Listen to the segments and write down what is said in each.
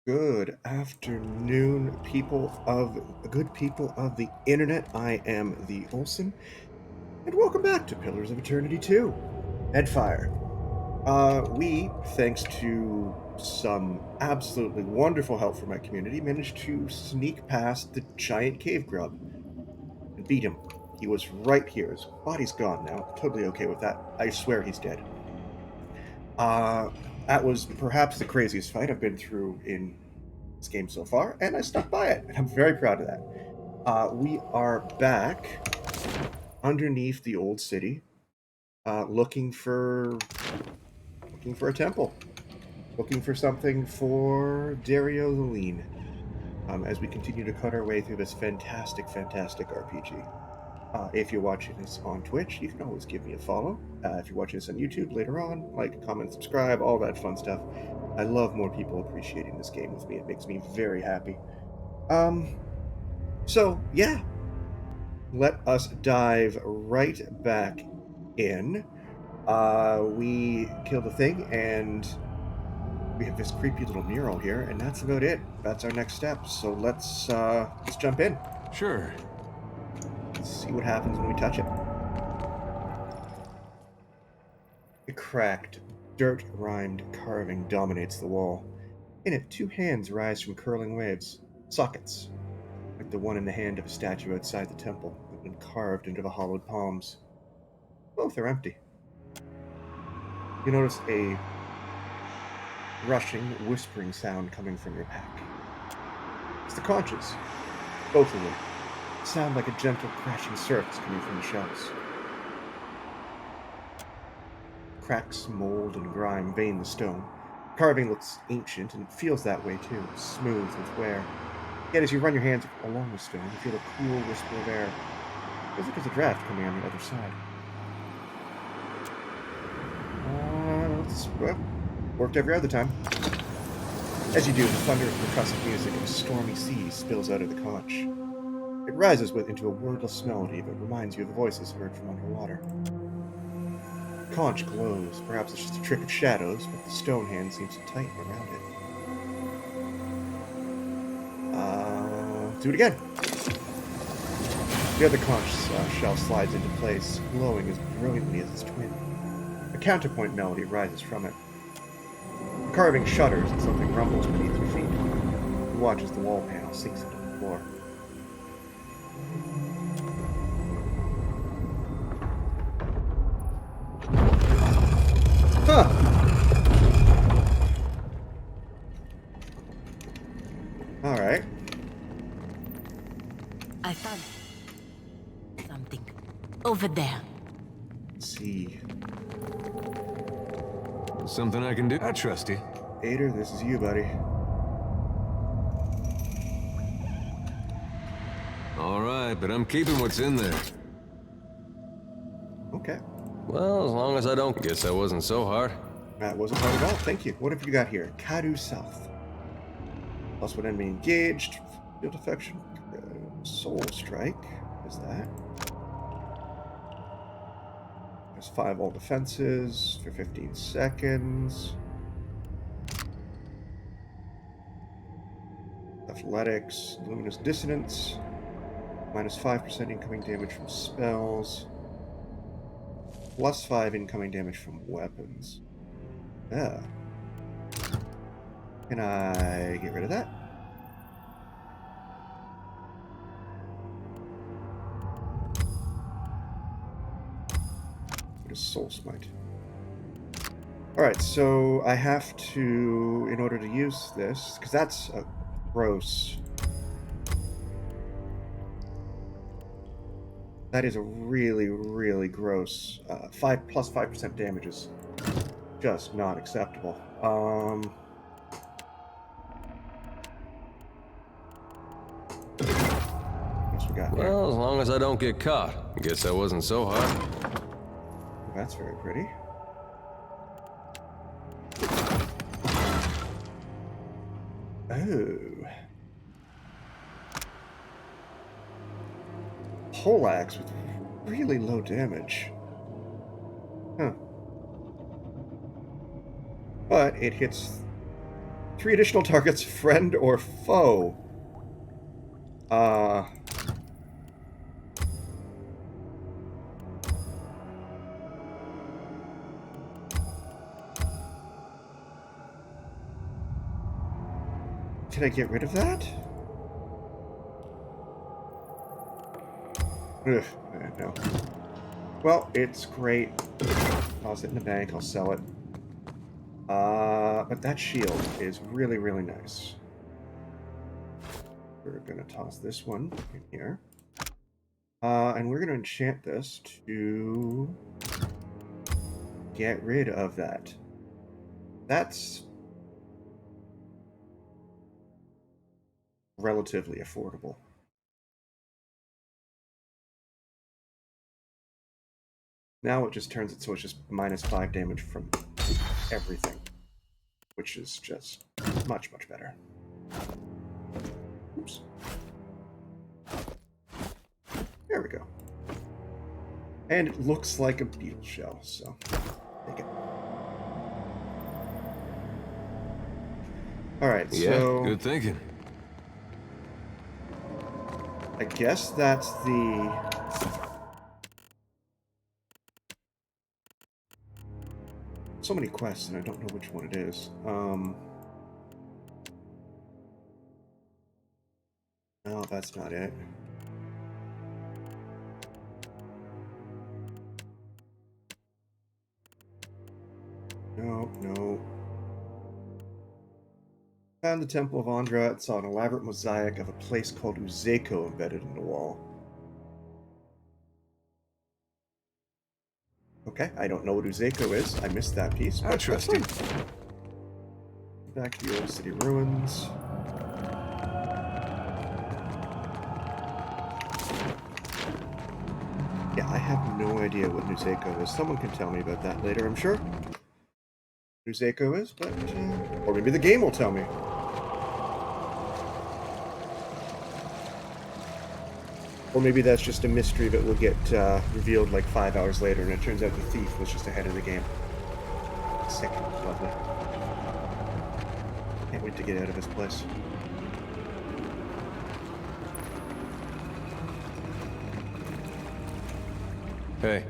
Good afternoon, good people of the internet. I am the Olson, and welcome back to Pillars of Eternity 2, Deadfire. We, thanks to some absolutely wonderful help from my community, managed to sneak past the giant cave grub and beat him. He was right here. His body's gone now. Totally okay with that. I swear he's dead. Uh, that was perhaps the craziest fight I've been through in this game so far, and I stuck by it, and I'm very proud of that. We are back underneath the old city, looking for a temple, looking for something for Dereo the Lean. As we continue to cut our way through this fantastic RPG. If you're watching this on Twitch, you can always give me a follow. If you're watching this on YouTube later on, like, comment, subscribe, all that fun stuff. I love more people appreciating this game with me. It makes me very happy. So yeah, let us dive right back in. We kill the thing, and we have this creepy little mural here, and that's about it. That's our next step. So let's jump in. Sure. Let's see what happens when we touch it. A cracked, dirt-rimed carving dominates the wall. In it, two hands rise from curling waves, sockets, like the one in the hand of a statue outside the temple, that have been carved into the hollowed palms. Both are empty. You notice a rushing, whispering sound coming from your pack. It's the conches, both of them, sound like a gentle crashing surf is coming from the shells. Cracks, mold, and grime vein the stone. The carving looks ancient, and it feels that way too, smooth with wear. Yet as you run your hands along the stone, you feel a cool whisper of air. Feels like there's a draft coming on the other side. Well, worked every other time. As you do, the thunder of percussive music and a stormy sea spills out of the conch. It rises into a wordless melody that reminds you of the voices heard from underwater. The conch glows. Perhaps it's just a trick of shadows, but the stone hand seems to tighten around it. Do it again. The other conch shell slides into place, glowing as brilliantly as its twin. A counterpoint melody rises from it. The carving shudders and something rumbles beneath your feet. You watch as the wall panel sinks into the floor. Huh! Alright. I found something over there. Let's see. Something I can do. I trust you. Ader, this is you, buddy. All right, but I'm keeping what's in there. Okay. Well, as long as I don't... Guess that wasn't so hard. That wasn't hard at all. Thank you. What have you got here? Kadu South. Plus one enemy engaged. Field affection. Soul Strike. What is that? There's 5 all defenses for 15 seconds. Athletics. Luminous Dissonance. Minus 5% incoming damage from spells. Plus 5 incoming damage from weapons. Yeah. Can I get rid of that? What is Soul Smite? Alright, so I have to, in order to use this, because that's a gross. That is a really, really gross. 5% damage is just not acceptable. What we got here? Well, as long as I don't get caught. I guess that wasn't so hard. That's very pretty. Oh. Poleaxe with really low damage. Huh. But it hits 3 additional targets, friend or foe. Can I get rid of that? Ugh, no. Well, it's great. Toss it in the bank, I'll sell it. But that shield is really, really nice. We're gonna toss this one in here. And we're gonna enchant this to get rid of that. That's relatively affordable. Now it just turns it so it's just -5 damage from everything, which is just much, much better. Oops. There we go. And it looks like a beetle shell, so take it. Alright, Yeah, so good thinking. I guess that's the... So many quests, and I don't know which one it is. No, that's not it. No. Found the Temple of Andra. It saw an elaborate mosaic of a place called Uzeko embedded in the wall. Okay, I don't know what Uzeko is. I missed that piece. I trust you. Back to the old city ruins. Yeah, I have no idea what Nuzeko is. Someone can tell me about that later, I'm sure. Nuzeko is, but... or maybe the game will tell me. Or maybe that's just a mystery that will get revealed like 5 hours later, and it turns out the thief was just ahead of the game. Sick. Lovely. Can't wait to get out of this place. Hey.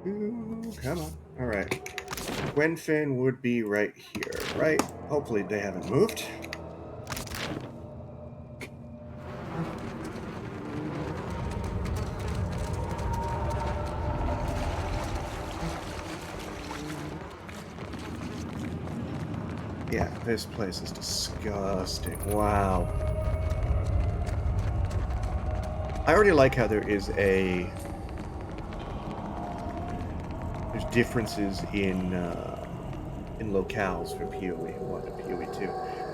Ooh, come on. Alright. Gwenfin would be right here, right? Hopefully they haven't moved. Yeah, this place is disgusting. Wow. I already like how there's differences in locales from POE 1 to POE 2.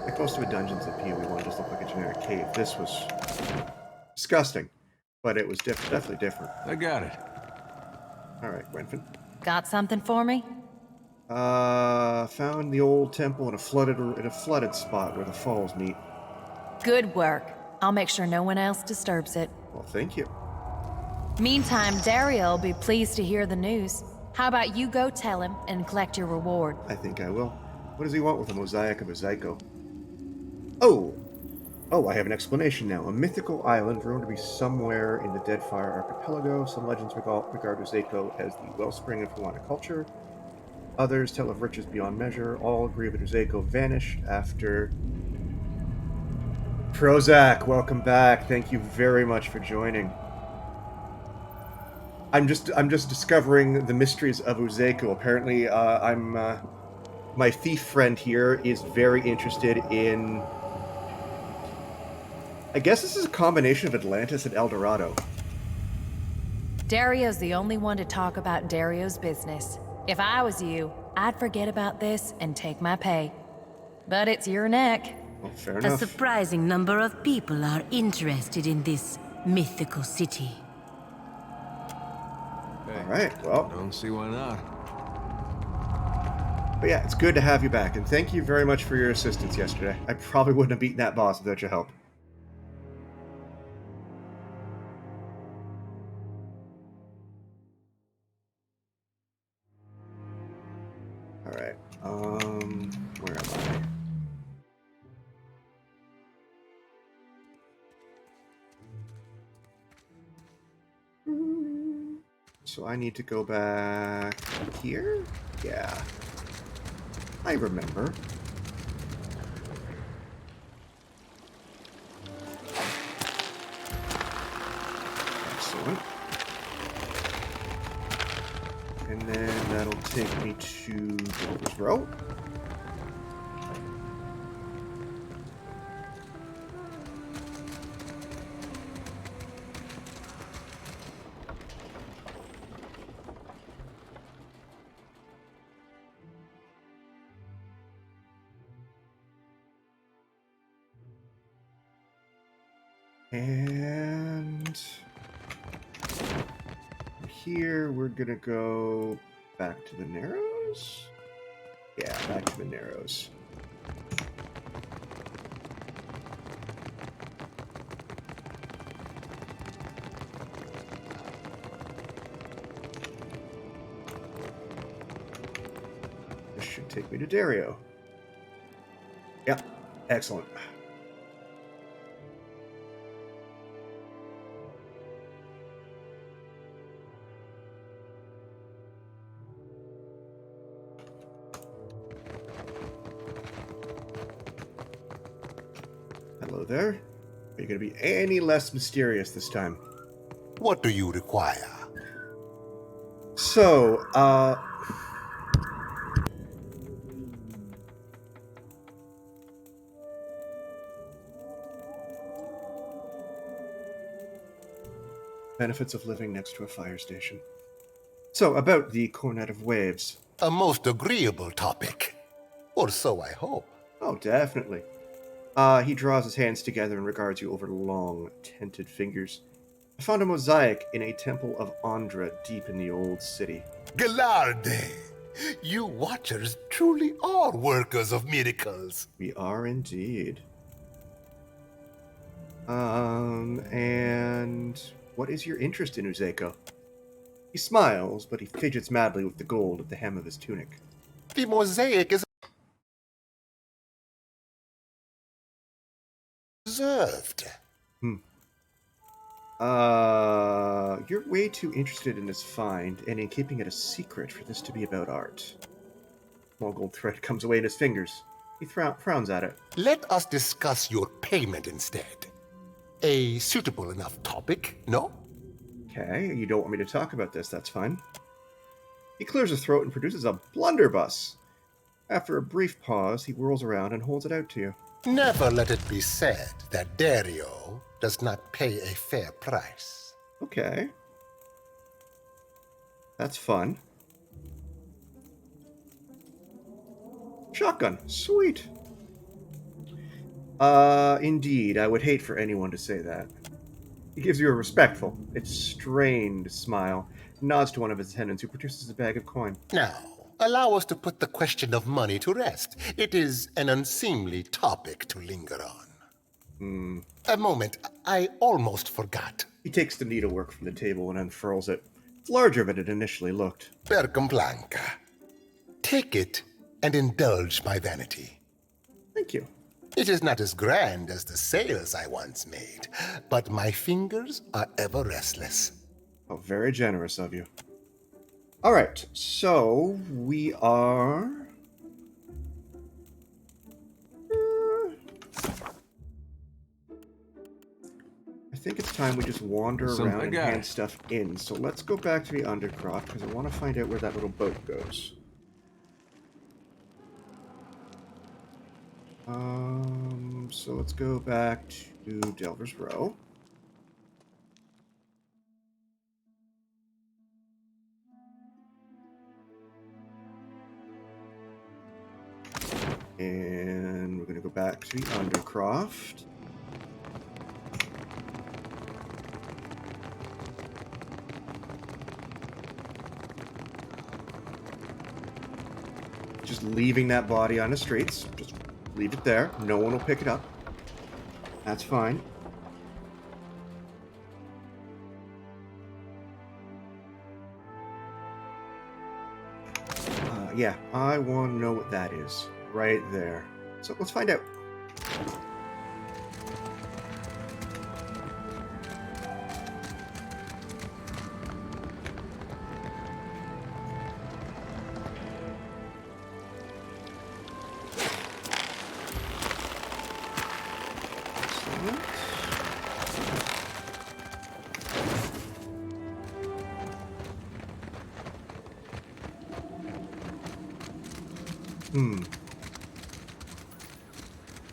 Like most of the dungeons in POE 1 just look like a generic cave. This was disgusting, but it was definitely different. I got it. Alright, Gwenfin. Got something for me? Found the old temple in a flooded spot where the falls meet. Good work. I'll make sure no one else disturbs it. Well, thank you. Meantime, Dereo will be pleased to hear the news. How about you go tell him and collect your reward? I think I will. What does he want with a mosaic of Uzeko? Oh, I have an explanation now. A mythical island rumored to be somewhere in the Deadfire archipelago. Some legends regard Uzeko as the wellspring of Hawaiian culture. Others tell of riches beyond measure. All agree that Uzeko vanished after... Prozac, welcome back. Thank you very much for joining. I'm just discovering the mysteries of Uzeko. Apparently, my thief friend here is very interested in... I guess this is a combination of Atlantis and El Dorado. Dereo's the only one to talk about Dereo's business. If I was you, I'd forget about this and take my pay. But it's your neck. Well, fair A enough. surprising number of people are interested in this mythical city. Hey. Alright, well... Don't see why not. But yeah, it's good to have you back, and thank you very much for your assistance yesterday. I probably wouldn't have beaten that boss without your help. So I need to go back here? Yeah. I remember. Excellent. And then that'll take me to Devil's Row. And here we're gonna go back to the Narrows. Yeah, back to the Narrows. This should take me to Dereo. Yep, excellent. Hello there. Are you going to be any less mysterious this time? What do you require? So, benefits of living next to a fire station. So, about the Cornet of Waves. A most agreeable topic. Or so I hope. Oh, definitely. He draws his hands together and regards you over long, tented fingers. I found a mosaic in a temple of Andra deep in the old city. Galarde! You Watchers truly are workers of miracles. We are indeed. And what is your interest in Uzeko? He smiles, but he fidgets madly with the gold at the hem of his tunic. The mosaic is reserved. You're way too interested in his find and in keeping it a secret for this to be about art. Small gold thread comes away in his fingers. He frowns at it. Let us discuss your payment instead. A suitable enough topic, no? Okay, you don't want me to talk about this, that's fine. He clears his throat and produces a blunderbuss. After a brief pause, he whirls around and holds it out to you. Never let it be said that Dereo does not pay a fair price. Okay. That's fun. Shotgun. Sweet. Indeed, I would hate for anyone to say that. He gives you a respectful, it's strained smile, nods to one of his attendants who produces a bag of coin. Now, allow us to put the question of money to rest. It is an unseemly topic to linger on. A moment, I almost forgot. He takes the needlework from the table and unfurls it. It's larger than it initially looked. Percamblanca. Take it and indulge my vanity. Thank you. It is not as grand as the sails I once made, but my fingers are ever restless. Oh, very generous of you. Alright, so we are... I think it's time we just wander around and hand stuff in. So let's go back to the Undercroft, because I want to find out where that little boat goes. So let's go back to Delver's Row. And we're going to go back to the Undercroft. Just leaving that body on the streets. Just leave it there. No one will pick it up. That's fine. Yeah, I want to know what that is. Right there. So let's find out.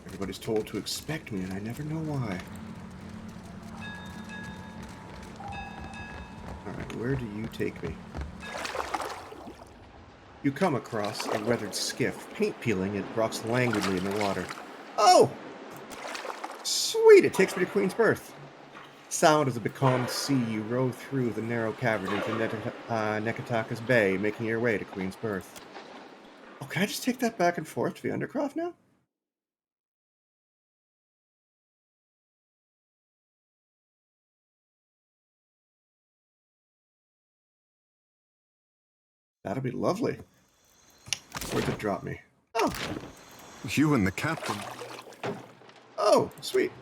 Everybody's told to expect me, and I never know why. Alright, where do you take me? You come across a weathered skiff, paint peeling, it rocks languidly in the water. Oh! Sweet! It takes me to Queen's Berth. Sound of the becalmed sea, you row through the narrow cavern into Neketaka's Bay, making your way to Queen's Berth. Oh, can I just take that back and forth to the Undercroft now? That'll be lovely. Where'd it drop me? Oh! You and the captain Oh, sweet.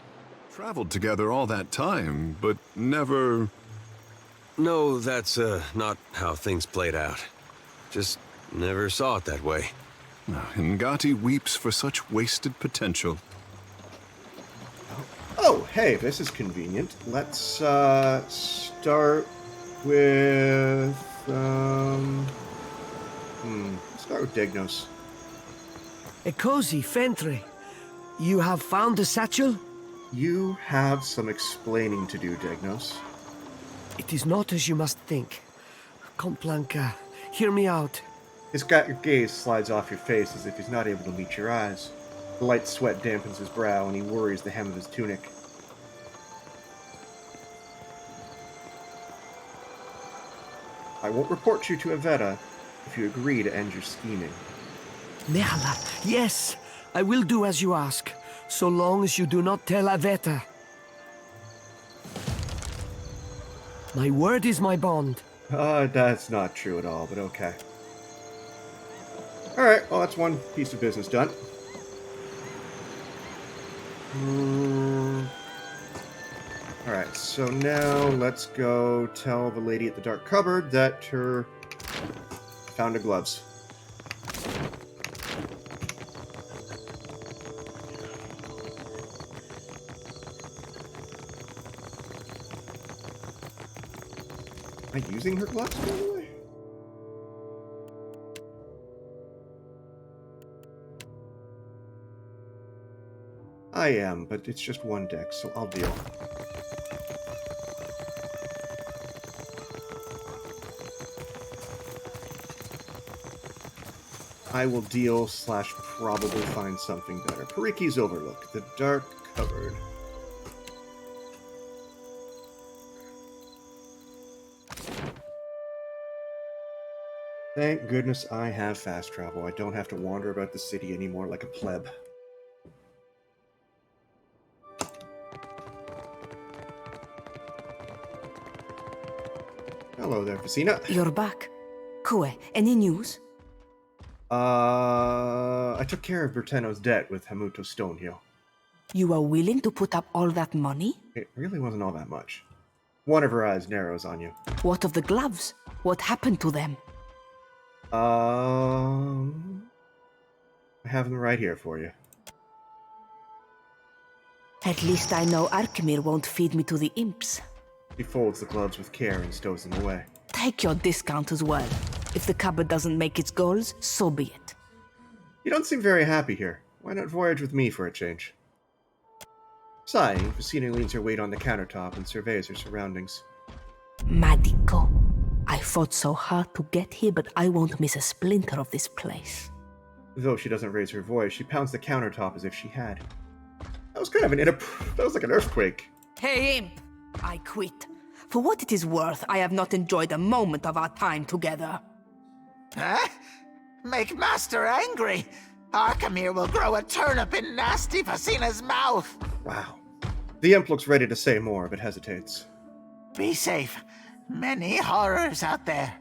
traveled together all that time, but never... No, that's not how things played out. Just never saw it that way. Ngati weeps for such wasted potential. Oh, hey, this is convenient. Let's start with start with Degnos. A cozy Fentry. You have found the satchel? You have some explaining to do, Degnos. It is not as you must think. Complanca, hear me out. His gaze slides off your face as if he's not able to meet your eyes. The light sweat dampens his brow and he worries the hem of his tunic. I won't report you to Aveta if you agree to end your scheming. Nehala, yes, I will do as you ask, so long as you do not tell Aveta. My word is my bond. That's not true at all, but okay. Alright, well that's one piece of business done. Alright, so now let's go tell the lady at the dark cupboard that her found her gloves. Am I using her gloves, by the way? I am, but it's just one deck, so I'll deal. I will deal / probably find something better. Pariki's Overlook, the dark cupboard. Thank goodness I have fast travel. I don't have to wander about the city anymore like a pleb. Hello there, Facina. You're back. Kue, any news? I took care of Berteno's debt with Hamuto Stonehill. You are willing to put up all that money? It really wasn't all that much. One of her eyes narrows on you. What of the gloves? What happened to them? I have them right here for you. At least I know Arkemir won't feed me to the imps. He folds the gloves with care and stows them away. Take your discount as well. If the cupboard doesn't make its goals, so be it. You don't seem very happy here. Why not voyage with me for a change? Sighing, Facina leans her weight on the countertop and surveys her surroundings. Madiko, I fought so hard to get here, but I won't miss a splinter of this place. Though she doesn't raise her voice, she pounds the countertop as if she had. That was kind of that was like an earthquake. Hey, imp! I quit. For what it is worth, I have not enjoyed a moment of our time together. Huh? Make Master angry! Arkemir will grow a turnip in nasty Facina's mouth! Wow. The imp looks ready to say more, but hesitates. Be safe. Many horrors out there.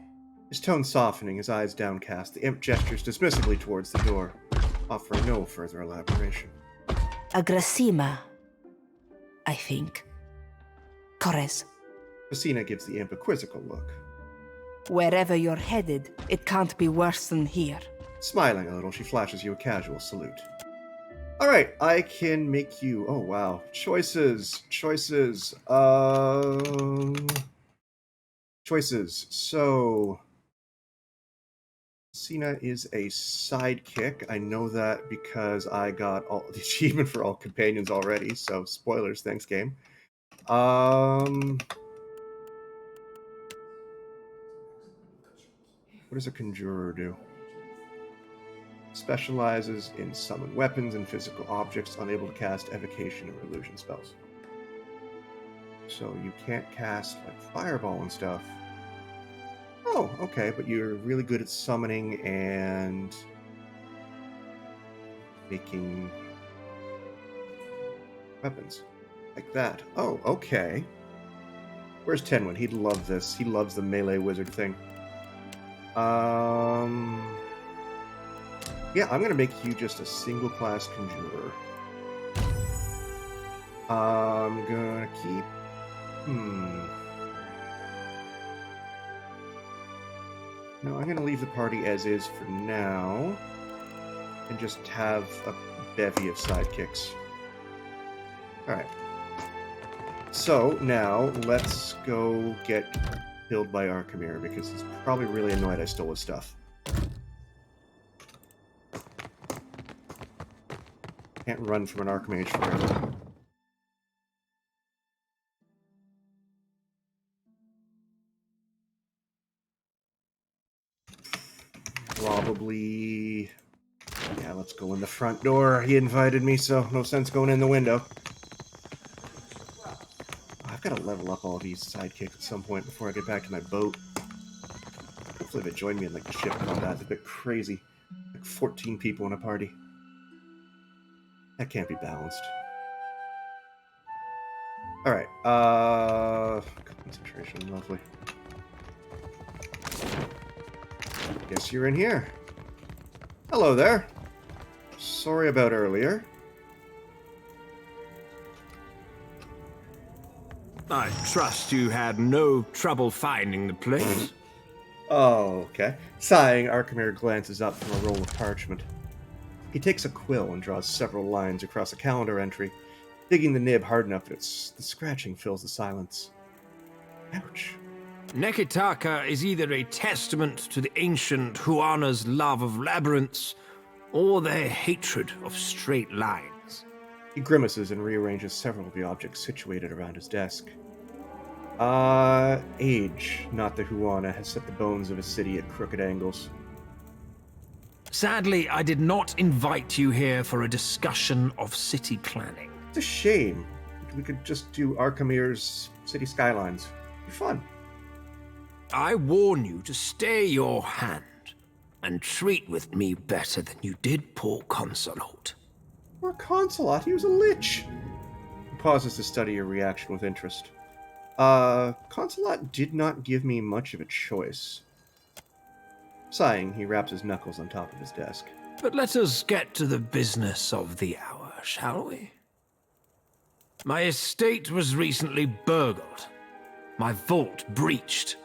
His tone softening, his eyes downcast, the imp gestures dismissively towards the door, offering no further elaboration. Agrasima, I think. Corres. Facina gives the imp a quizzical look. Wherever you're headed, it can't be worse than here. Smiling a little, she flashes you a casual salute. All right, I can make you. Oh wow, choices. Choices. So, Cena is a sidekick. I know that because I got all the achievement for all companions already. So, spoilers. Thanks, game. What does a conjurer do? Specializes in summon weapons and physical objects, unable to cast evocation or illusion spells. So you can't cast like fireball and stuff. Oh, okay, but you're really good at summoning and making weapons like that. Oh, okay. Where's Tenwin? He'd love this. He loves the melee wizard thing. Yeah, I'm gonna make you just a single class conjurer. I'm gonna keep. No, I'm gonna leave the party as is for now, and just have a bevy of sidekicks. All right. So now let's go get killed by Archimere because he's probably really annoyed I stole his stuff. Can't run from an Archmage forever. Probably... Yeah, let's go in the front door. He invited me, so no sense going in the window. I've got to level up all these sidekicks at some point before I get back to my boat. Hopefully they join me in like ship combat. It's a bit crazy. Like 14 people in a party. That can't be balanced. Alright, concentration, lovely. Guess you're in here. Hello there. Sorry about earlier. I trust you had no trouble finding the place. Oh, okay. Sighing, Archimere glances up from a roll of parchment. He takes a quill and draws several lines across a calendar entry, digging the nib hard enough that the scratching fills the silence. Ouch. Neketaka is either a testament to the ancient Huana's love of labyrinths, or their hatred of straight lines. He grimaces and rearranges several of the objects situated around his desk. Age, not the Huana, has set the bones of a city at crooked angles. Sadly, I did not invite you here for a discussion of city planning. It's a shame. We could just do Archimere's city skylines. It'd be fun. I warn you to stay your hand and treat with me better than you did poor Consulate. Poor Consulate, he was a lich. He pauses to study your reaction with interest. Consulate did not give me much of a choice. Sighing, he wraps his knuckles on top of his desk. But let us get to the business of the hour, shall we? My estate was recently burgled. My vault breached.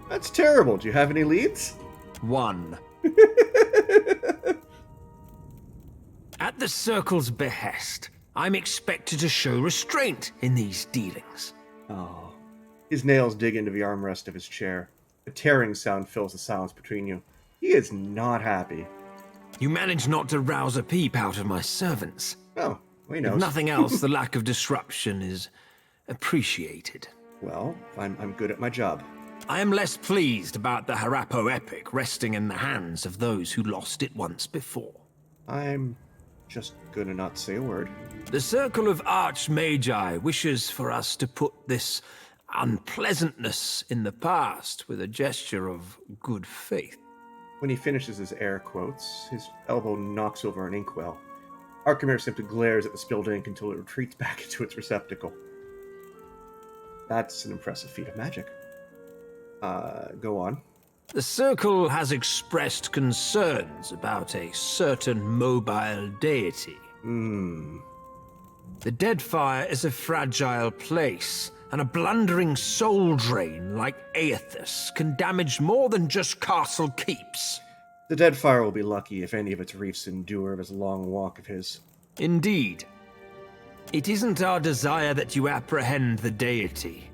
That's terrible. Do you have any leads? One. At the Circle's behest, I'm expected to show restraint in these dealings. Oh. His nails dig into the armrest of his chair. A tearing sound fills the silence between you. He is not happy. You manage not to rouse a peep out of my servants. Oh, we know. If nothing else, the lack of disruption is appreciated. Well, I'm good at my job. I am less pleased about the Harappo epic resting in the hands of those who lost it once before. I'm just gonna not say a word. The Circle of Archmagi wishes for us to put this unpleasantness in the past with a gesture of good faith. When he finishes his air quotes, his elbow knocks over an inkwell. Archimere simply glares at the spilled ink until it retreats back into its receptacle. That's an impressive feat of magic. Go on. The Circle has expressed concerns about a certain mobile deity. Hmm. The Deadfire is a fragile place, and a blundering soul drain like Aethys can damage more than just castle keeps. The Deadfire will be lucky if any of its reefs endure this long walk of his. Indeed. It isn't our desire that you apprehend the deity.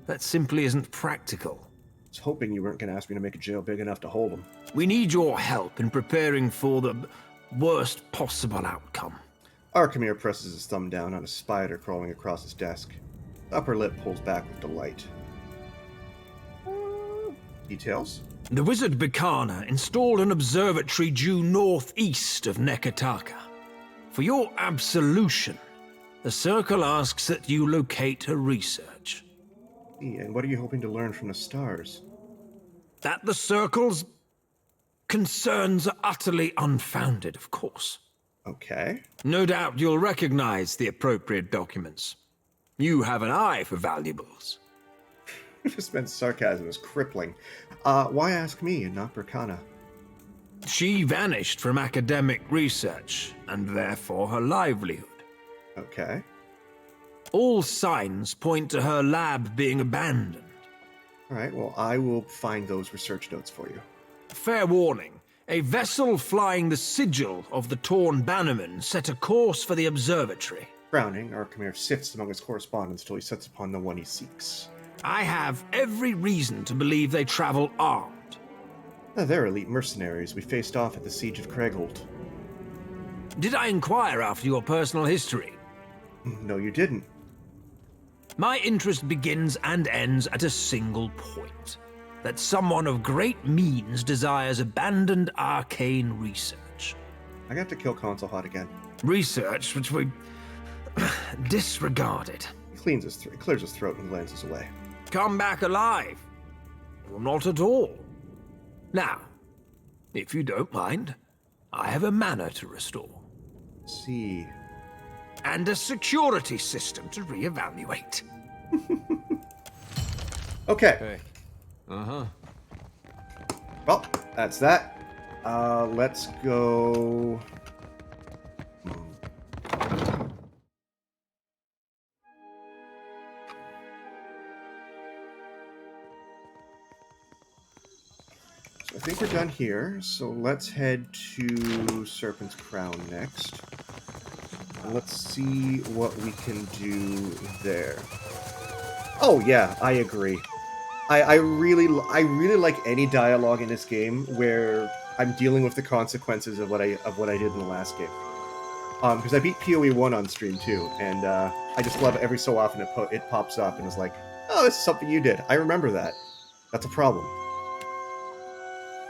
That simply isn't practical. I was hoping you weren't going to ask me to make a jail big enough to hold him. We need your help in preparing for the worst possible outcome. Arkamir presses his thumb down on a spider crawling across his desk. The upper lip pulls back with delight. Details? The wizard Bikana installed an observatory due northeast of Neketaka. For your absolution, the Circle asks that you locate her research. And what are you hoping to learn from the stars? That the Circle's concerns are utterly unfounded, of course. Okay. No doubt you'll recognize the appropriate documents. You have an eye for valuables. This man's sarcasm is crippling. Why ask me and not Brikana? She vanished from academic research, and therefore her livelihood. Okay. All signs point to her lab being abandoned. Alright, well, I will find those research notes for you. Fair warning. A vessel flying the sigil of the Torn Bannerman set a course for the observatory. Frowning, Arkamir sifts among his correspondence till he sets upon the one he seeks. I have every reason to believe they travel armed. They're elite mercenaries we faced off at the Siege of Craigholt. Did I inquire after your personal history? No, you didn't. My interest begins and ends at a single point. That someone of great means desires abandoned arcane research. I got to kill Console Hot again. Research which we disregarded. He clears his throat and glances away. Come back alive. Or not at all. Now, if you don't mind, I have a manor to restore. See. And a security system to reevaluate. Okay. Hey. Uh-huh. Well, that's that. Let's go... So I think we're done here, so let's head to Serpent's Crown next. And let's see what we can do there. Oh yeah, I agree. I really like any dialogue in this game where I'm dealing with the consequences of what I did in the last game. Because I beat POE 1 on stream too, and I just love it every so often it pops up and it's like, oh, this is something you did. I remember that. That's a problem.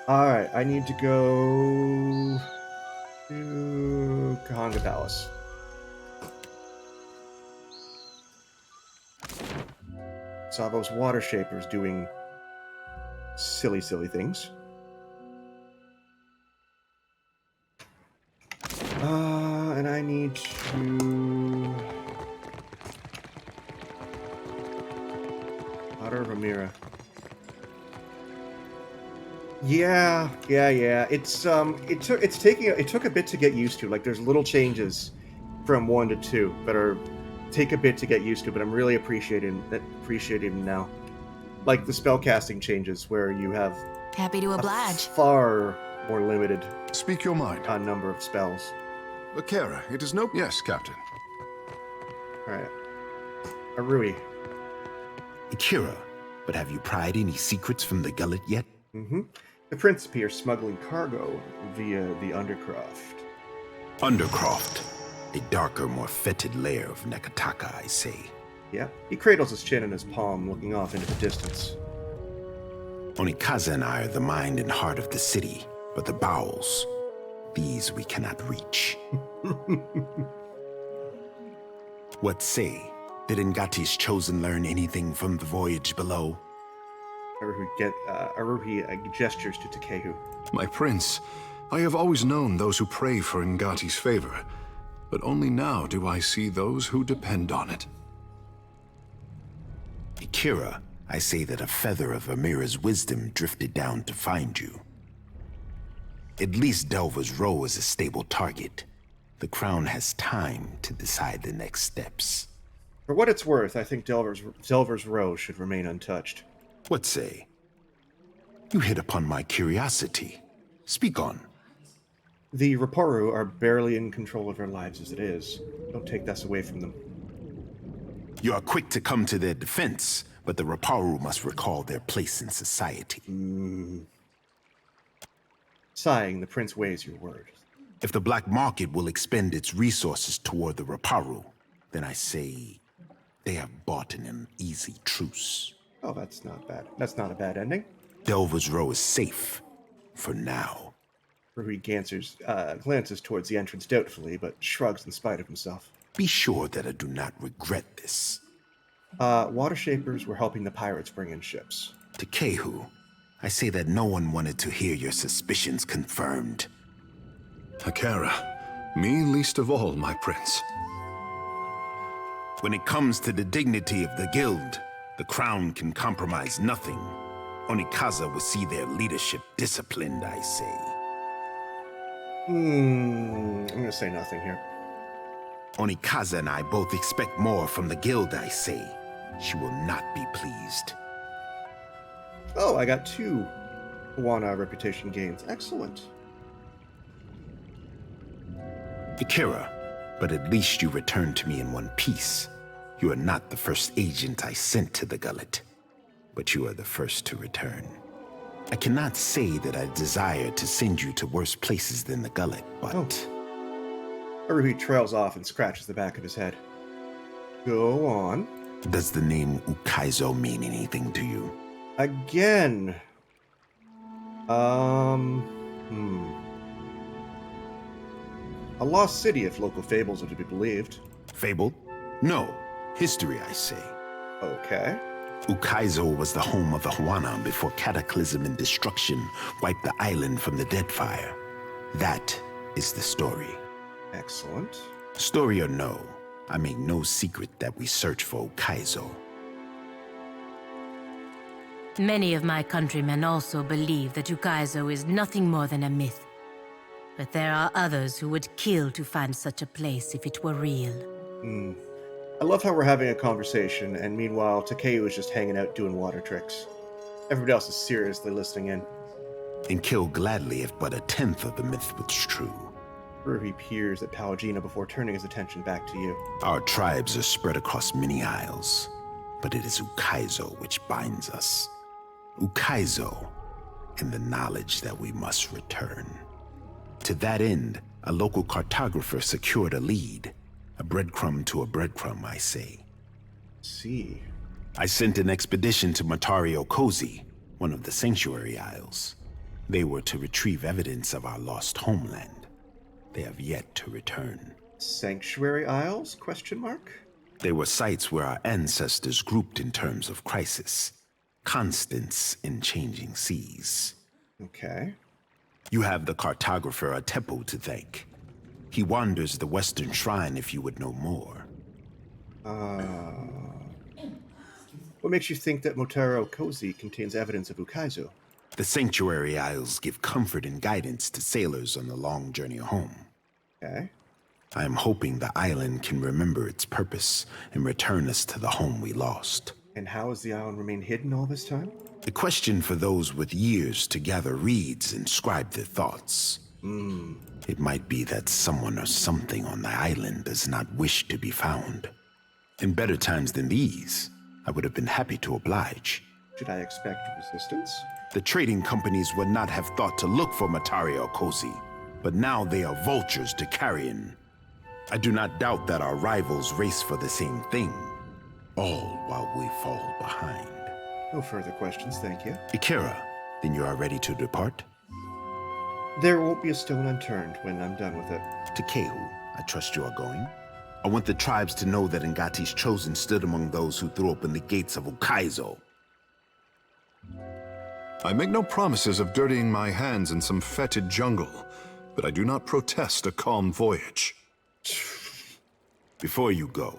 Alright, I need to go to Kahanga Palace. Savo's Water Shaper's doing silly things. And I need to... Daughter of Amira. Yeah. It took a bit to get used to. Like, there's little changes from 1 to 2 that take a bit to get used to, but I'm really appreciating them now. Like the spellcasting changes, where you have Happy to oblige. far more limited Speak your mind. number of spells. Akira, it is no... Yes, Captain. All right, Arui. Akira, but have you pried any secrets from the gullet yet? Mm-hmm. The Principe are smuggling cargo via the Undercroft. Undercroft, a darker, more fetid lair of Neketaka, I say. Yeah. He cradles his chin in his palm, looking off into the distance. Onikaza and I are the mind and heart of the city, but the bowels, these we cannot reach. What say? Did Ngati's chosen learn anything from the voyage below? Aruhi gestures to Takehu. My prince, I have always known those who pray for Ngati's favor, but only now do I see those who depend on it. Akira, I say that a feather of Amira's wisdom drifted down to find you. At least Delva's Row is a stable target. The Crown has time to decide the next steps. For what it's worth, I think Delver's Row should remain untouched. What say? You hit upon my curiosity. Speak on. The Raparu are barely in control of their lives as it is. Don't take this away from them. You are quick to come to their defense, but the Raparu must recall their place in society. Sighing, the prince weighs your words. If the black market will expend its resources toward the Raparu, then I say they have bought an easy truce. Oh, that's not bad. That's not a bad ending. Delver's Row is safe. For now. Rui glances towards the entrance doubtfully, but shrugs in spite of himself. Be sure that I do not regret this. Water Shapers were helping the pirates bring in ships. To Kehu, I say that no one wanted to hear your suspicions confirmed. Akara, me least of all, my prince. When it comes to the dignity of the guild, the crown can compromise nothing. Onikaza will see their leadership disciplined, I say. I'm gonna say nothing here. Onikaza and I both expect more from the guild, I say. She will not be pleased. Oh, I got 2 Wana reputation gains. Excellent. Akira, but at least you returned to me in one piece. You are not the first agent I sent to the gullet, but you are the first to return. I cannot say that I desire to send you to worse places than the gullet, but... Haruhi trails off and scratches the back of his head. Go on. Does the name Ukaizo mean anything to you? Again. A lost city if local fables are to be believed. Fable? No. History, I say. Okay. Ukaizo was the home of the Huana before cataclysm and destruction wiped the island from the Deadfire. That is the story. Excellent. Story or no, I make no secret that we search for Ukaizo. Many of my countrymen also believe that Ukaizo is nothing more than a myth. But there are others who would kill to find such a place if it were real. I love how we're having a conversation, and meanwhile, Takeo is just hanging out doing water tricks. Everybody else is seriously listening in. And kill gladly if but 1/10 of the myth was true. Ruby peers at Palagina before turning his attention back to you. Our tribes are spread across many isles, but it is Ukaizo which binds us. Ukaizo, and the knowledge that we must return. To that end, a local cartographer secured a lead. A breadcrumb to a breadcrumb, I say. See. I sent an expedition to Matario Kozi, one of the Sanctuary Isles. They were to retrieve evidence of our lost homeland. They have yet to return. Sanctuary Isles? Question mark? They were sites where our ancestors grouped in terms of crisis. Constants in changing seas. Okay. You have the cartographer Atepo to thank. He wanders the Western Shrine if you would know more. What makes you think that Motaro Kozi contains evidence of Ukaizo? The Sanctuary Isles give comfort and guidance to sailors on the long journey home. Okay. I am hoping the island can remember its purpose and return us to the home we lost. And how has the island remained hidden all this time? The question for those with years to gather reeds and scribe their thoughts. It might be that someone or something on the island does not wish to be found. In better times than these, I would have been happy to oblige. Should I expect resistance? The trading companies would not have thought to look for Matario Kozi, but now they are vultures to carrion. I do not doubt that our rivals race for the same thing, all while we fall behind. No further questions, thank you. Akira, then you are ready to depart? There won't be a stone unturned when I'm done with it. To Kehu, I trust you are going. I want the tribes to know that Ngati's chosen stood among those who threw open the gates of Ukaizo. I make no promises of dirtying my hands in some fetid jungle, but I do not protest a calm voyage. Before you go.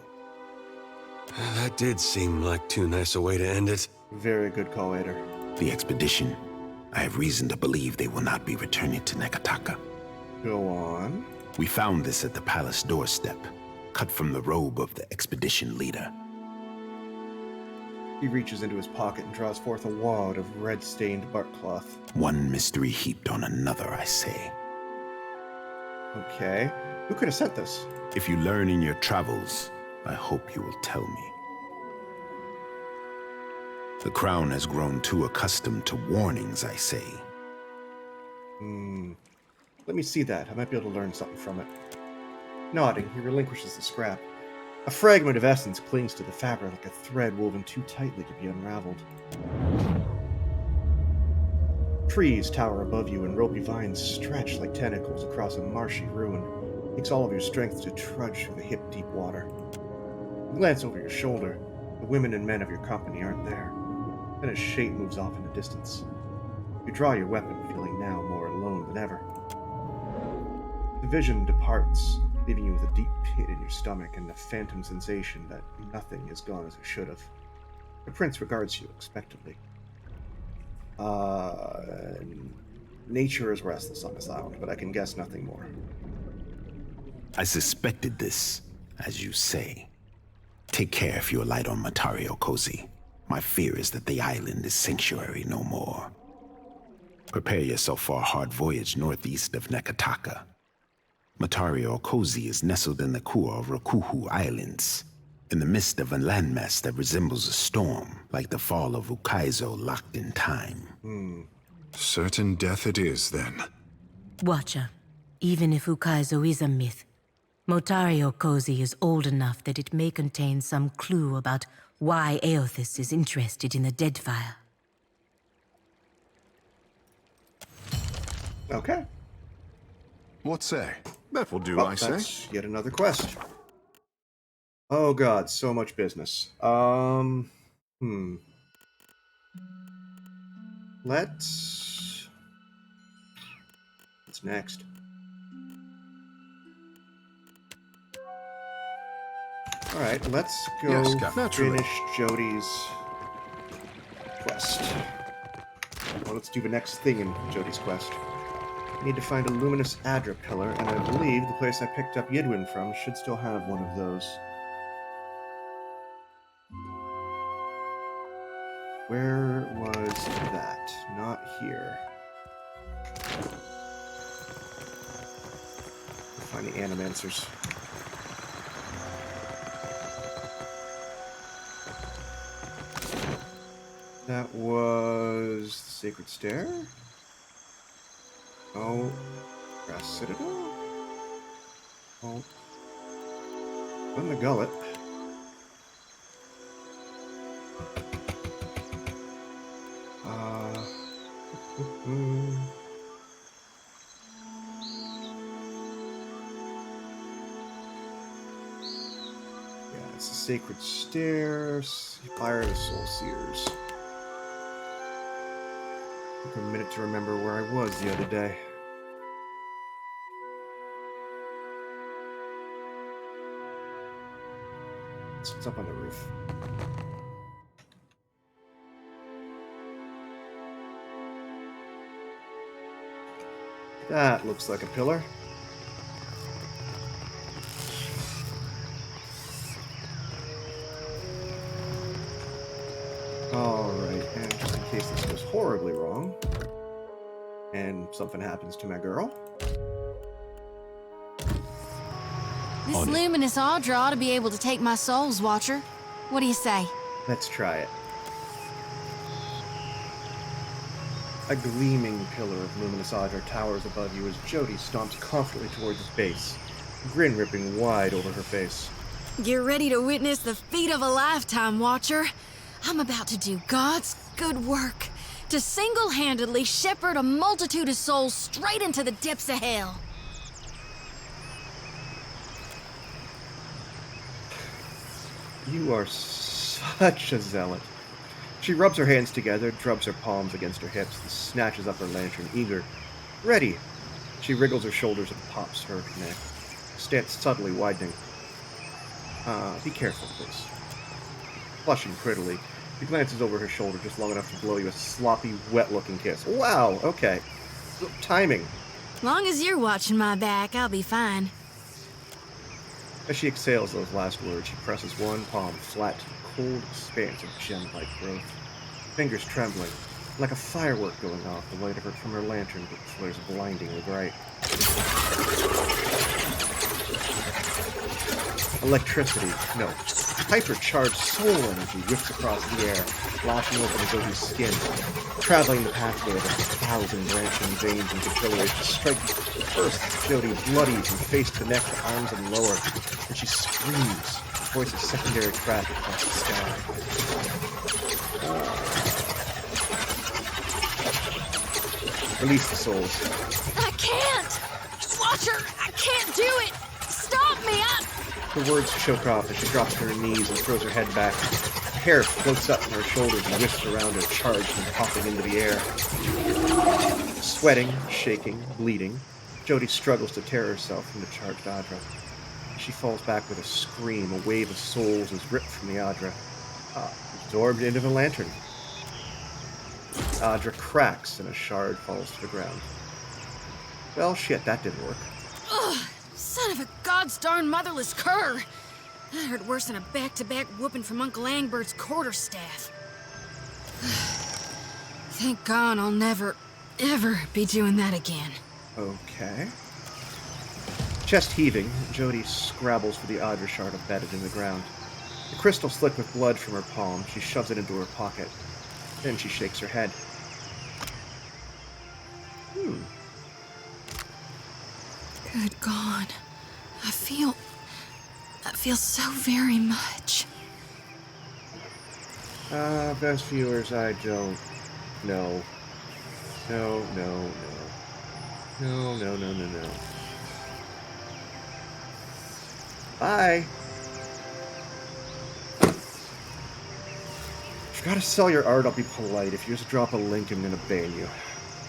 That did seem like too nice a way to end it. Very good call, Ader. The expedition. I have reason to believe they will not be returning to Neketaka. Go on. We found this at the palace doorstep, cut from the robe of the expedition leader. He reaches into his pocket and draws forth a wad of red-stained bark cloth. One mystery heaped on another, I say. Okay. Who could have sent this? If you learn in your travels, I hope you will tell me. The crown has grown too accustomed to warnings, I say. Let me see that. I might be able to learn something from it. Nodding, he relinquishes the scrap. A fragment of essence clings to the fabric like a thread woven too tightly to be unraveled. Trees tower above you and ropey vines stretch like tentacles across a marshy ruin. It takes all of your strength to trudge through the hip-deep water. You glance over your shoulder. The women and men of your company aren't there. Then a shape moves off in the distance. You draw your weapon, feeling now more alone than ever. The vision departs, leaving you with a deep pit in your stomach and a phantom sensation that nothing has gone as it should have. The prince regards you expectantly. Nature is restless on this island, but I can guess nothing more. I suspected this, as you say. Take care if you alight on Matario Cozy. My fear is that the island is sanctuary no more. Prepare yourself for a hard voyage northeast of Neketaka. Matario Cozy is nestled in the core of Rakuhu Islands, in the midst of a landmass that resembles a storm, like the fall of Ukaizo locked in time. Certain death it is, then. Watcher, even if Ukaizo is a myth, Motario Cozy is old enough that it may contain some clue about why Eothas is interested in the Deadfire. Okay. What say? That will do, Well, I say. that's yet another quest. Oh god, so much business. What's next? Alright, let's go Yes, Captain. Naturally. finish Jody's quest. Well, let's do the next thing in Jody's quest. I need to find a luminous Adra pillar, and I believe the place I picked up Yidwin from should still have one of those. Where was that? Not here. Find the animancers. That was the Sacred Stair? Oh, Grass Citadel? Oh, on the Gullet. Yeah, it's the Sacred Stairs. Fire of the Soul Seers. Took a minute to remember where I was the other day. It's up on the roof. That looks like a pillar. Alright, and just in case this goes horribly wrong, and something happens to my girl. This luminous Audra ought to be able to take my soul's watcher. What do you say? Let's try it. A gleaming pillar of luminous Audra towers above you as Jody stomps confidently towards its base, a grin ripping wide over her face. Get ready to witness the feat of a lifetime, Watcher. I'm about to do God's good work, to single-handedly shepherd a multitude of souls straight into the depths of hell. You are such a zealot. She rubs her hands together, drubs her palms against her hips, and snatches up her lantern, eager. Ready! She wriggles her shoulders and pops her neck, stance subtly widening. Be careful, please. Flushing prettily, she glances over her shoulder just long enough to blow you a sloppy, wet-looking kiss. Wow, okay. Timing. Long as you're watching my back, I'll be fine. As she exhales those last words, she presses one palm flat to the cold expanse of gem-like growth. Fingers trembling, like a firework going off, the light of her from her lantern flares blindingly bright. Electricity, no, hypercharged soul energy whips across the air, lashing open Zoe's skin, traveling the pathway of 1,000 branching veins and capillaries to strike first. Jodie bloodies from face to neck to arms and lower, and she screams, voice of secondary craft across the sky. Release the souls. I can't! Watcher, I can't do it! Stop me! Her words choke off as she drops to her knees and throws her head back. Her hair floats up from her shoulders and wisps around her, charged and popping into the air. Sweating, shaking, bleeding, Jodie struggles to tear herself from the charged Adra. She falls back with a scream. A wave of souls is ripped from the Adra, absorbed into the lantern. Adra cracks and a shard falls to the ground. Well, shit, that didn't work. Ugh! Son of a god's darn motherless cur! That hurt worse than a back-to-back whooping from Uncle Angbert's quarterstaff. Thank God I'll never, ever be doing that again. Okay. Chest heaving, Jodie scrabbles for the Adra shard embedded in the ground. The crystal slick with blood from her palm, she shoves it into her pocket. Then she shakes her head. Good God. I feel so very much. Best viewers, I don't know. No. Bye. If you gotta sell your art, I'll be polite. If you just drop a link, I'm gonna ban you.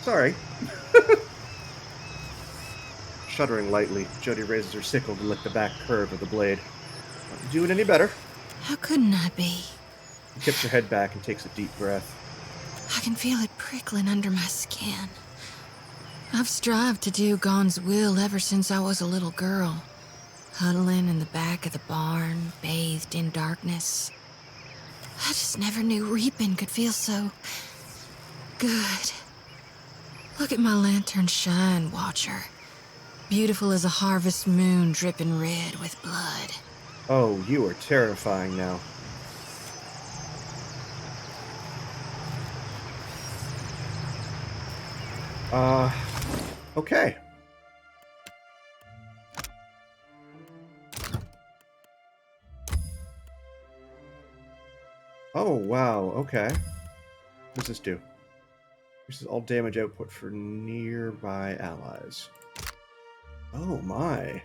Sorry. Shuddering lightly, Jodie raises her sickle to lick the back curve of the blade. Not doing any better. How couldn't I be? She tips her head back and takes a deep breath. I can feel it prickling under my skin. I've strived to do Gon's will ever since I was a little girl, huddling in the back of the barn, bathed in darkness. I just never knew reaping could feel so good. Look at my lantern shine, Watcher. Beautiful as a harvest moon dripping red with blood. Oh, you are terrifying now. Okay. Oh, wow, okay. What does this do? This is all damage output for nearby allies. Oh, my.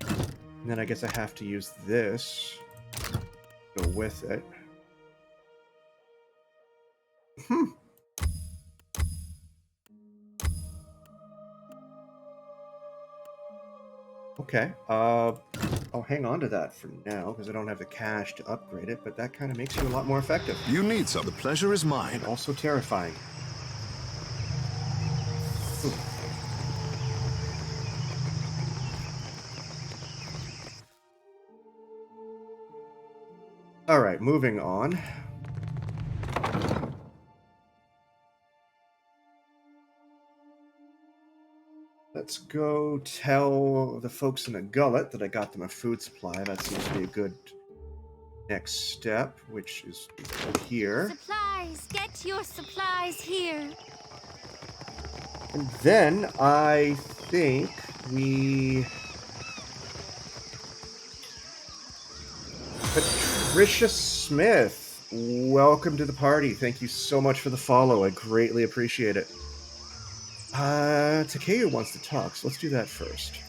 And then I guess I have to use this. Go with it. Okay, I'll hang on to that for now, because I don't have the cash to upgrade it, but that kind of makes you a lot more effective. You need some. The pleasure is mine. And also terrifying. Ooh. Alright, moving on. Let's go tell the folks in the gullet that I got them a food supply. That seems to be a good next step, which is here. Supplies! Get your supplies here! And then I think we... Patricia Smith, welcome to the party. Thank you so much for the follow. I greatly appreciate it. Takeyu wants to talk, so let's do that first.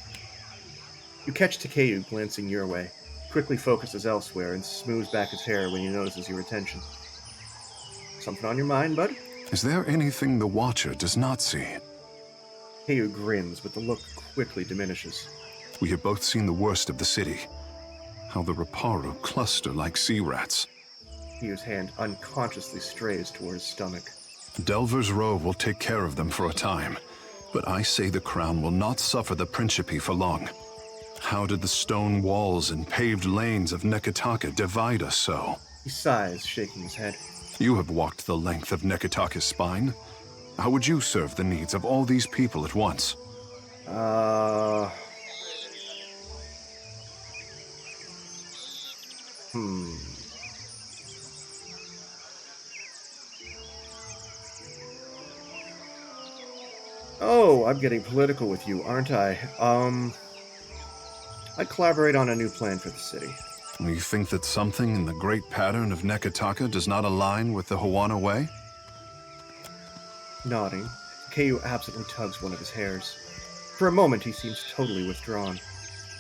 You catch Takeyu glancing your way, quickly focuses elsewhere, and smooths back his hair when he notices your attention. Something on your mind, bud? Is there anything the Watcher does not see? Takeyu grins, but the look quickly diminishes. We have both seen the worst of the city. How the Raparu cluster like sea rats. Takeyu's hand unconsciously strays toward his stomach. Delver's Row will take care of them for a time, but I say the Crown will not suffer the Principe for long. How did the stone walls and paved lanes of Neketaka divide us so? He sighs, shaking his head. You have walked the length of Neketaka's spine. How would you serve the needs of all these people at once? Oh, I'm getting political with you, aren't I? I'd collaborate on a new plan for the city. You think that something in the great pattern of Neketaka does not align with the Hawana way? Nodding, Ku absently tugs one of his hairs. For a moment, he seems totally withdrawn.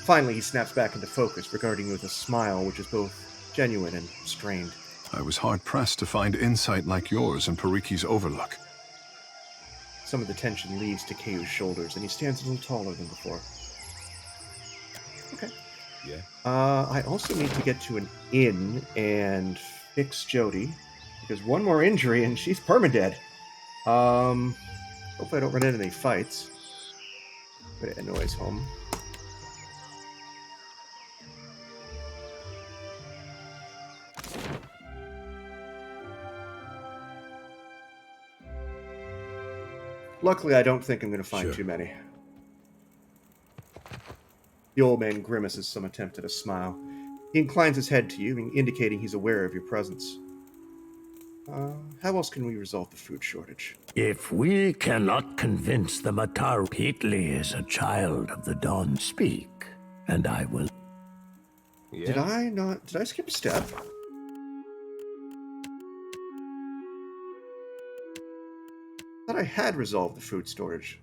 Finally, he snaps back into focus, regarding you with a smile which is both genuine and strained. I was hard-pressed to find insight like yours in Pariki's Overlook. Some of the tension leaves to Ku's shoulders, and he stands a little taller than before. Okay. Yeah? I also need to get to an inn and fix Jody, because one more injury and she's permadead. Hope I don't run into any fights. But it annoys home. Luckily, I don't think I'm going to find too many. The old man grimaces some attempt at a smile. He inclines his head to you, indicating he's aware of your presence. How else can we resolve the food shortage? If we cannot convince the Mataru, Hitli is a child of the dawn, speak, and I will. Yeah. Did I skip a step? I thought I had resolved the food storage.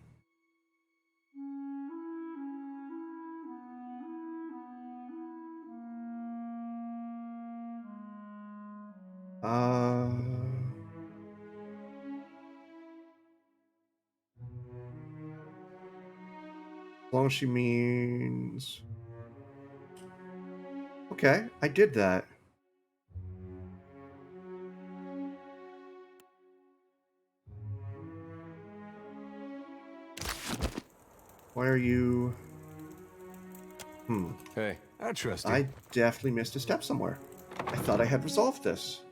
As long as she means... Okay, I did that. Why are you... Hey, I trust you. I definitely missed a step somewhere. I thought I had resolved this.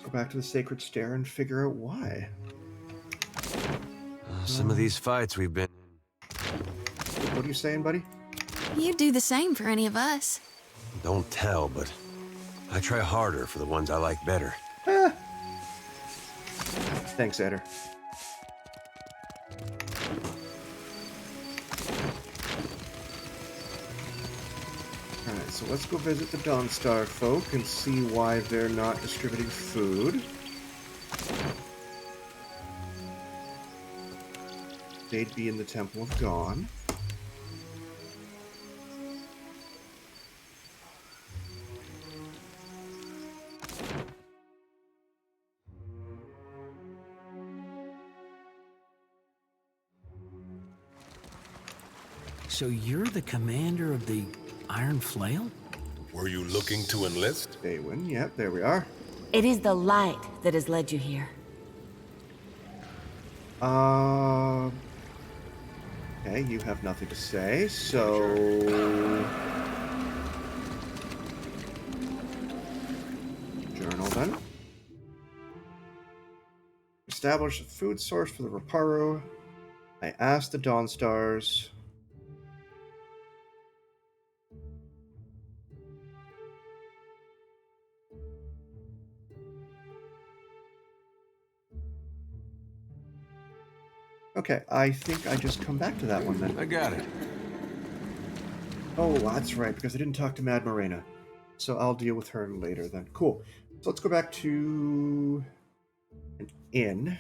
Go back to the Sacred Stair and figure out why. Some of these fights we've been in. What are you saying, buddy? You'd do the same for any of us. Don't tell, but I try harder for the ones I like better. Thanks, Eder. Alright, so let's go visit the Dawnstar folk and see why they're not distributing food. They'd be in the Temple of Dawn. So you're the commander of the Iron Flail? Were you looking to enlist? Daywin, yep, there we are. It is the light that has led you here. Okay, you have nothing to say, so... Journal, then. Establish a food source for the Reparo. I asked the Dawnstars... Okay, I think I just come back to that one then. I got it. Oh, that's right, because I didn't talk to Mad Morena. So I'll deal with her later then. Cool. So let's go back to an inn.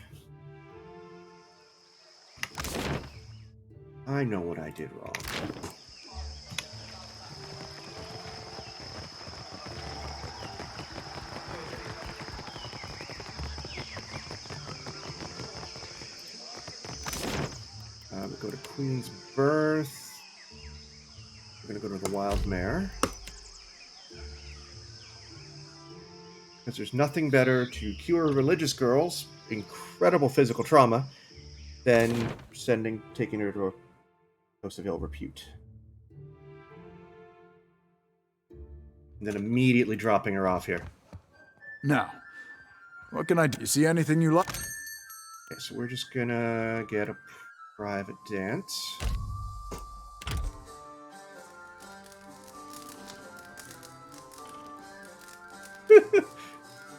I know what I did wrong. We go to Queen's Birth. We're going to go to the Wild Mare. Because there's nothing better to cure religious girls' incredible physical trauma than taking her to a Post of ill repute. And then immediately dropping her off here. Now, what can I do? You see anything you like? Okay, so we're just gonna get a private dance.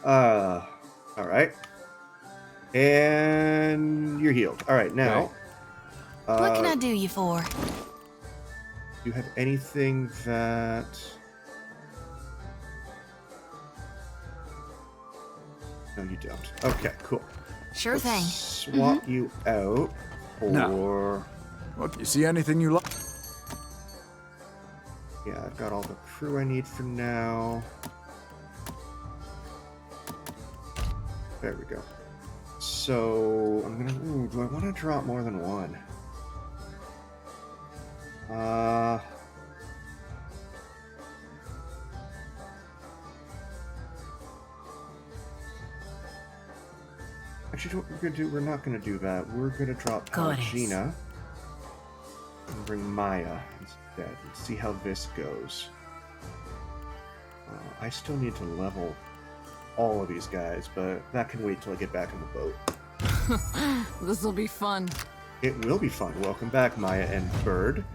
Alright. And you're healed. Alright, now. What can I do you for? Do you have anything that... No, you don't. Okay, cool. Sure Let's thing. swap you out for... No. What, you see anything you like? Yeah, I've got all the crew I need for now. There we go. So, I'm gonna... Ooh, do I want to drop more than one? Actually, what we're gonna do, we're not gonna do that. We're gonna drop Gina and bring Maya instead and see how this goes. I still need to level all of these guys, but that can wait till I get back on the boat. This'll be fun. It will be fun. Welcome back, Maya and Bird.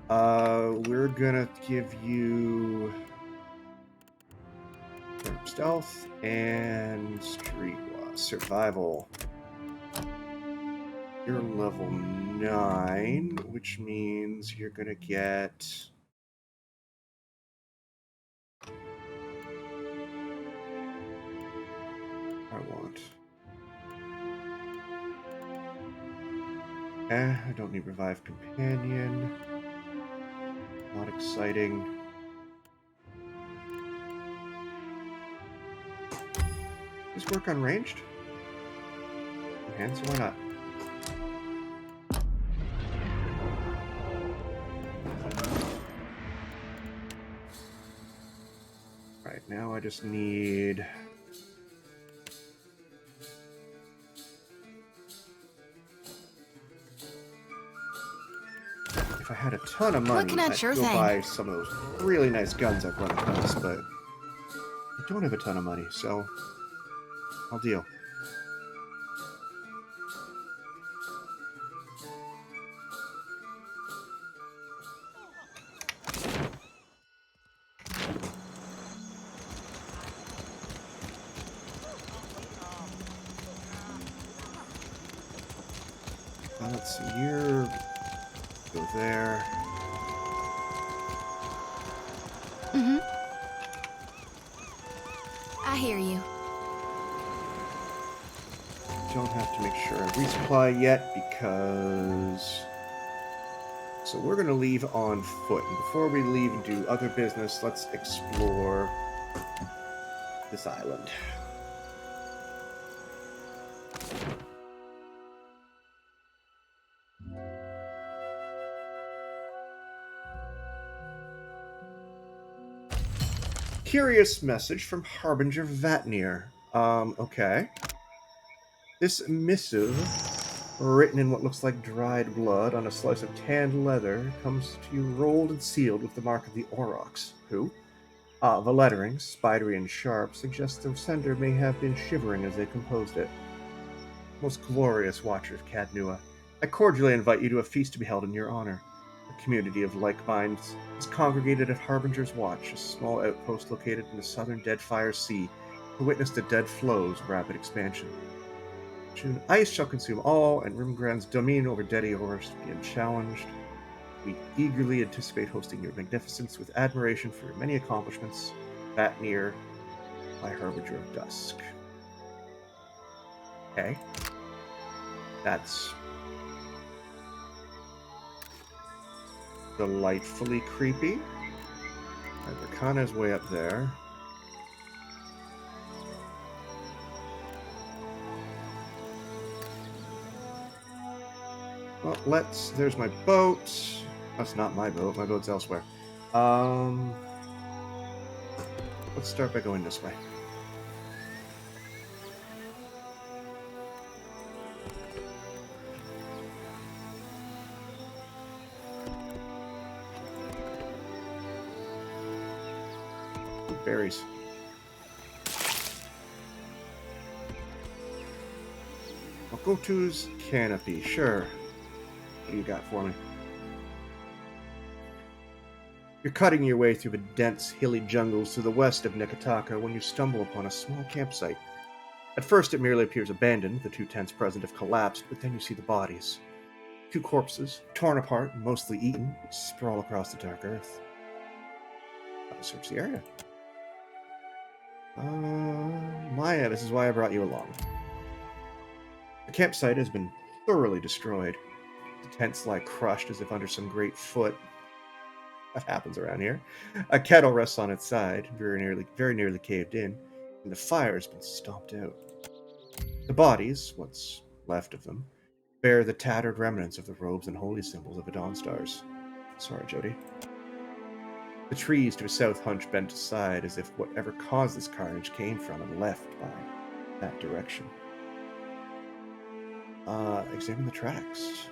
We're gonna give you stealth and street survival. You're level 9, which means you're gonna get... I want... I don't need Revive Companion. Not exciting. Does work on ranged? Hands, why not? Right, now I just need... If I had a ton of money, I'd go buy some of those really nice guns I've run across, but I don't have a ton of money, so I'll deal. Let's see here. Go there. I hear you. Don't have to make sure I resupply yet because... So we're going to leave on foot. And before we leave and do other business, let's explore this island. Curious message from Harbinger Vatnir. Okay. This missive, written in what looks like dried blood on a slice of tanned leather, comes to you rolled and sealed with the mark of the Aurochs. Who? The lettering, spidery and sharp, suggests the sender may have been shivering as they composed it. Most glorious watcher of Cadnua, I cordially invite you to a feast to be held in your honor. A community of like minds is congregated at Harbinger's Watch, a small outpost located in the southern Deadfire Sea, to witness the dead flow's rapid expansion. Soon ice shall consume all, and Rimgrand's domain over Dereo be unchallenged. We eagerly anticipate hosting your magnificence with admiration for your many accomplishments. Vatnir, by Harbinger of Dusk. Okay. That's delightfully creepy. Rakana's way up there. Well, there's my boat. That's not my boat. My boat's elsewhere. Let's start by going this way. berries. Makoto's Canopy, sure. What do you got for me? You're cutting your way through the dense, hilly jungles to the west of Neketaka when you stumble upon a small campsite. At first, it merely appears abandoned. The 2 tents present have collapsed, but then you see the bodies. 2 corpses, torn apart and mostly eaten, sprawl across the dark earth. I'll search the area. Maya, this is why I brought you along. The campsite has been thoroughly destroyed. The tents lie crushed as if under some great foot. That happens around here. A kettle rests on its side, very nearly caved in, and the fire has been stomped out. The bodies, what's left of them, bear the tattered remnants of the robes and holy symbols of the Dawn Stars. Sorry, Jody. The trees to the south hunch bent aside as if whatever caused this carnage came from and left by that direction. Examine the tracks.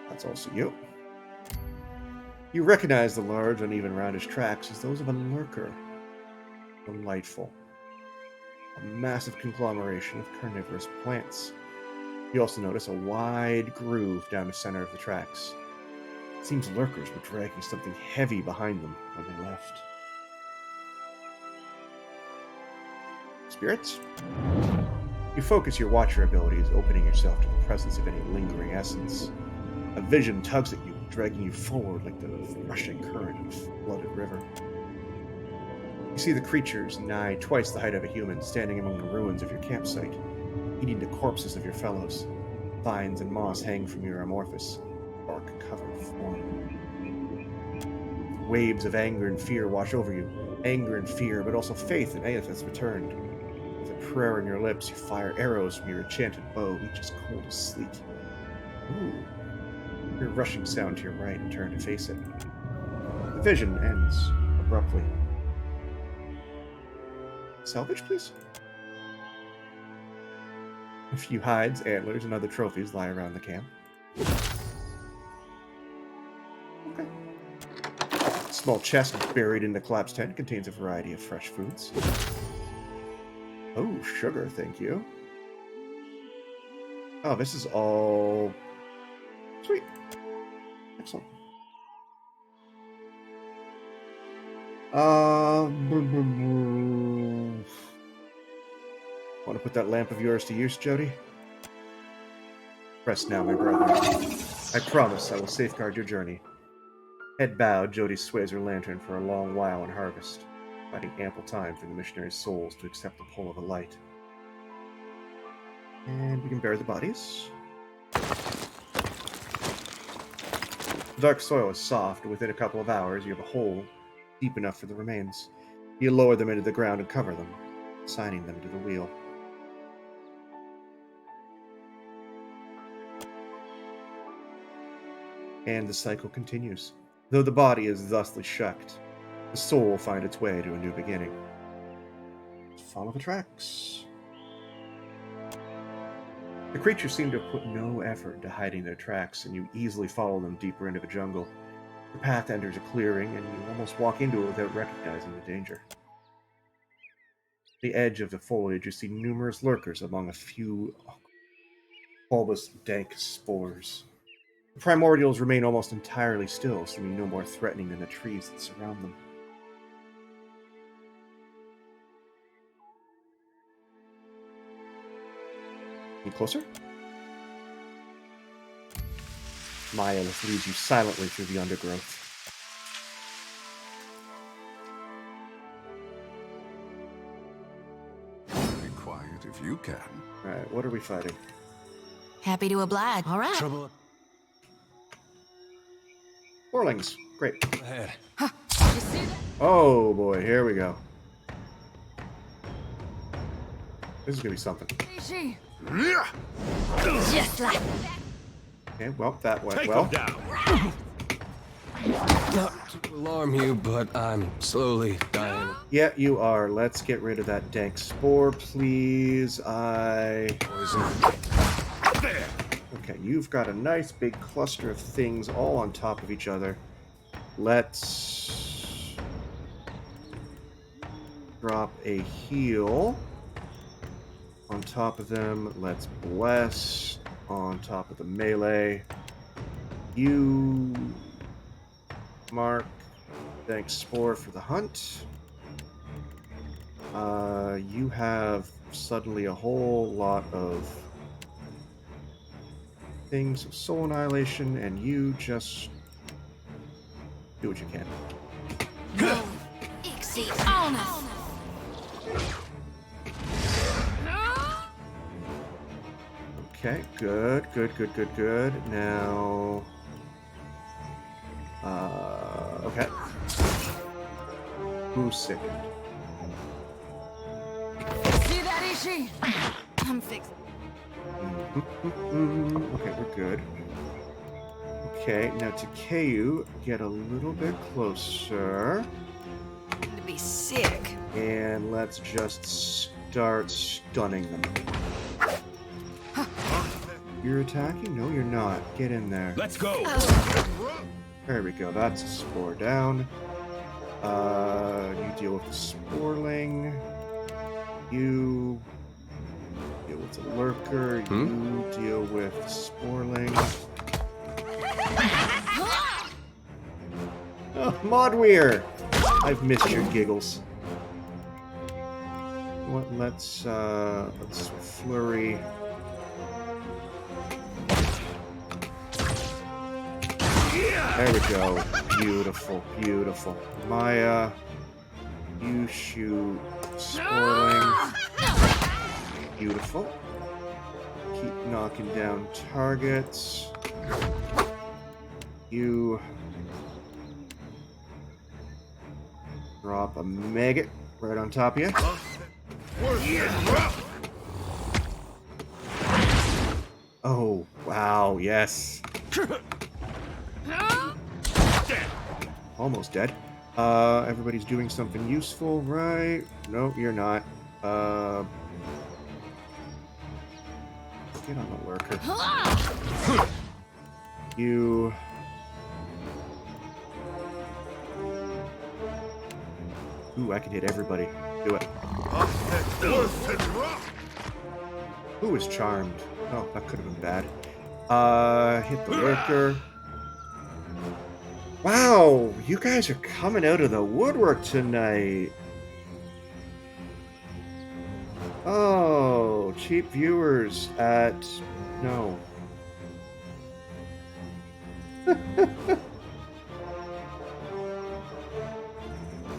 That's also you. You recognize the large, uneven, roundish tracks as those of a lurker. Delightful. A massive conglomeration of carnivorous plants. You also notice a wide groove down the center of the tracks. It seems lurkers were dragging something heavy behind them when they left. Spirits? You focus your watcher abilities, opening yourself to the presence of any lingering essence. A vision tugs at you, dragging you forward like the rushing current of a flooded river. You see the creatures, nigh twice the height of a human, standing among the ruins of your campsite, eating the corpses of your fellows. Vines and moss hang from your amorphous, bark-covered form. Waves of anger and fear wash over you. Anger and fear, but also faith that Aeth has returned. With a prayer on your lips, you fire arrows from your enchanted bow, each as cold as sleet. Ooh. You hear a rushing sound to your right and turn to face it. The vision ends abruptly. Salvage, please? A few hides, antlers, and other trophies lie around the camp. Okay. A small chest buried in the collapsed tent contains a variety of fresh foods. Oh, sugar, thank you. Oh, this is all... Sweet. Excellent. Want to put that lamp of yours to use, Jody? Rest now, my brother. I promise I will safeguard your journey. Head bowed, Jody sways her lantern for a long while in harvest, finding ample time for the missionary's souls to accept the pull of the light. And we can bury the bodies. The dark soil is soft, and within a couple of hours you have a hole deep enough for the remains. You lower them into the ground and cover them, assigning them to the wheel. And the cycle continues. Though the body is thusly shucked, the soul will find its way to a new beginning. Follow the tracks. The creatures seem to have put no effort into hiding their tracks, and you easily follow them deeper into the jungle. The path enters a clearing, and you almost walk into it without recognizing the danger. At the edge of the foliage, you see numerous lurkers among a few bulbous, dank spores. The primordials remain almost entirely still, seeming no more threatening than the trees that surround them. Any closer? Maya leads you silently through the undergrowth. Be quiet if you can. Alright, what are we fighting? Happy to oblige. All right. Trouble. Warlings. Great. Ahead. Oh boy, here we go. This is gonna be something. Just like Okay, well, that went Take well. them down. Not to alarm you, but I'm slowly dying. Yeah, you are. Let's get rid of that dank spore, please. Poison. There. Okay, you've got a nice big cluster of things all on top of each other. Let's drop a heal on top of them. Let's bless on top of the melee. You, Mark, thanks Spore for the hunt. You have suddenly a whole lot of things of soul annihilation, and you just do what you can. No, Ixie on us. Okay, good. Now, okay. Who's sickened? See that, Ishi? I'm fixed. Okay, we're good. Okay, now to Takeu, get a little bit closer. To be sick. And let's just start stunning them. You're attacking? No, you're not. Get in there. Let's go. There we go. That's a spore down. You deal with the sporling. You deal with the lurker. You deal with the sporling. Oh, Modweir! I've missed your giggles. What? Let's flurry. There we go. Beautiful, beautiful. Maya, you shoot Sporling. Beautiful. Keep knocking down targets. You drop a maggot right on top of you. Oh, wow, yes. Almost dead. Everybody's doing something useful, right? No, you're not. Get on the lurker. You... Ooh, I can hit everybody. Do it. Who is charmed? Oh, that could have been bad. Hit the lurker. Wow, you guys are coming out of the woodwork tonight. Oh, cheap viewers at... No.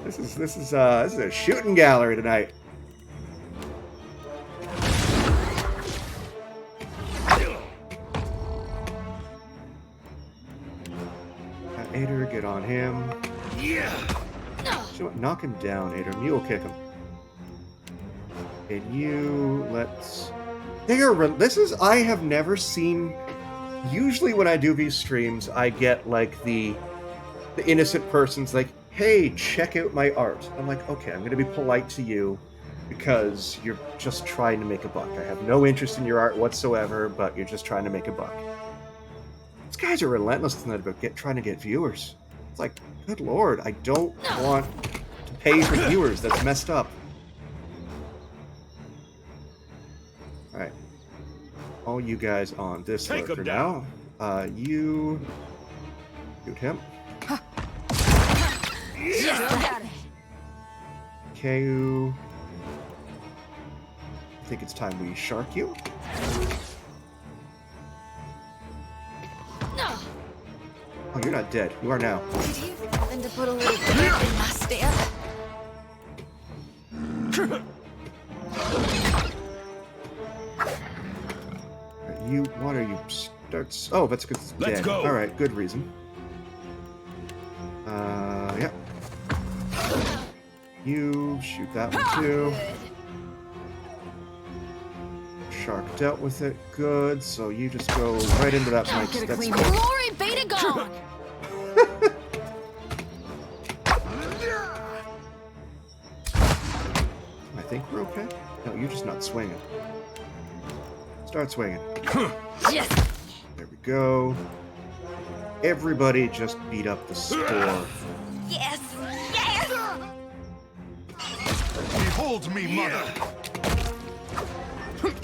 This is a shooting gallery tonight. Ader, get on him. Yeah. So knock him down, Ader. Mule kick him. And you let's. This is. I have never seen. Usually, when I do these streams, I get like the innocent person's like, "Hey, check out my art." I'm like, "Okay, I'm going to be polite to you because you're just trying to make a buck. I have no interest in your art whatsoever, but you're just trying to make a buck." These guys are relentless tonight about trying to get viewers. It's like, good lord, I don't want to pay for viewers. That's messed up. Alright. All you guys on this lurker now. You... shoot him. Keu. I think it's time we shark you. Oh, you're not dead. You are now. Did you happen to put a little bit in my step? You, what are you? Starts. Oh, that's good. Let's go. All right, good reason. Yeah. You shoot that one too. Shark dealt with it. Good. So you just go right into that place. That's good. Glory be to God! I think we're okay. No, you're just not swinging. Start swinging. Yes. There we go. Everybody just beat up the spore. Yes! Yes! Hold me, mother!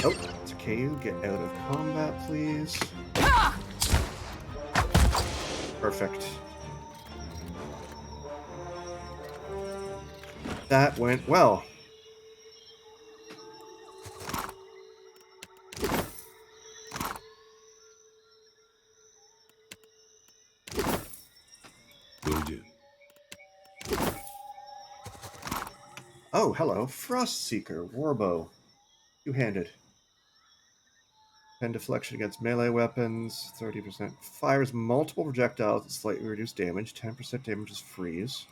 Oh, it's KU. Get out of combat, please. Perfect. That went well. Will do. Oh, hello. Frostseeker, Warbow. Two-handed. 10 deflection against melee weapons, 30%. Fires multiple projectiles at slightly reduced damage, 10% damage is freeze.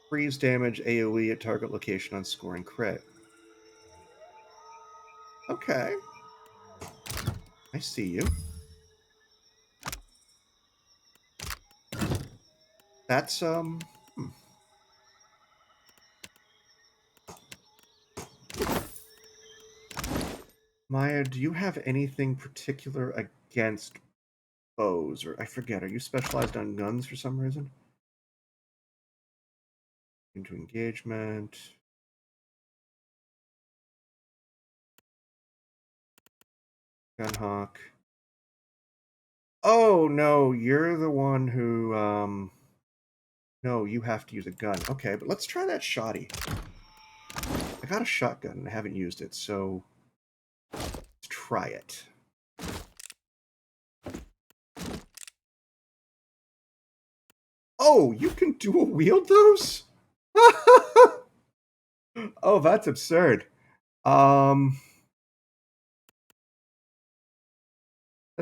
Freeze damage AoE at target location on scoring crit. Okay. I see you. That's, Maya, do you have anything particular against bows? Or, I forget, are you specialized on guns for some reason? Into engagement. Gunhawk. Oh, no, you're the one who, no, you have to use a gun. Okay, but let's try that shoddy. I got a shotgun and I haven't used it, so let's try it. Oh, you can dual wield those? Oh, that's absurd. That's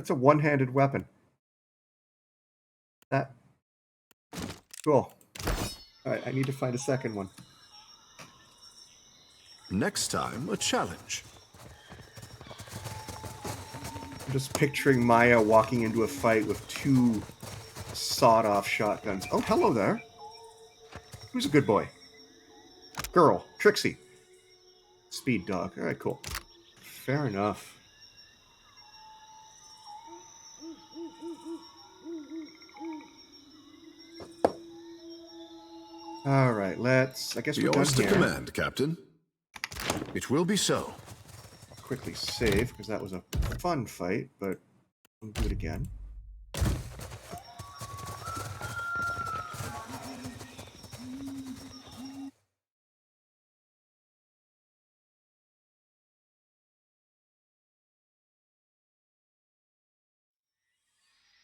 a one-handed weapon. That cool. Alright, I need to find a second one. Next time, a challenge. I'm just picturing Maya walking into a fight with two sawed-off shotguns. Oh, hello there. Who's a good boy? Girl. Trixie. Speed dog. Alright, cool. Fair enough. Alright, let's... I guess we're done Yours to here. command, Captain. It will be so. Quickly save, because that was a fun fight, but we'll do it again.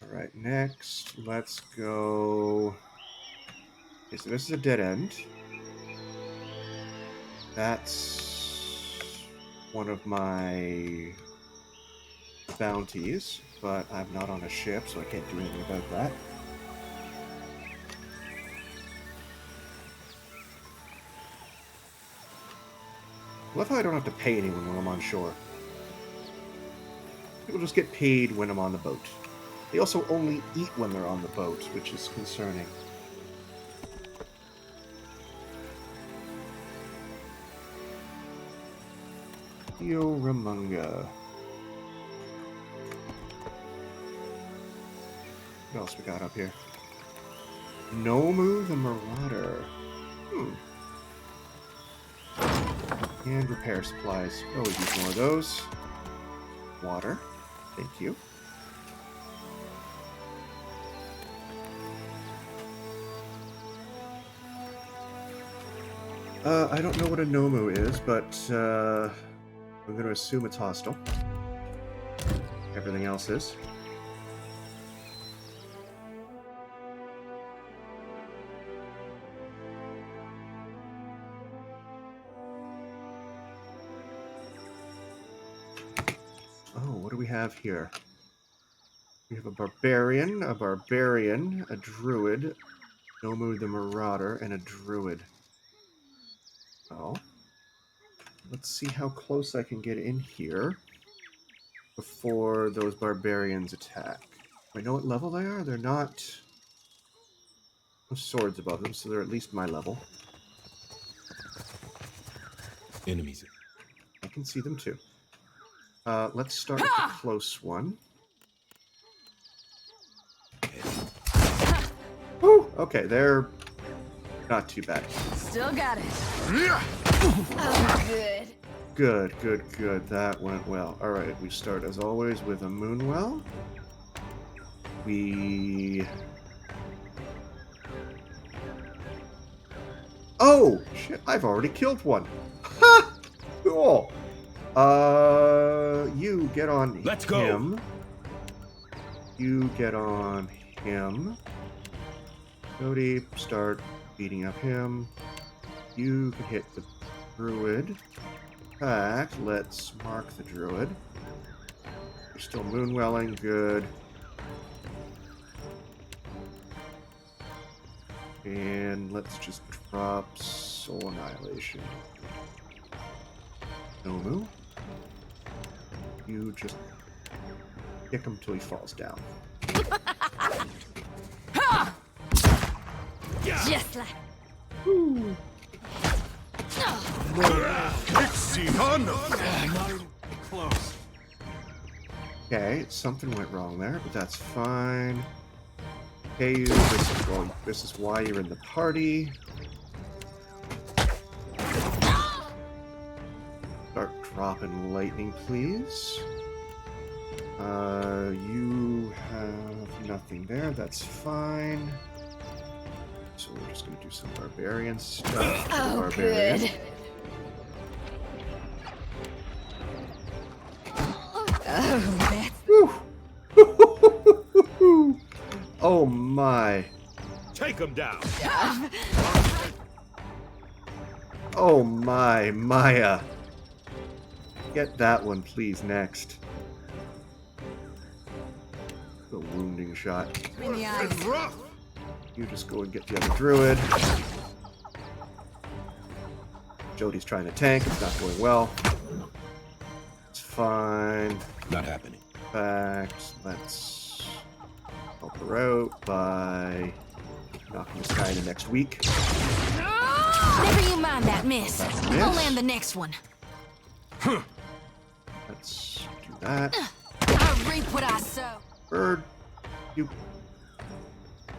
Alright, next, let's go... Okay, so this is a dead end. That's one of my bounties, but I'm not on a ship, so I can't do anything about that. I love how I don't have to pay anyone when I'm on shore. People just get paid when I'm on the boat. They also only eat when they're on the boat, which is concerning. Ramunga. What else we got up here? Nomu the Marauder. And repair supplies. Always use more of those. Water. Thank you. I don't know what a Nomu is, but I'm going to assume it's hostile. Everything else is. Oh, what do we have here? We have a Barbarian, a Druid, Nomu the Marauder, and a Druid. Oh. Let's see how close I can get in here before those Barbarians attack. I know what level they are? They're not... No swords above them, so they're at least my level. Enemies. I can see them too. Let's start with the close one. Okay, they're not too bad. Still got it. Oh, good. Good. That went well. Alright, we start as always with a Moonwell. Oh! Shit, I've already killed one. Ha! Cool. You get on Let's him. go. You get on him. Cody, start beating up him. You can hit the druid. In fact, let's mark the druid. You're still moonwelling, good. And let's just drop Soul Annihilation. Nomu. You just kick him till he falls down. Just like. Woo. Close. Okay, something went wrong there, but that's fine. Hey, this is why you're in the party. Start dropping lightning, please. You have nothing there, that's fine. So we're just gonna do some Barbarian stuff. Oh, Barbarian. good. Oh, Woo. Oh my. Take him down. Oh my, Maya. Get that one, please, next. The wounding shot. in the eyes. You just go and get the other druid. Jody's trying to tank, it's not going well. It's fine. Not happening. In fact, let's help her out by knocking this guy into next week. Never you mind that miss. I'll land the next one. Let's do that. I reap what I sow. Bird,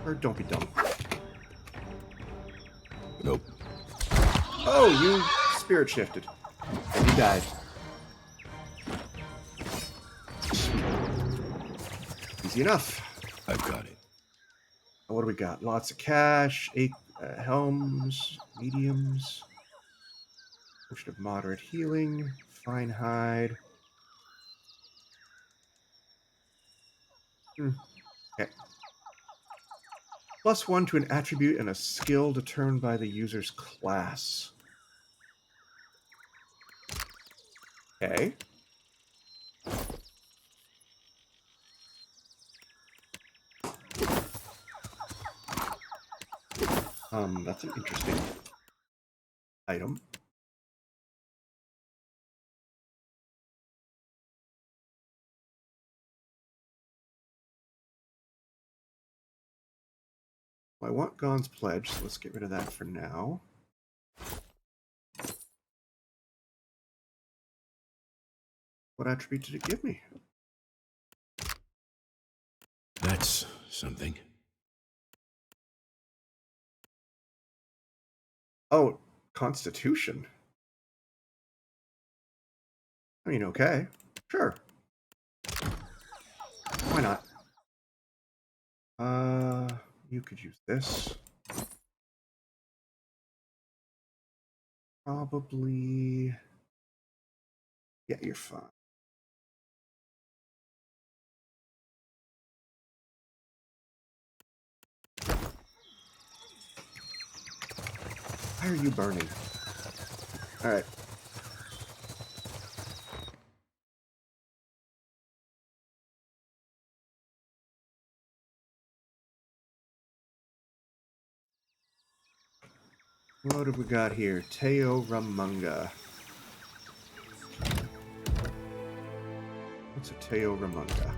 Bird, don't be dumb. Nope. Oh, you spirit shifted. And you died. Easy enough. I've got it. What do we got? Lots of cash, 8 helms, mediums, potion of moderate healing, fine hide. Okay. +1 to an attribute and a skill determined by the user's class. Okay. That's an interesting item. Well, I want Gon's Pledge, so let's get rid of that for now. What attribute did it give me? That's something. Oh, Constitution. I mean, okay. Sure. Why not? You could use this. Probably. Yeah, you're fine. Why are you burning? All right. What have we got here? Teo Ramunga. What's a Teo Ramunga?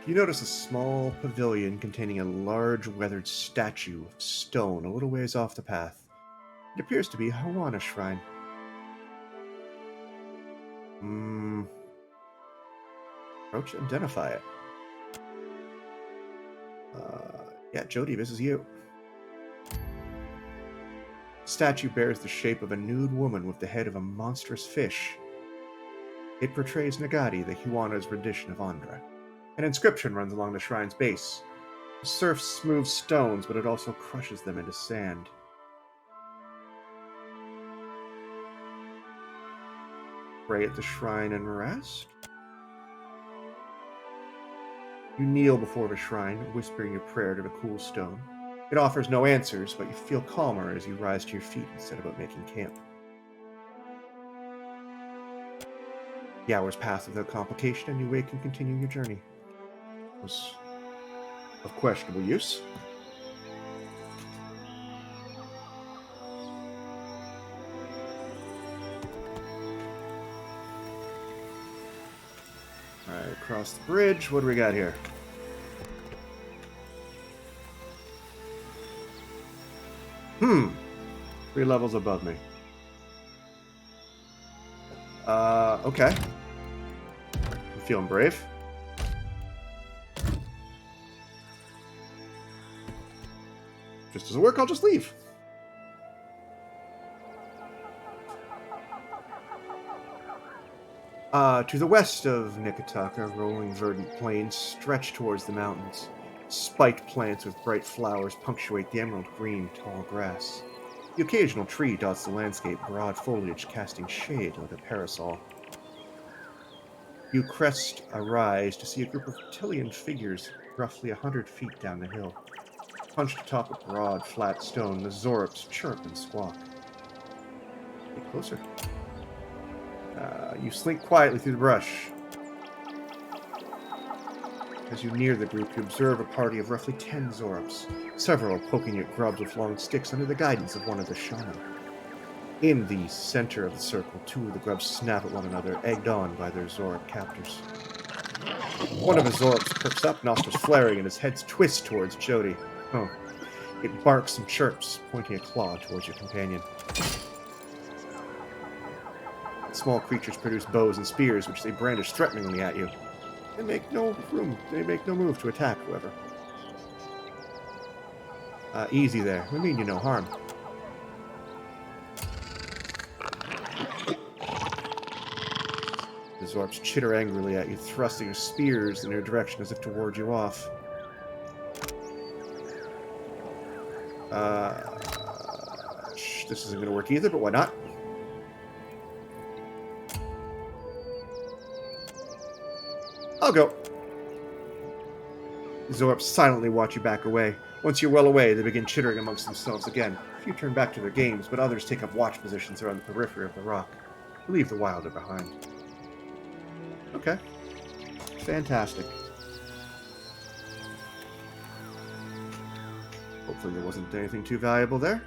You notice a small pavilion containing a large weathered statue of stone a little ways off the path. It appears to be a Hawana shrine. Approach and identify it. Yeah, Jody, this is you. The statue bears the shape of a nude woman with the head of a monstrous fish. It portrays Nagati, the Huana's rendition of Andra. An inscription runs along the shrine's base. The surf smooths stones, but it also crushes them into sand. Pray at the shrine and rest. You kneel before the shrine, whispering your prayer to the cool stone. It offers no answers, but you feel calmer as you rise to your feet instead of about making camp. The hours pass without complication, and you wake and continue your journey. It was of questionable use. Alright, across the bridge. What do we got here? Three levels above me. Okay. I'm feeling brave. If this doesn't work, I'll just leave. To the west of Neketaka, rolling verdant plains stretch towards the mountains. Spiked plants with bright flowers punctuate the emerald green tall grass. The occasional tree dots the landscape, broad foliage casting shade like a parasol. You crest a rise to see a group of Tillian figures roughly 100 feet down the hill. Hunched atop a broad, flat stone, the Zorops chirp and squawk. Get closer. You slink quietly through the brush. As you near the group, you observe a party of roughly 10 Zorops, several poking at grubs with long sticks under the guidance of one of the shaman. In the center of the circle, two of the grubs snap at one another, egged on by their Zorop captors. One of the Zorops perks up, nostrils flaring, and his head twists towards Jody. Oh. It barks and chirps, pointing a claw towards your companion. Small creatures produce bows and spears, which they brandish threateningly at you. They make no move to attack, however. Easy there. We mean you no harm. The Zorps chitter angrily at you, thrusting spears in your direction as if to ward you off. This isn't going to work either, but why not? I'll go. The Zorps silently watch you back away. Once you're well away, they begin chittering amongst themselves again. A few turn back to their games, but others take up watch positions around the periphery of the rock. They leave the wilder behind. Okay. Fantastic. Hopefully there wasn't anything too valuable there.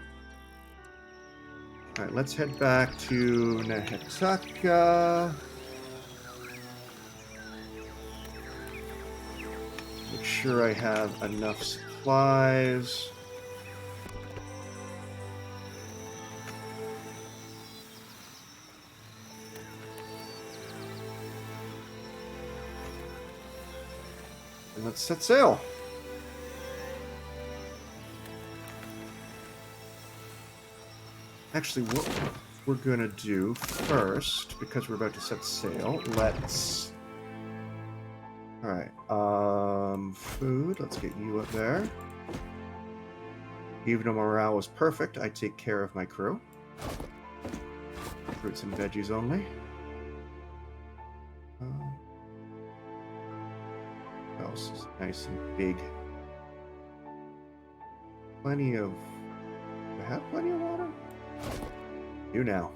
Alright, let's head back to Neketaka. Make sure I have enough supplies. And let's set sail. Actually, what we're gonna do first, because we're about to set sail, let's... Alright, food, let's get you up there. Even though morale was perfect, I take care of my crew. Fruits and veggies only. What else is nice and big? Plenty of... Do I have plenty of water? You now.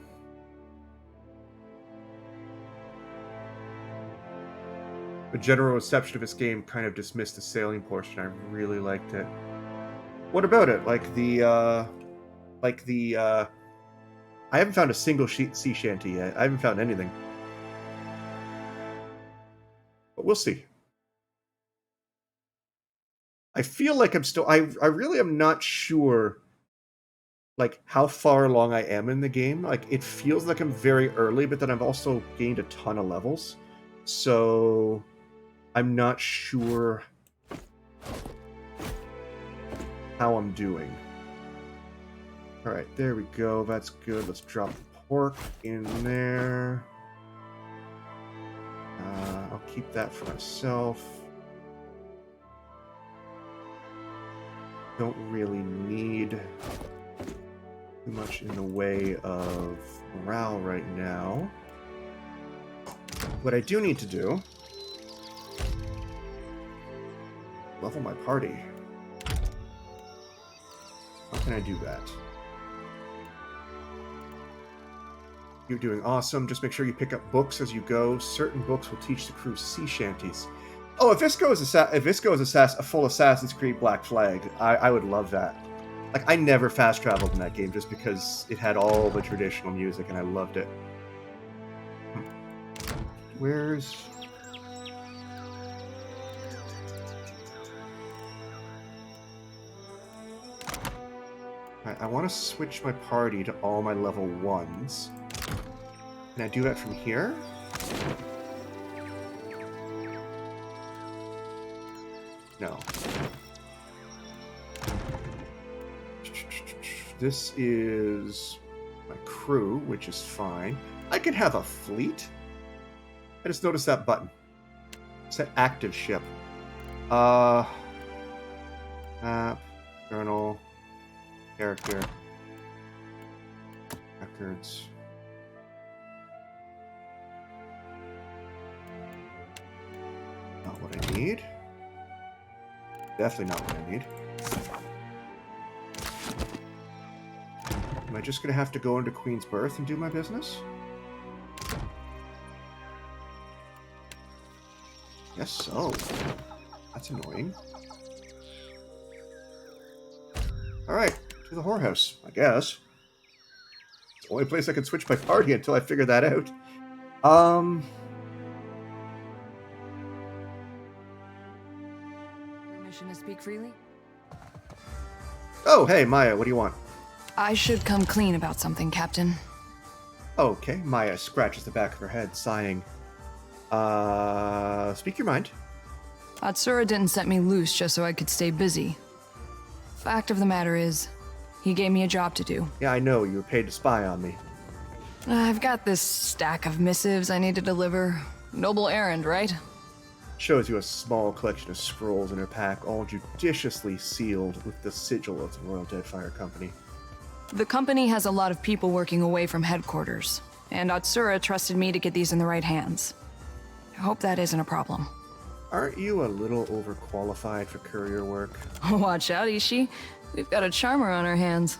The general reception of this game kind of dismissed the sailing portion. I really liked it. What about it? I haven't found a single sea shanty yet. I haven't found anything. But we'll see. I feel like I'm still... I really am not sure... like how far along I am in the game. Like it feels like I'm very early, but then I've also gained a ton of levels. So I'm not sure how I'm doing. Alright, there we go. That's good. Let's drop the pork in there. I'll keep that for myself. Don't really need too much in the way of morale right now. What I do need to do, level my party. How can I do that? You're doing awesome. Just make sure you pick up books as you go. Certain books will teach the crew sea shanties. Oh, if Visco is a full Assassin's Creed Black Flag, I would love that. Like, I never fast traveled in that game just because it had all the traditional music and I loved it. Where's... I want to switch my party to all my level 1s. Can I do that from here? No. This is my crew, which is fine. I can have a fleet. I just noticed that button. Set active ship. Map, journal, character, records. Not what I need. Definitely not what I need. Am I just going to have to go into Queen's Berth and do my business? Yes, so. That's annoying. Alright, to the whorehouse, I guess. It's the only place I can switch my party until I figure that out. Permission to speak freely? Oh, hey, Maya, what do you want? I should come clean about something, Captain. Okay, Maya scratches the back of her head, sighing. Speak your mind. Atsura didn't set me loose just so I could stay busy. Fact of the matter is, he gave me a job to do. Yeah, I know, you were paid to spy on me. I've got this stack of missives I need to deliver. Noble errand, right? Shows you a small collection of scrolls in her pack, all judiciously sealed with the sigil of the Royal Deadfire Company. The company has a lot of people working away from headquarters, and Atsura trusted me to get these in the right hands. I hope that isn't a problem. Aren't you a little overqualified for courier work? Watch out, Ishi. We've got a charmer on our hands.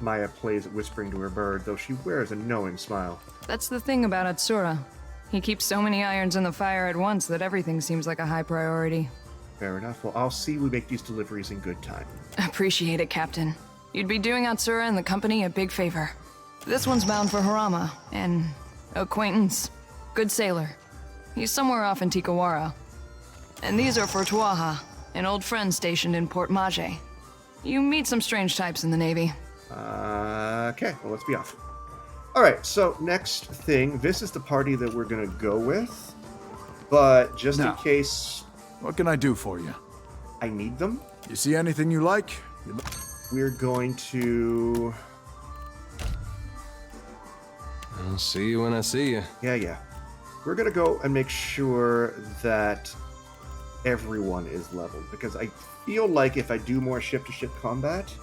Maya plays at whispering to her bird, though she wears a knowing smile. That's the thing about Atsura. He keeps so many irons in the fire at once that everything seems like a high priority. Fair enough. Well, I'll see we make these deliveries in good time. Appreciate it, Captain. You'd be doing Atsura and the company a big favor. This one's bound for Harama, an acquaintance. Good sailor. He's somewhere off in Tikawara. And these are for Tuaha, an old friend stationed in Port Maje. You meet some strange types in the Navy. Okay, well, let's be off. Alright, so next thing, this is the party that we're gonna go with, but just in case... What can I do for you? I need them. You see anything you like? We're going to... I'll see you when I see you. Yeah. We're gonna go and make sure that everyone is leveled, because I feel like if I do more ship-to-ship combat,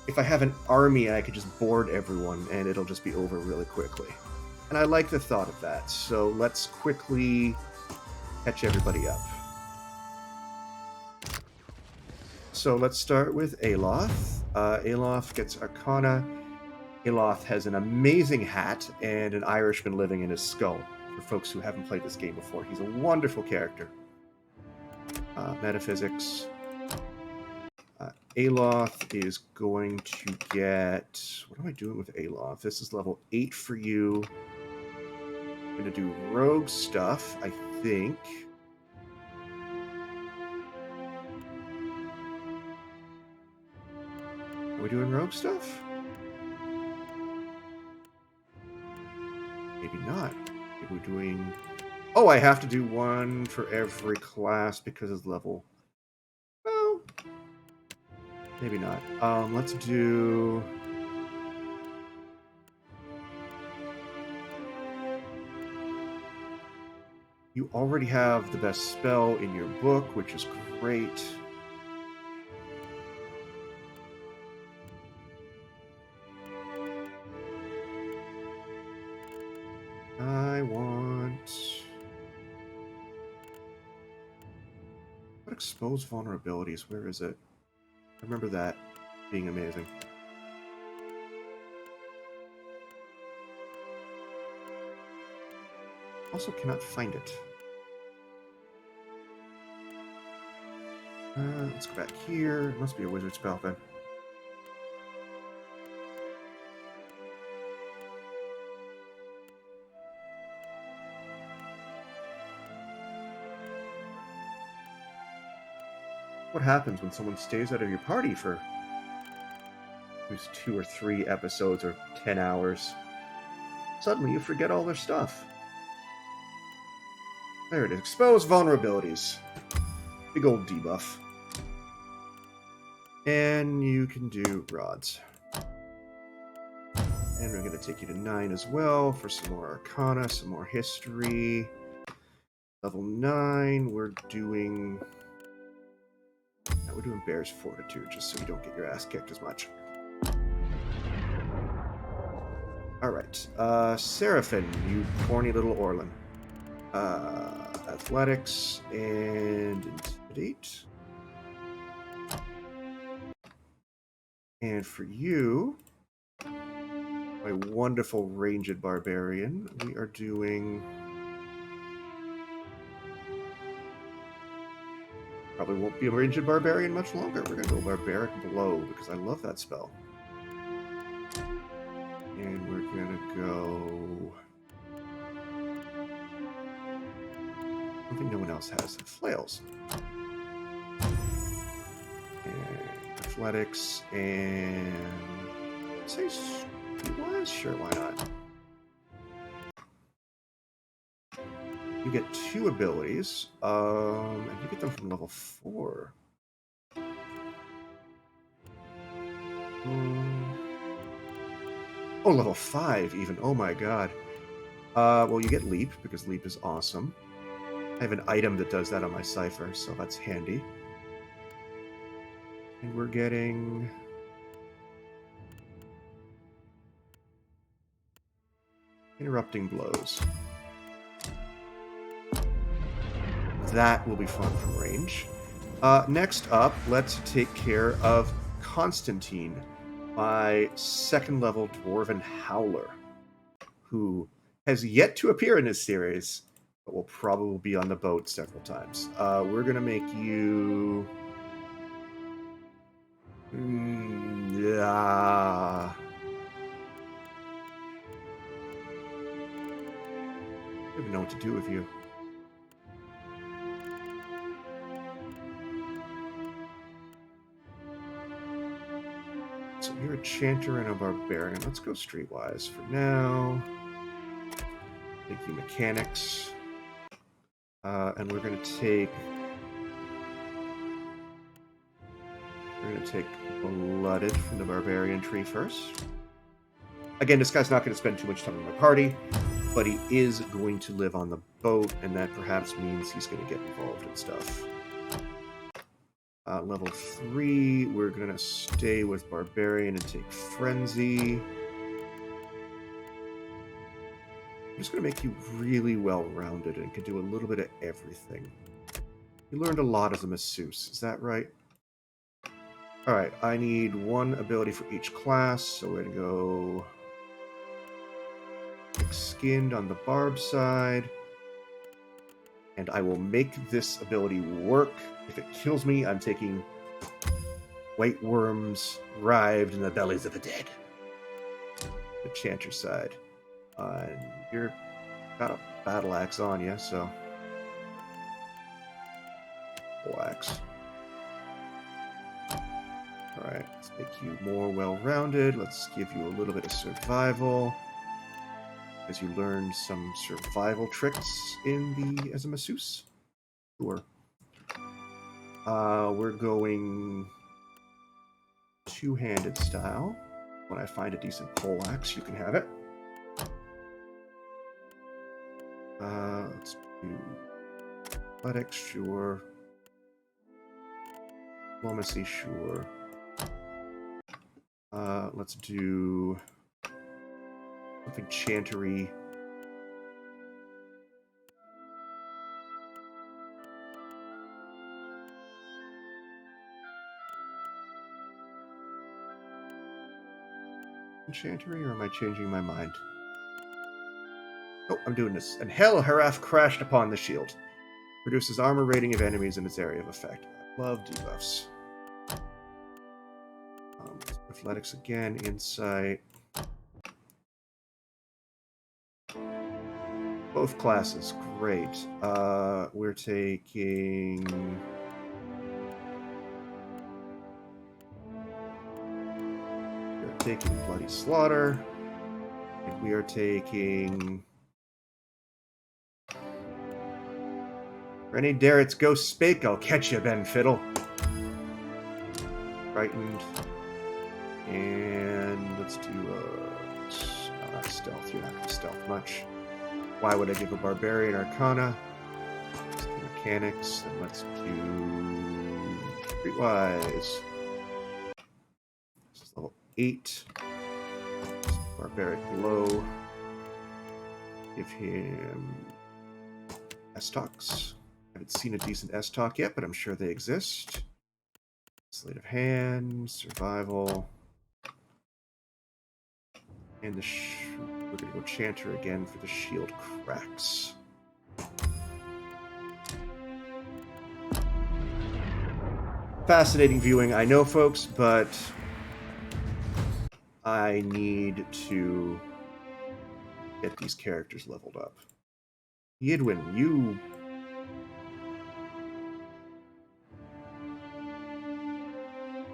if I have an army, I could just board everyone and it'll just be over really quickly. And I like the thought of that, so let's quickly catch everybody up. So let's start with Aloth. Aloth gets Arcana. Aloth has an amazing hat and an Irishman living in his skull. For folks who haven't played this game before, he's a wonderful character. Metaphysics. Aloth is going to get... What am I doing with Aloth? This is level 8 for you. I'm going to do rogue stuff, I think. Are we doing rogue stuff? Maybe not. Maybe we're doing Oh, I have to do one for every class because it's level. Well, maybe not. Let's do... You already have the best spell in your book, which is great. I want... What expose vulnerabilities? Where is it? I remember that being amazing. Also cannot find it. Let's go back here. It must be a wizard spell then. What happens when someone stays out of your party for 2 or 3 episodes or 10 hours? Suddenly you forget all their stuff. There it is. Expose vulnerabilities. Big old debuff. And you can do rods. And we're going to take you to 9 as well for some more Arcana, some more history. Level 9, we're doing Bear's Fortitude, just so you don't get your ass kicked as much. Alright, Seraphim, you corny little Orlin. Athletics and Intimidate. And for you, my wonderful ranged Barbarian, we are doing... Probably won't be a ranged Barbarian much longer. We're going to go Barbaric Blow, because I love that spell. And we're going to go... Something no one else has. Flails. And Athletics, and... Say Streetwise? Sure, why not? You get 2 abilities, and you get them from level 4. Oh, level 5 even. Oh my god. Well, you get Leap, because Leap is awesome. I have an item that does that on my Cipher, so that's handy. And we're getting... Interrupting Blows. That will be fun from range. Next up, let's take care of Constantine, my 2nd level Dwarven Howler, who has yet to appear in this series, but will probably be on the boat several times. We're going to make you... Yeah. I don't even know what to do with you. So you're a Chanter and a Barbarian. Let's go Streetwise for now. Take you Mechanics. And we're going to take... We're going to take Blooded from the Barbarian tree first. Again, this guy's not going to spend too much time in my party, but he is going to live on the boat, and that perhaps means he's going to get involved in stuff. Level 3, we're going to stay with Barbarian and take Frenzy. I'm just going to make you really well-rounded and can do a little bit of everything. You learned a lot as a masseuse, is that right? Alright, I need 1 ability for each class, so we're going to go... Skinned on the Barb side. And I will make this ability work. If it kills me, I'm taking White Worms rived in the bellies of the dead. The Chanter side. And you're got a battle axe on you, so... Full axe. Alright, let's make you more well-rounded. Let's give you a little bit of survival. as you learn some survival tricks as a masseuse. Sure. We're going two-handed style. When I find a decent poleaxe, you can have it. Let's do athletics, sure. Diplomacy, sure. Let's do something chantery. Chantery, or am I changing my mind? Oh, I'm doing this. And hell, Haraf crashed upon the shield. Reduces armor rating of enemies in its area of effect. I love debuffs. Athletics again, insight. Both classes, great. We're taking... Bloody Slaughter. And we are taking... Rennie Darrett's Ghost Spake. I'll catch you, Ben Fiddle. Frightened. And let's do not stealth. You're not going to stealth much. Why would I give a Barbarian Arcana? Let's do mechanics, and let's do Streetwise. This is level 8. Barbaric Blow. Give him S-Talks. I haven't seen a decent S-Talk yet, but I'm sure they exist. Sleight of Hand, Survival. And we're going to go Chanter again for the shield cracks. Fascinating viewing, I know, folks, but I need to get these characters leveled up. Yidwin, you...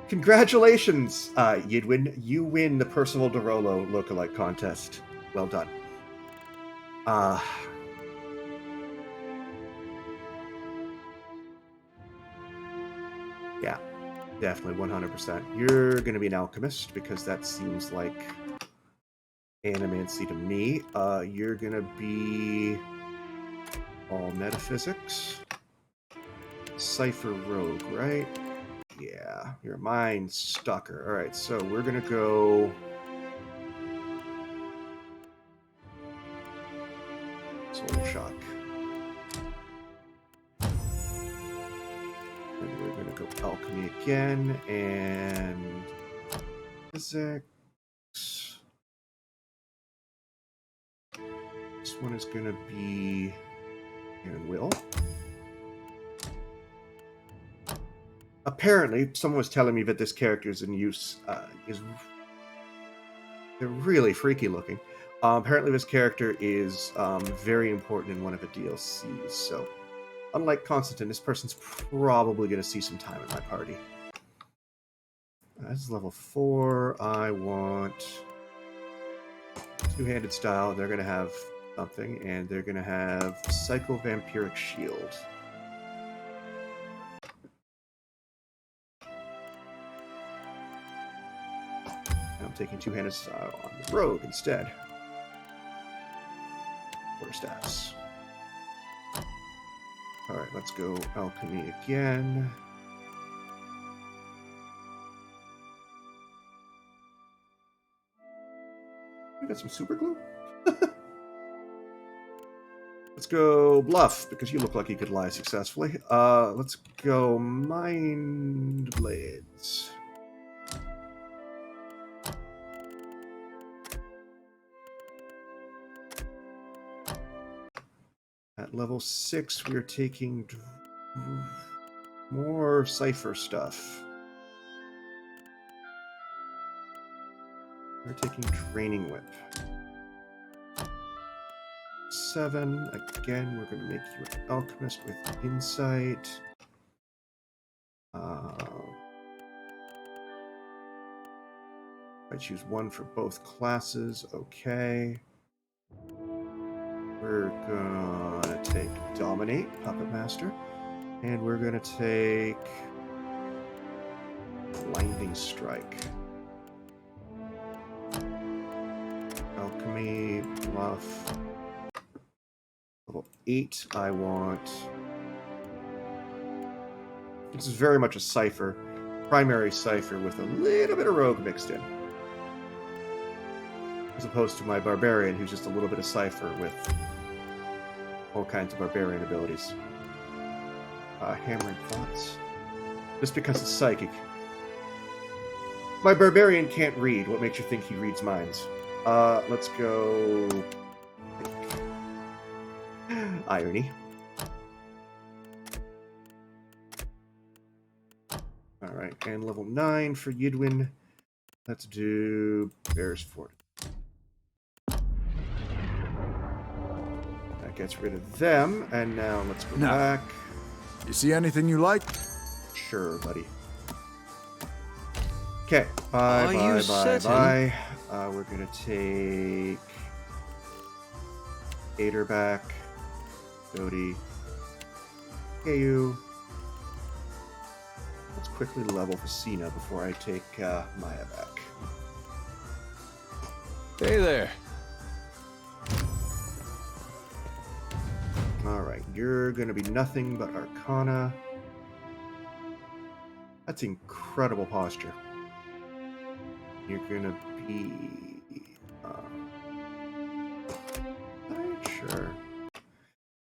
Congratulations, Yidwin. You win the Percival DeRollo lookalike contest. Well done. Yeah, definitely 100%. You're going to be an alchemist because that seems like animancy to me. You're going to be all metaphysics. Cipher rogue, right? Yeah, you're a mind stalker. All right, so we're going to go... Soul Shock. And we're going to go Alchemy again, and... Physics. This one is going to be... And Will. Apparently, someone was telling me that this character is in use. They're really freaky looking. Apparently, this character is very important in one of the DLCs. So, unlike Constantine, this person's probably going to see some time in my party. This is level 4. I want two-handed style. They're going to have something, and they're going to have Psycho-Vampiric Shield. I'm taking two-handed style on the rogue instead. Quarterstaffs. Alright, let's go alchemy again. We got some super glue? Let's go bluff, because you look like you could lie successfully. Let's go mind blades. At level 6, we are taking more Cipher stuff. We're taking Training Whip. 7, again, we're going to make you an Alchemist with Insight. I choose one for both classes, okay. We're gonna take Dominate, Puppet Master, and we're gonna take Blinding Strike. Alchemy, Bluff. Level 8, I want... This is very much a Cipher. Primary Cipher with a little bit of Rogue mixed in. As opposed to my Barbarian, who's just a little bit of Cipher with all kinds of Barbarian abilities. Hammering Thoughts. Just because it's psychic. My Barbarian can't read. What makes you think he reads minds? Let's go... Irony. Alright, and level 9 for Yidwin. Let's do Bear's Fort. That gets rid of them, and now let's go back. You see anything you like? Sure, buddy. Okay, bye. We're gonna take Gator back, Cody, KU. Let's quickly level Facina before I take Maya back. Hey there. Alright, you're gonna be nothing but Arcana. That's incredible posture. You're gonna be... sure.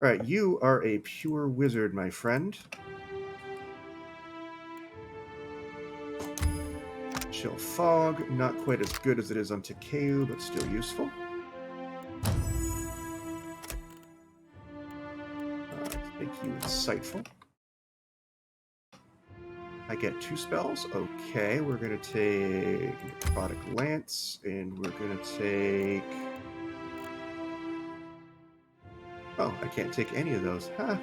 Alright, you are a pure wizard, my friend. Chill Fog, not quite as good as it is on Takeu, but still useful. Let's make you insightful. I get 2 spells. Okay, we're going to take Necrotic Lance, and we're going to take... Oh, I can't take any of those. Huh.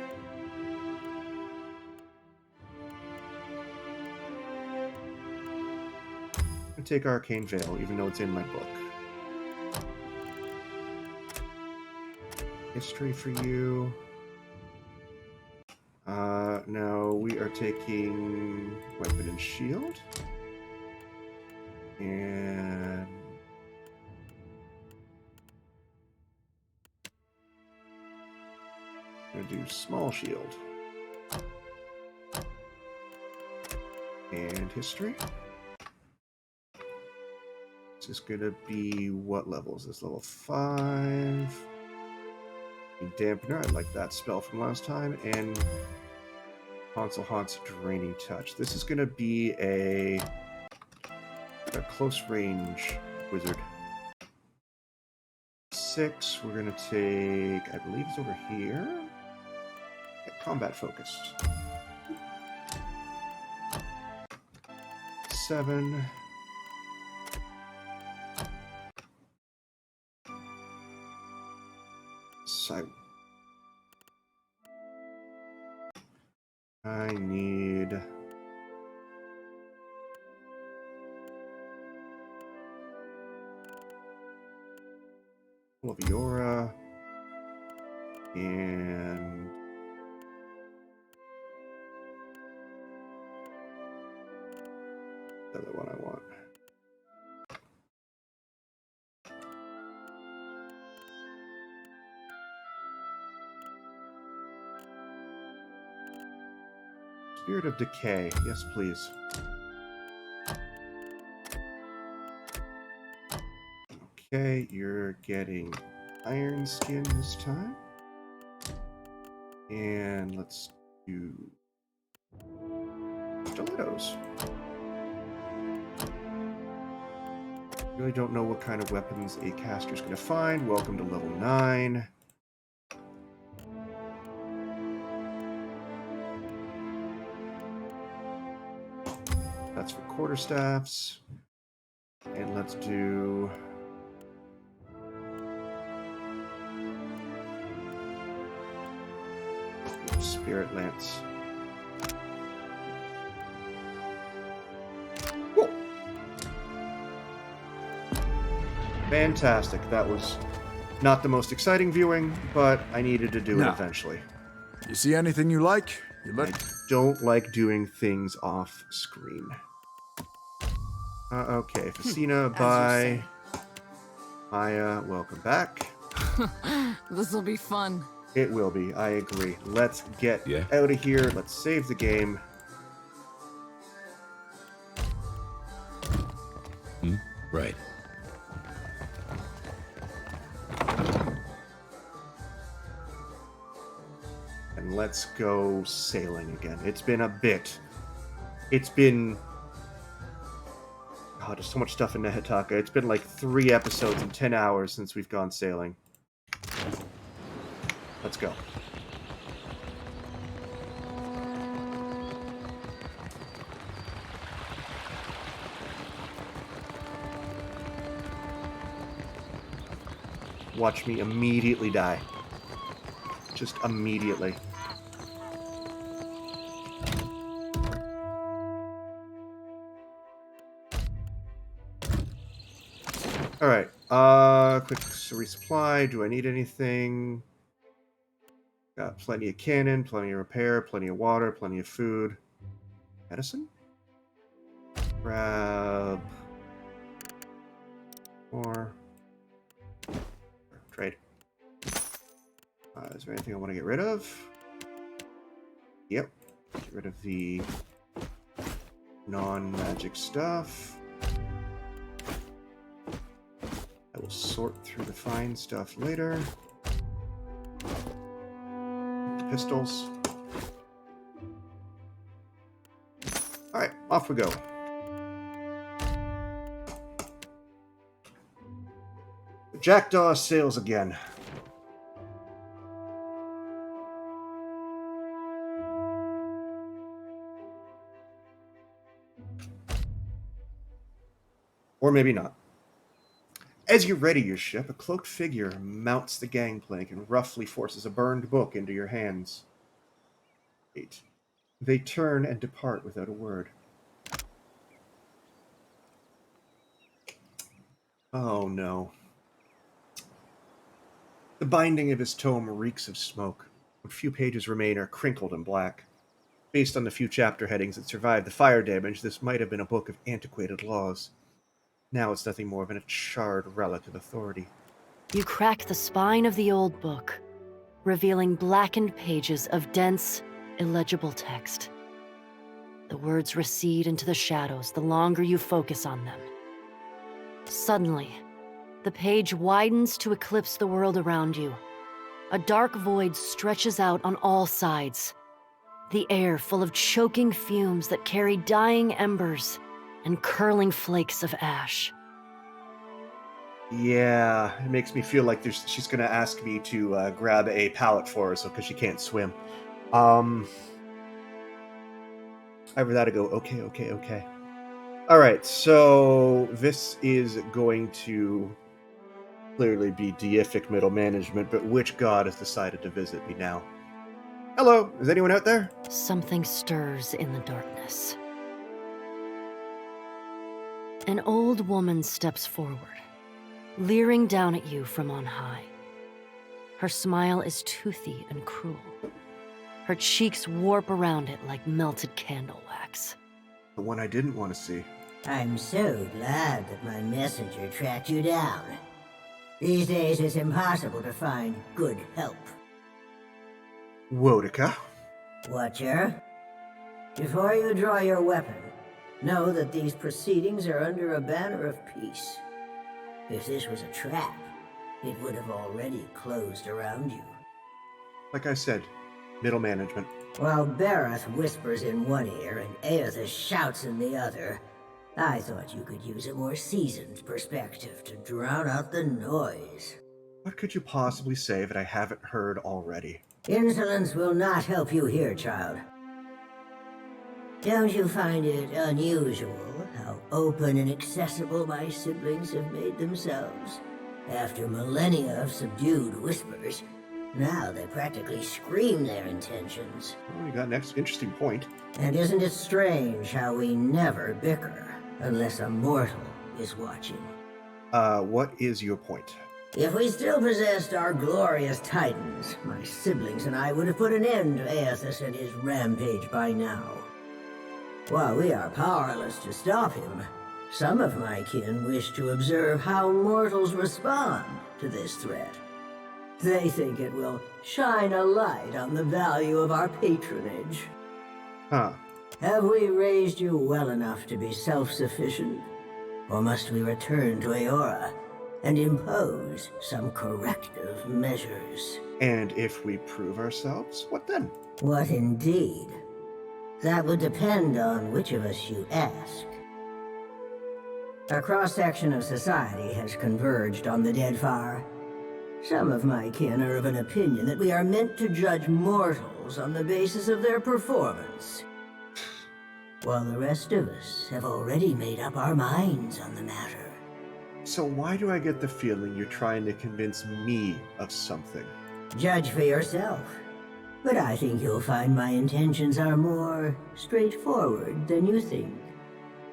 I'm going to take Arcane Veil, even though it's in my book. History for you. No, we are taking Weapon and Shield. And... I'm going to do Small Shield. And History. This is going to be... What level is this? Level 5. Dampener, I like that spell from last time. And... Hansel Haunts Draining Touch. This is going to be a close range wizard. 6, we're going to take, I believe it's over here. Yeah, combat focused. 7. I need... Laviora and the other one I want. Spirit of Decay. Yes, please. Okay, you're getting Iron Skin this time. And let's do Stilettos. Really don't know what kind of weapons a caster's going to find. Welcome to level 9. That's for quarterstaffs. And let's do... Spirit Lance. Cool. Fantastic. That was Not the most exciting viewing, but I needed to do it No. eventually. You see anything you like? You I don't like doing things off screen. Okay, Facina, bye. Maya, welcome back. This'll be fun. It will be, I agree. Let's get out of here. Let's save the game. Right. And let's go sailing again. It's been a bit. It's been... Oh, there's so much stuff in Neketaka. It's been like 3 episodes and 10 hours since we've gone sailing. Let's go. Watch me immediately die. Just immediately. Alright, quick resupply. Do I need anything? Got plenty of cannon, plenty of repair, plenty of water, plenty of food. Medicine? Grab... more. Trade. Is there anything I want to get rid of? Yep. Get rid of the non-magic stuff. I will sort through the fine stuff later. Pistols. Alright, off we go. The Jackdaw sails again. Or maybe not. As you ready your ship, a cloaked figure mounts the gangplank and roughly forces a burned book into your hands. 8. They turn and depart without a word. Oh no. The binding of his tome reeks of smoke. What few pages remain are crinkled and black. Based on the few chapter headings that survived the fire damage, this might have been a book of antiquated laws. Now it's nothing more than a charred relic of authority. You crack the spine of the old book, revealing blackened pages of dense, illegible text. The words recede into the shadows the longer you focus on them. Suddenly, the page widens to eclipse the world around you. A dark void stretches out on all sides. The air full of choking fumes that carry dying embers and curling flakes of ash. Yeah, it makes me feel like she's going to ask me to grab a pallet for her, because she can't swim. Either that or go, okay. Alright, so this is going to clearly be deific middle management, but which god has decided to visit me now? Hello, is anyone out there? Something stirs in the darkness. An old woman steps forward, leering down at you from on high. Her smile is toothy and cruel. Her cheeks warp around it like melted candle wax. The one I didn't want to see. I'm so glad that my messenger tracked you down. These days it's impossible to find good help. Wodika? Watcher, before you draw your weapon, know that these proceedings are under a banner of peace. If this was a trap, it would have already closed around you. Like I said, middle management. While Bareth whispers in one ear and Aothas shouts in the other, I thought you could use a more seasoned perspective to drown out the noise. What could you possibly say that I haven't heard already? Insolence will not help you here, child. Don't you find it unusual how open and accessible my siblings have made themselves? After millennia of subdued whispers, now they practically scream their intentions. Oh, you got an interesting point. And isn't it strange how we never bicker unless a mortal is watching? What is your point? If we still possessed our glorious titans, my siblings and I would have put an end to Aethys and his rampage by now. While we are powerless to stop him, some of my kin wish to observe how mortals respond to this threat. They think it will shine a light on the value of our patronage. Huh. Have we raised you well enough to be self-sufficient? Or must we return to Eora and impose some corrective measures? And if we prove ourselves, what then? What indeed? That would depend on which of us you ask. A cross-section of society has converged on the Deadfire. Some of my kin are of an opinion that we are meant to judge mortals on the basis of their performance, while the rest of us have already made up our minds on the matter. So why do I get the feeling you're trying to convince me of something? Judge for yourself. But I think you'll find my intentions are more straightforward than you think.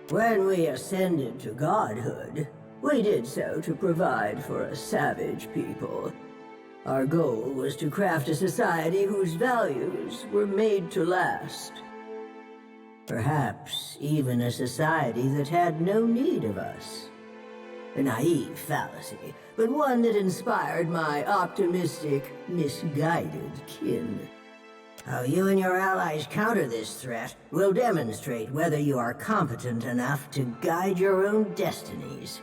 When we ascended to godhood, we did so to provide for a savage people. Our goal was to craft a society whose values were made to last. Perhaps even a society that had no need of us. A naive fallacy, but one that inspired my optimistic, misguided kin. How you and your allies counter this threat will demonstrate whether you are competent enough to guide your own destinies,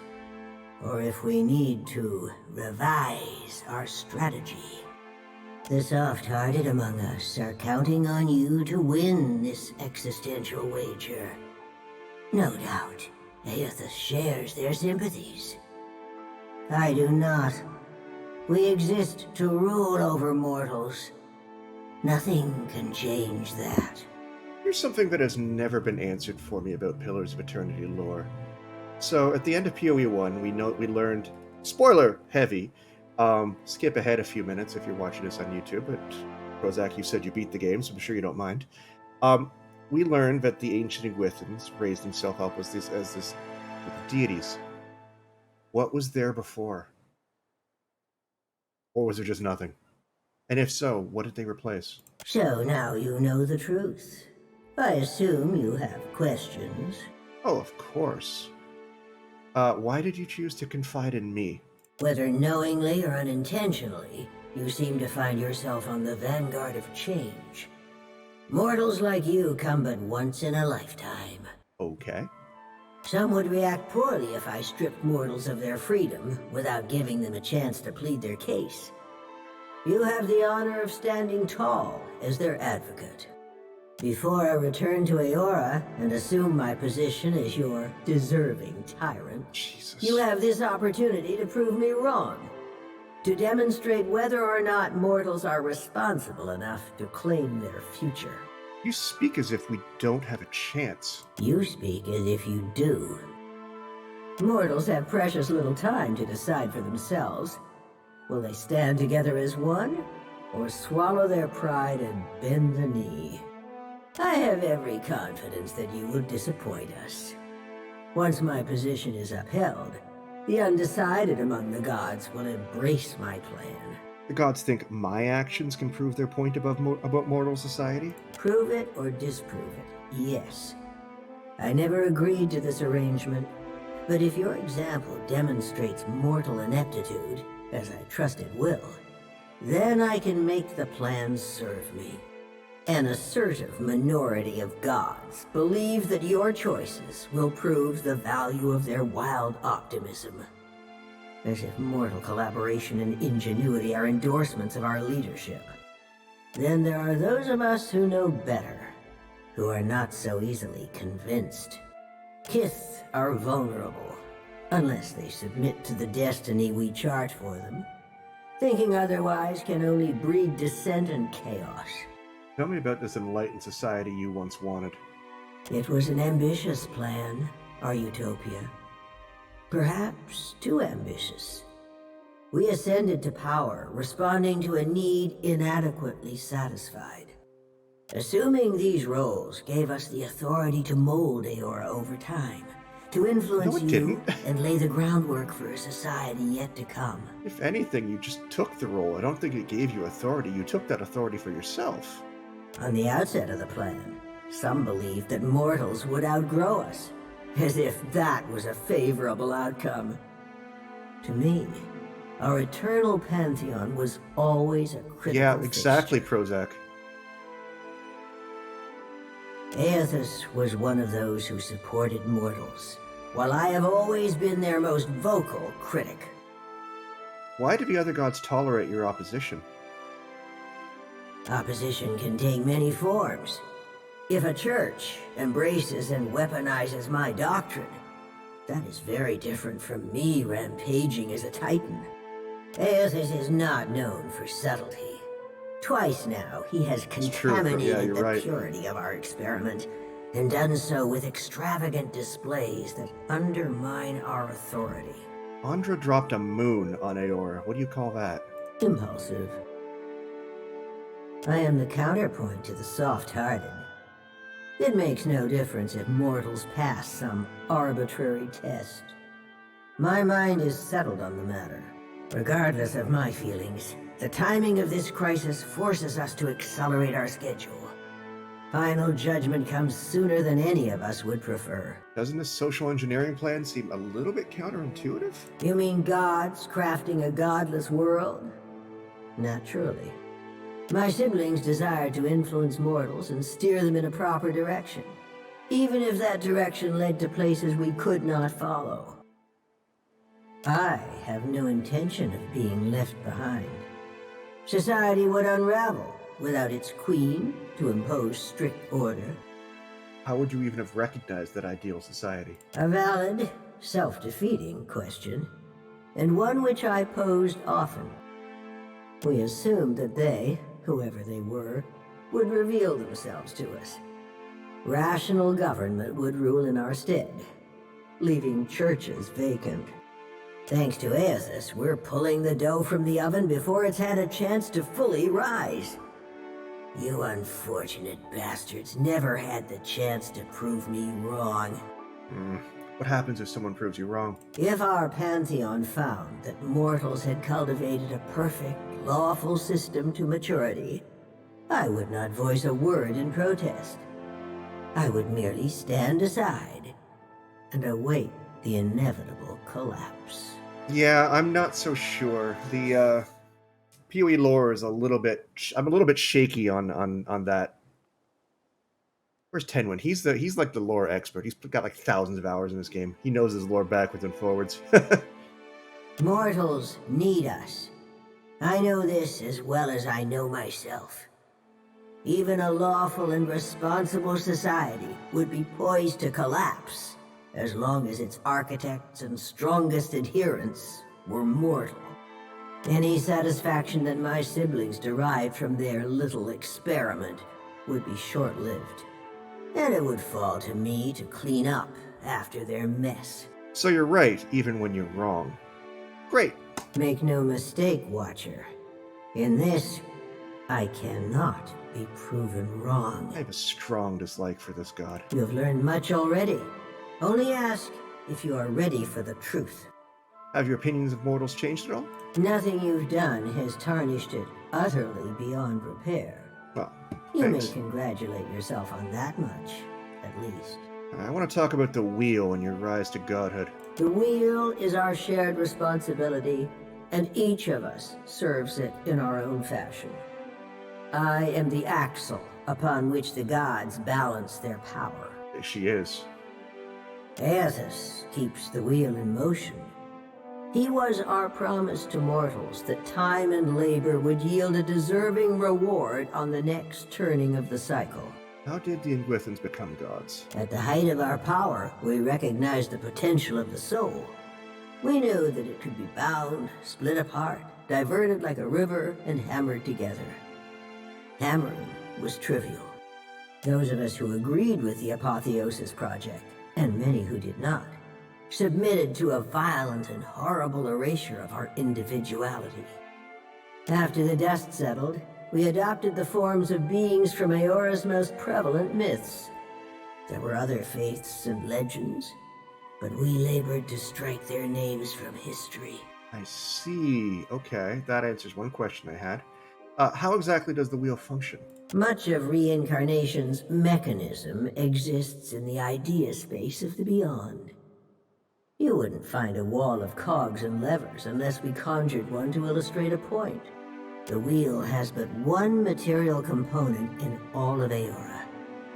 or if we need to revise our strategy. The soft-hearted among us are counting on you to win this existential wager. No doubt, Aethys shares their sympathies. I do not. We exist to rule over mortals. Nothing can change that. Here's something that has never been answered for me about Pillars of Eternity lore. So, at the end of POE 1, we learned, spoiler heavy, skip ahead a few minutes if you're watching this on YouTube, but Kozak, you said you beat the game, so I'm sure you don't mind. We learned that the ancient Iguithans raised themselves up as this deities. What was there before? Or was there just nothing? And if so, what did they replace? So now you know the truth. I assume you have questions. Oh, of course. Why did you choose to confide in me? Whether knowingly or unintentionally, you seem to find yourself on the vanguard of change. Mortals like you come but once in a lifetime. Okay. Some would react poorly if I stripped mortals of their freedom without giving them a chance to plead their case. You have the honor of standing tall as their advocate. Before I return to Eora and assume my position as your deserving tyrant, you have this opportunity to prove me wrong. To demonstrate whether or not mortals are responsible enough to claim their future. You speak as if we don't have a chance. You speak as if you do. Mortals have precious little time to decide for themselves. Will they stand together as one, or swallow their pride and bend the knee? I have every confidence that you will disappoint us. Once my position is upheld, the undecided among the gods will embrace my plan. The gods think my actions can prove their point about mortal society? Prove it or disprove it, yes. I never agreed to this arrangement, but if your example demonstrates mortal ineptitude, as I trust it will, then I can make the plan serve me. An assertive minority of gods believe that your choices will prove the value of their wild optimism. As if mortal collaboration and ingenuity are endorsements of our leadership. Then there are those of us who know better, who are not so easily convinced. Kith are vulnerable, unless they submit to the destiny we chart for them. Thinking otherwise can only breed dissent and chaos. Tell me about this enlightened society you once wanted. It was an ambitious plan, our utopia. Perhaps too ambitious. We ascended to power, responding to a need inadequately satisfied. Assuming these roles gave us the authority to mold Eora over time, To influence No, it you didn't. and lay the groundwork for a society yet to come. If anything, you just took the role. I don't think it gave you authority. You took that authority for yourself. On the outset of the plan, some believed that mortals would outgrow us, as if that was a favorable outcome. To me, our eternal pantheon was always a critical Yeah, exactly, Prozac. Aethys was one of those who supported mortals, while I have always been their most vocal critic. Why do the other gods tolerate your opposition? Opposition can take many forms. If a church embraces and weaponizes my doctrine, that is very different from me rampaging as a titan. Aethys is not known for subtlety. Twice now, he has contaminated the purity of our experiment, and done so with extravagant displays that undermine our authority. Andra dropped a moon on Aora. What do you call that? Impulsive. I am the counterpoint to the soft-hearted. It makes no difference if mortals pass some arbitrary test. My mind is settled on the matter. Regardless of my feelings, the timing of this crisis forces us to accelerate our schedule. Final judgment comes sooner than any of us would prefer. Doesn't this social engineering plan seem a little bit counterintuitive? You mean gods crafting a godless world? Naturally. My siblings desired to influence mortals and steer them in a proper direction, even if that direction led to places we could not follow. I have no intention of being left behind. Society would unravel without its queen to impose strict order. How would you even have recognized that ideal society? A valid, self-defeating question, and one which I posed often. We assumed that they, whoever they were, would reveal themselves to us. Rational government would rule in our stead, leaving churches vacant. Thanks to Aethys, we're pulling the dough from the oven before it's had a chance to fully rise. You unfortunate bastards never had the chance to prove me wrong. What happens if someone proves you wrong? If our pantheon found that mortals had cultivated a perfect, lawful system to maturity, I would not voice a word in protest. I would merely stand aside and await the inevitable collapse. Yeah, I'm not so sure. The POE lore is a little bit. I'm a little bit shaky on that. Where's Tenwin? He's like the lore expert. He's got like thousands of hours in this game. He knows his lore backwards and forwards. Mortals need us. I know this as well as I know myself. Even a lawful and responsible society would be poised to collapse as long as its architects and strongest adherents were mortal. Any satisfaction that my siblings derived from their little experiment would be short-lived, and it would fall to me to clean up after their mess. So you're right, even when you're wrong. Great. Make no mistake, Watcher. In this, I cannot be proven wrong. I have a strong dislike for this god. You have learned much already. Only ask if you are ready for the truth. Have your opinions of mortals changed at all? Nothing you've done has tarnished it utterly beyond repair. Well, you may thanks. congratulate yourself on that much, at least. I want to talk about the wheel and your rise to godhood. The wheel is our shared responsibility, and each of us serves it in our own fashion. I am the axle upon which the gods balance their power. She is. Aethys keeps the wheel in motion. He was our promise to mortals that time and labor would yield a deserving reward on the next turning of the cycle. How did the Ingwithans become gods? At the height of our power, we recognized the potential of the soul. We knew that it could be bound, split apart, diverted like a river, and hammered together. Hammering was trivial. Those of us who agreed with the Apotheosis Project, and many who did not, submitted to a violent and horrible erasure of our individuality. After the dust settled, we adopted the forms of beings from Aeora's most prevalent myths. There were other faiths and legends, but we labored to strike their names from history. I see. Okay, that answers one question I had. How exactly does the wheel function? Much of reincarnation's mechanism exists in the idea space of the beyond. You wouldn't find a wall of cogs and levers unless we conjured one to illustrate a point. The wheel has but one material component in all of Aora.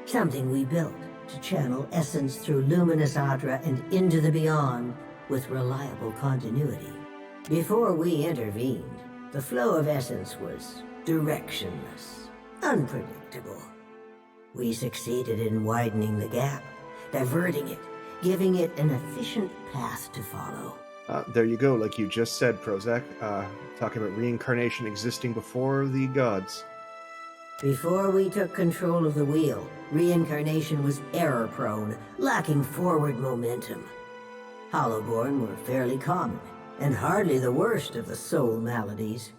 Something we built to channel essence through luminous Adra and into the beyond with reliable continuity. Before we intervened, the flow of essence was directionless, unpredictable. We succeeded in widening the gap, diverting it, giving it an efficient path to follow. There you go, like you just said, Prozac. Talking about reincarnation existing before the gods. Before we took control of the wheel, reincarnation was error-prone, lacking forward momentum. Hollowborn were fairly common, and hardly the worst of the soul maladies.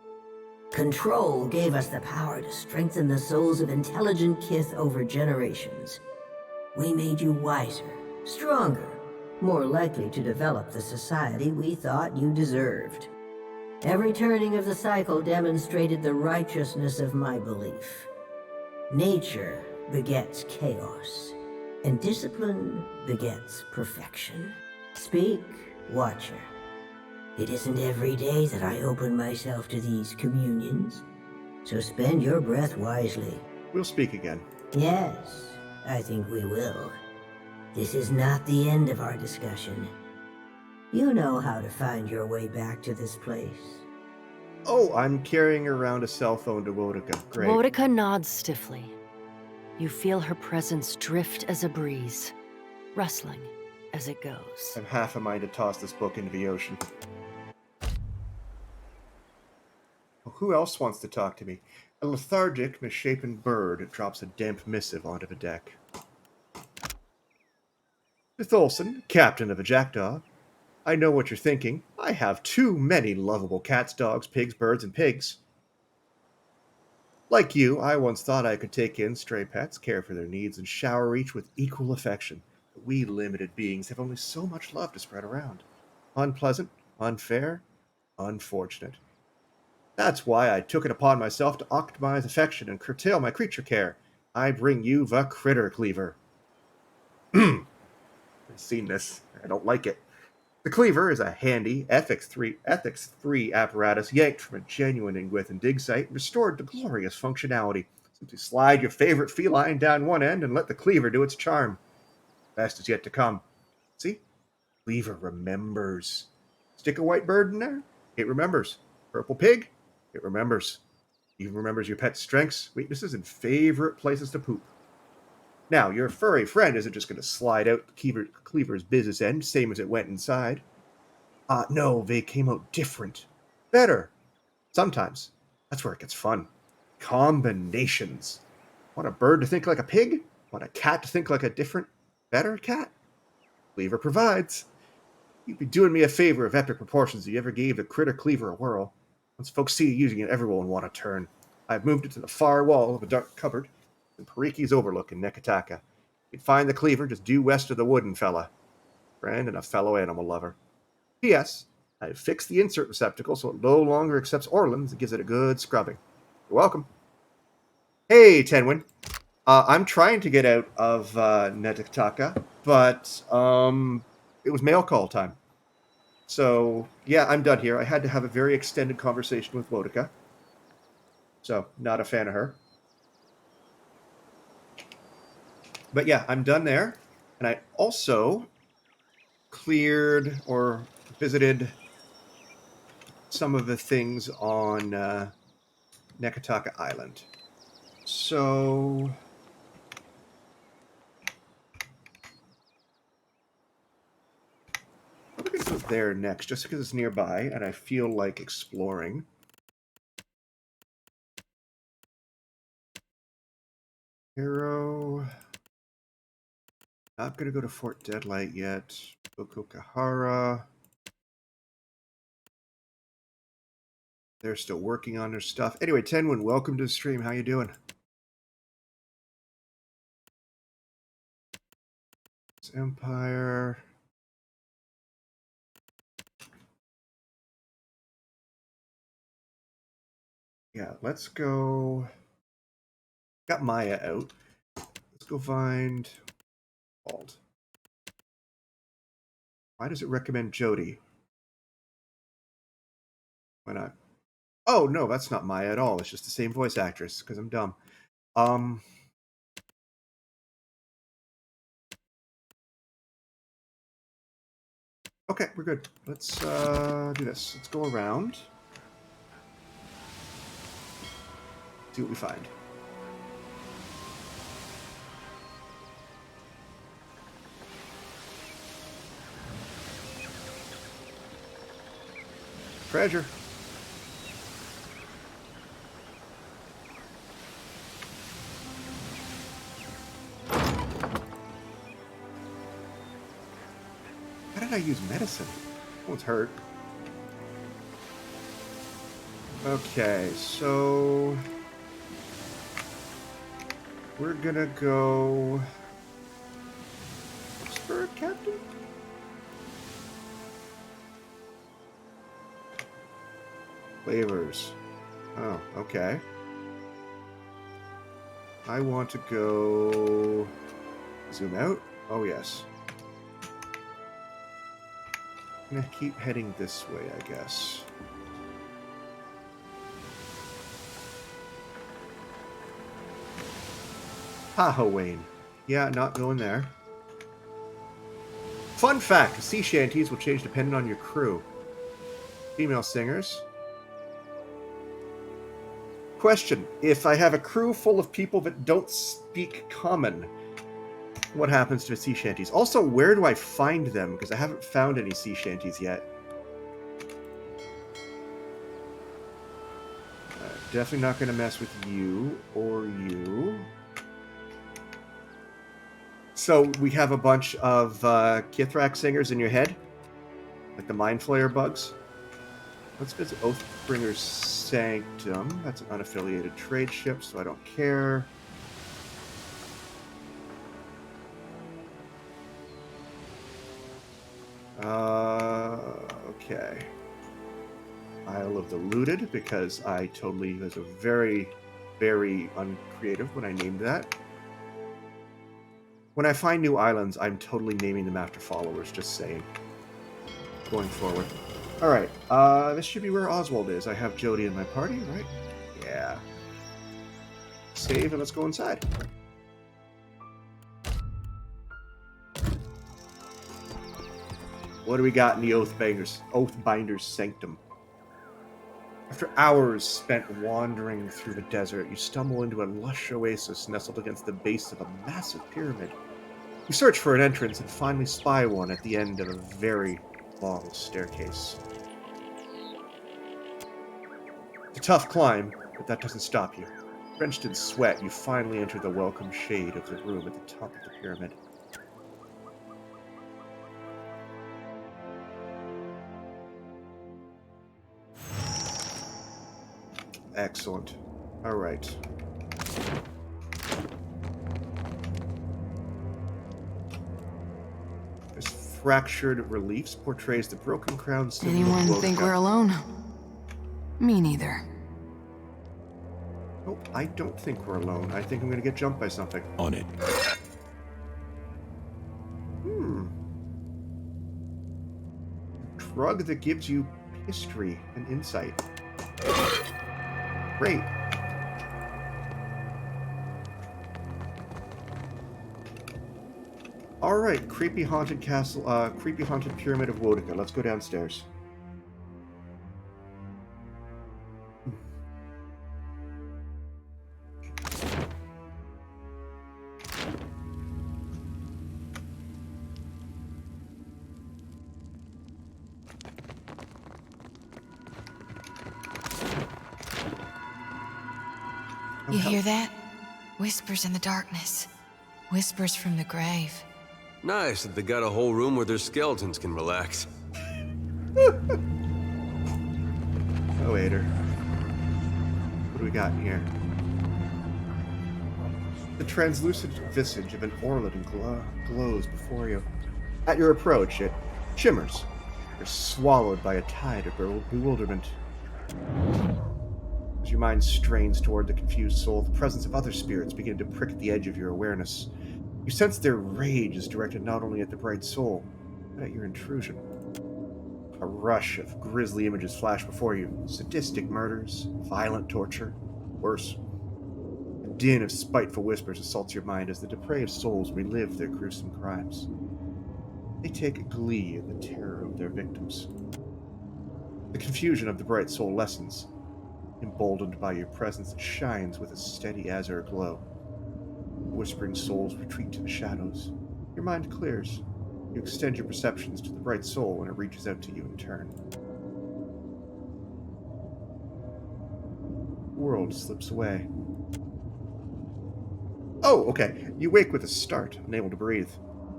Control gave us the power to strengthen the souls of intelligent kith over generations. We made you wiser, stronger, more likely to develop the society we thought you deserved. Every turning of the cycle demonstrated the righteousness of my belief. Nature begets chaos, and discipline begets perfection. Speak, Watcher. It isn't every day that I open myself to these communions, so spend your breath wisely. We'll speak again. Yes, I think we will. This is not the end of our discussion. You know how to find your way back to this place. Oh, I'm carrying around a cell phone to Wodica. Great. Wodica nods stiffly. You feel her presence drift as a breeze, rustling as it goes. I'm half a mind to toss this book into the ocean. Well, who else wants to talk to me? A lethargic, misshapen bird drops a damp missive onto the deck. Olsen, captain of a jackdaw. I know what you're thinking. I have too many lovable cats, dogs, pigs, birds, and pigs. Like you, I once thought I could take in stray pets, care for their needs, and shower each with equal affection. But we limited beings have only so much love to spread around. Unpleasant, unfair, unfortunate. That's why I took it upon myself to optimize affection and curtail my creature care. I bring you the Critter Cleaver. I've seen this. I don't like it. The Cleaver is a handy Ethics 3 apparatus yanked from a genuine Ingwith and dig site and restored to glorious functionality. Simply slide your favorite feline down one end and let the Cleaver do its charm. Best is yet to come. See? Cleaver remembers. Stick a white bird in there? It remembers. Purple pig? It remembers. Even remembers your pet's strengths, weaknesses, and favorite places to poop. Now, your furry friend isn't just going to slide out the Cleaver's business end, same as it went inside. No, they came out different. Better. Sometimes. That's where it gets fun. Combinations. Want a bird to think like a pig? Want a cat to think like a different, better cat? Cleaver provides. You'd be doing me a favor of epic proportions if you ever gave the Critter Cleaver a whirl. Once folks see you using it, everyone will want to turn. I've moved it to the far wall of a dark cupboard in Pariki's Overlook in Neketaka. You'd find the Cleaver just due west of the wooden fella. Friend and a fellow animal lover. P.S. I've fixed the insert receptacle so it no longer accepts Orleans and gives it a good scrubbing. You're welcome. Hey, Tenwin. I'm trying to get out of Neketaka, but it was mail call time. So, yeah, I'm done here. I had to have a very extended conversation with Wodica. So, not a fan of her. But yeah, I'm done there. And I also cleared or visited some of the things on Neketaka Island. So... I'm going to go there next, just because it's nearby and I feel like exploring. Hero. Not going to go to Fort Deadlight yet. Okokahara. They're still working on their stuff. Anyway, Tenwin, welcome to the stream. How you doing? Empire. Yeah, let's go. Got Maya out. Let's go find Bald. Why does it recommend Jody? Why not? Oh, no, that's not Maya at all. It's just the same voice actress, because I'm dumb. Okay, we're good. Let's do this. Let's go around. See what we find. Treasure. How did I use medicine? Oh, it's hurt. Okay, so we're gonna go Spur Captain? Flavors. Oh, okay. I want to go zoom out. Oh, yes. I'm gonna keep heading this way, I guess. Wayne. Yeah, not going there. Fun fact, sea shanties will change depending on your crew. Female singers. Question, if I have a crew full of people that don't speak common, what happens to sea shanties? Also, where do I find them? Because I haven't found any sea shanties yet. Definitely not going to mess with you or you. So we have a bunch of Kithrak singers in your head? Like the Mind Flayer bugs? Let's visit Oathbringer's Sanctum. That's an unaffiliated trade ship, so I don't care. Okay. Isle of the Looted, because I totally was a very, very uncreative when I named that. When I find new islands, I'm totally naming them after followers, just saying. Going forward. Alright, this should be where Oswald is. I have Jody in my party, right? Yeah. Save and let's go inside. What do we got in the Oathbinder's Sanctum? After hours spent wandering through the desert, you stumble into a lush oasis nestled against the base of a massive pyramid. You search for an entrance and finally spy one at the end of a very long staircase. It's a tough climb, but that doesn't stop you. Drenched in sweat, you finally enter the welcome shade of the room at the top of the pyramid. Excellent. All right. This fractured reliefs portrays the broken crown symbol. Anyone think we're alone? Me neither. Oh, I don't think we're alone. I think I'm going to get jumped by something. On it. Drug that gives you history and insight. Great. All right, creepy haunted castle, creepy haunted pyramid of Wodica. Let's go downstairs. You hear that? Whispers in the darkness. Whispers from the grave. Nice that they got a whole room where their skeletons can relax. Oh, Ader. What do we got in here? The translucent visage of an Orlid glows before you. At your approach, it shimmers. You're swallowed by a tide of bewilderment. As your mind strains toward the confused soul, the presence of other spirits begin to prick at the edge of your awareness. You sense their rage is directed not only at the bright soul, but at your intrusion. A rush of grisly images flash before you. Sadistic murders, violent torture, worse. A din of spiteful whispers assaults your mind as the depraved souls relive their gruesome crimes. They take glee in the terror of their victims. The confusion of the bright soul lessens. Emboldened by your presence, it shines with a steady azure glow. The whispering souls retreat to the shadows. Your mind clears. You extend your perceptions to the bright soul and it reaches out to you in turn. The world slips away. Oh, okay. You wake with a start, unable to breathe.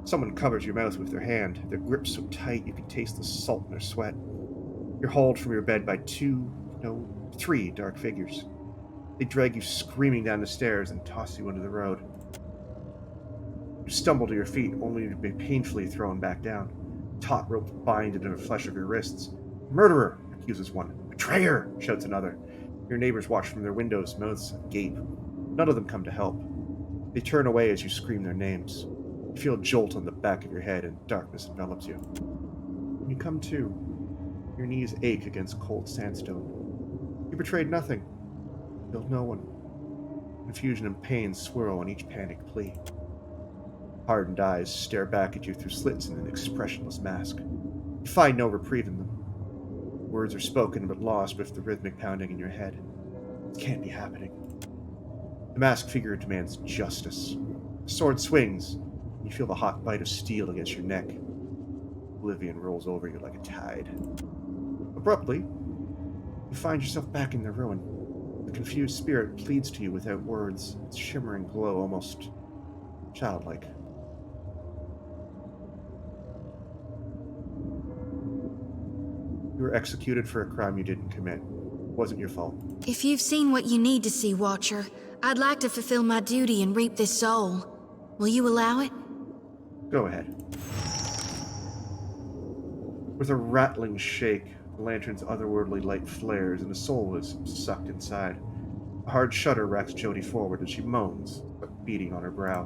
Someone covers your mouth with their hand, their grip so tight you can taste the salt in their sweat. You're hauled from your bed by three dark figures. They drag you screaming down the stairs and toss you into the road. You stumble to your feet, only to be painfully thrown back down. Taut ropes bind into the flesh of your wrists. Murderer, accuses one. Betrayer, shouts another. Your neighbors watch from their windows, mouths agape. None of them come to help. They turn away as you scream their names. You feel a jolt on the back of your head and darkness envelops you. When you come to, your knees ache against cold sandstone. You betrayed nothing. Killed no one. Confusion and pain swirl on each panicked plea. Hardened eyes stare back at you through slits in an expressionless mask. You find no reprieve in them. Words are spoken but lost with the rhythmic pounding in your head. It can't be happening. The masked figure demands justice. The sword swings, and you feel the hot bite of steel against your neck. Oblivion rolls over you like a tide. Abruptly, you find yourself back in the ruin. The confused spirit pleads to you without words, its shimmering glow almost childlike. You were executed for a crime you didn't commit. It wasn't your fault. If you've seen what you need to see, Watcher, I'd like to fulfill my duty and reap this soul. Will you allow it? Go ahead. With a rattling shake, the lantern's otherworldly light flares and a soul is sucked inside. A hard shudder racks Jody forward as she moans, a beating on her brow.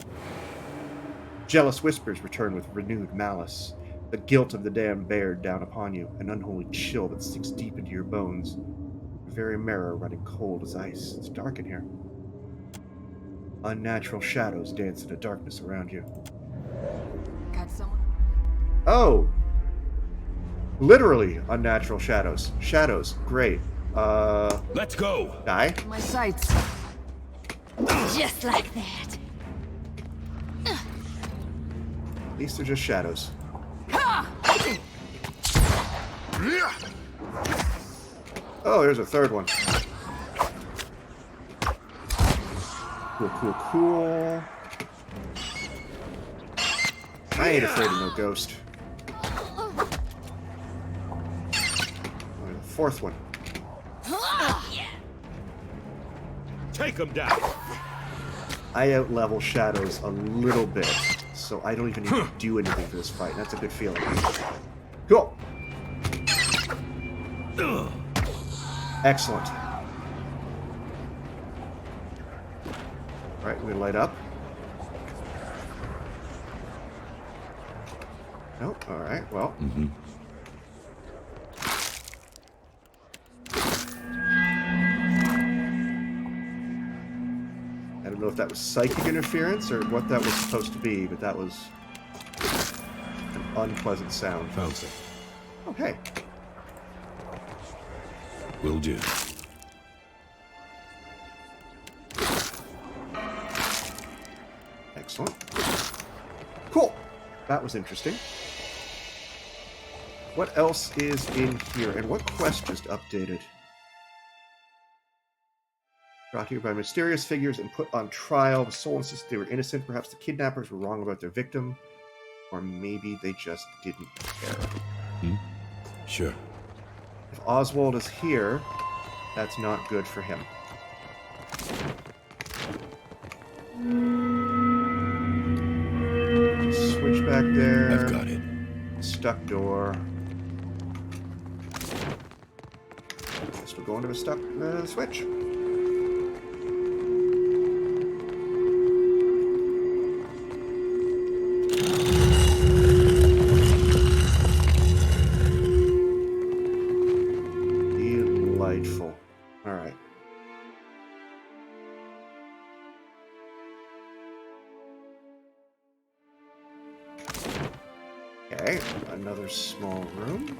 Jealous whispers return with renewed malice. The guilt of the damned bared down upon you, an unholy chill that sinks deep into your bones. Your very marrow running cold as ice. It's dark in here. Unnatural shadows dance in the darkness around you. Got someone? Oh! Literally unnatural shadows. Shadows. Great. Let's go! Die? My sights. Just like that. At least they're just shadows. Oh, there's a third one. Cool, cool, cool. I ain't afraid of no ghost. Oh, the fourth one. Take him down. I out-level shadows a little bit, so I don't even need to do anything for this fight. That's a good feeling. Cool. Excellent. Alright, we light up. Nope, alright, well. I don't know if that was psychic interference or what that was supposed to be, but that was an unpleasant sound. Found some. Oh, hey. Will do. Excellent. Cool. That was interesting. What else is in here? And what quest just updated? Brought here by mysterious figures and put on trial. The soul insisted they were innocent. Perhaps the kidnappers were wrong about their victim. Or maybe they just didn't care. Sure. If Oswald is here, that's not good for him. Switch back there. I've got it. Stuck door. Guess we're going to a stuck switch. Okay, another small room.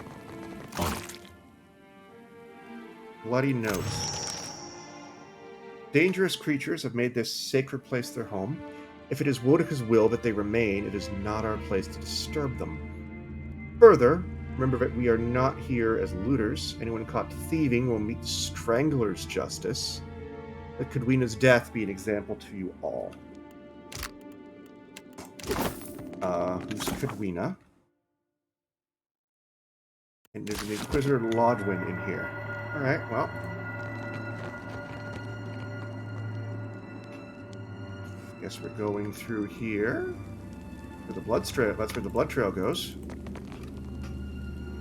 Bloody notes. Dangerous creatures have made this sacred place their home. If it is Wodika's will that they remain, it is not our place to disturb them. Further, remember that we are not here as looters. Anyone caught thieving will meet Strangler's justice. Let Cadwina's death be an example to you all. Who's Cadwina? And there's an Inquisitor Lodwin in here. Alright, well. Guess we're going through here. For the blood trail. That's where the blood trail goes.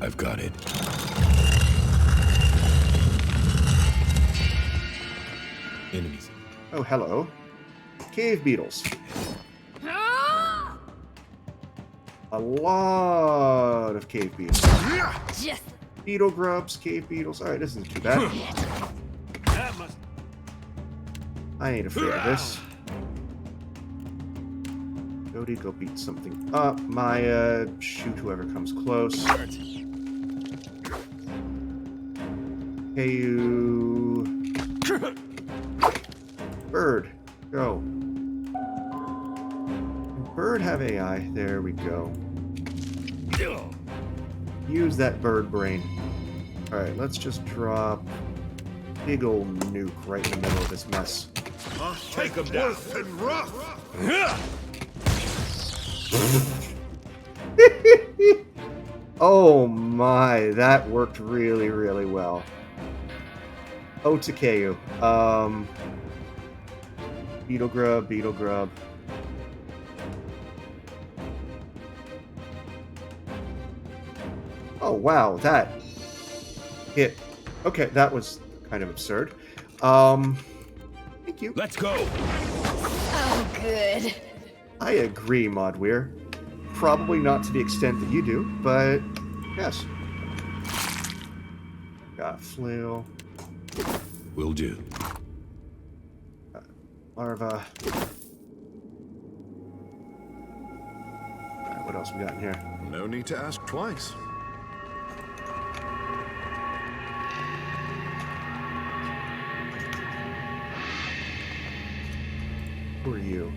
I've got it. Enemies. Oh, hello. Cave beetles. A lot of cave beetles. Beetle grubs, cave beetles. Alright, this isn't too bad. I ain't afraid of this. Cody, go beat something up. Maya, shoot whoever comes close. Hey, you. Bird, go. Bird have AI. There we go. Use that bird brain. Alright, let's just drop big old nuke right in the middle of this mess. Take him down. And rough. Oh my, that worked really, really well. Oh, Takeu. Beetle grub, beetle grub. Oh wow, that hit. Okay, that was kind of absurd. Thank you. Let's go. Oh, good. I agree, Modweir. Probably not to the extent that you do, but yes. Got flail. Will do. Larva. Alright, what else we got in here? No need to ask twice. Who are you?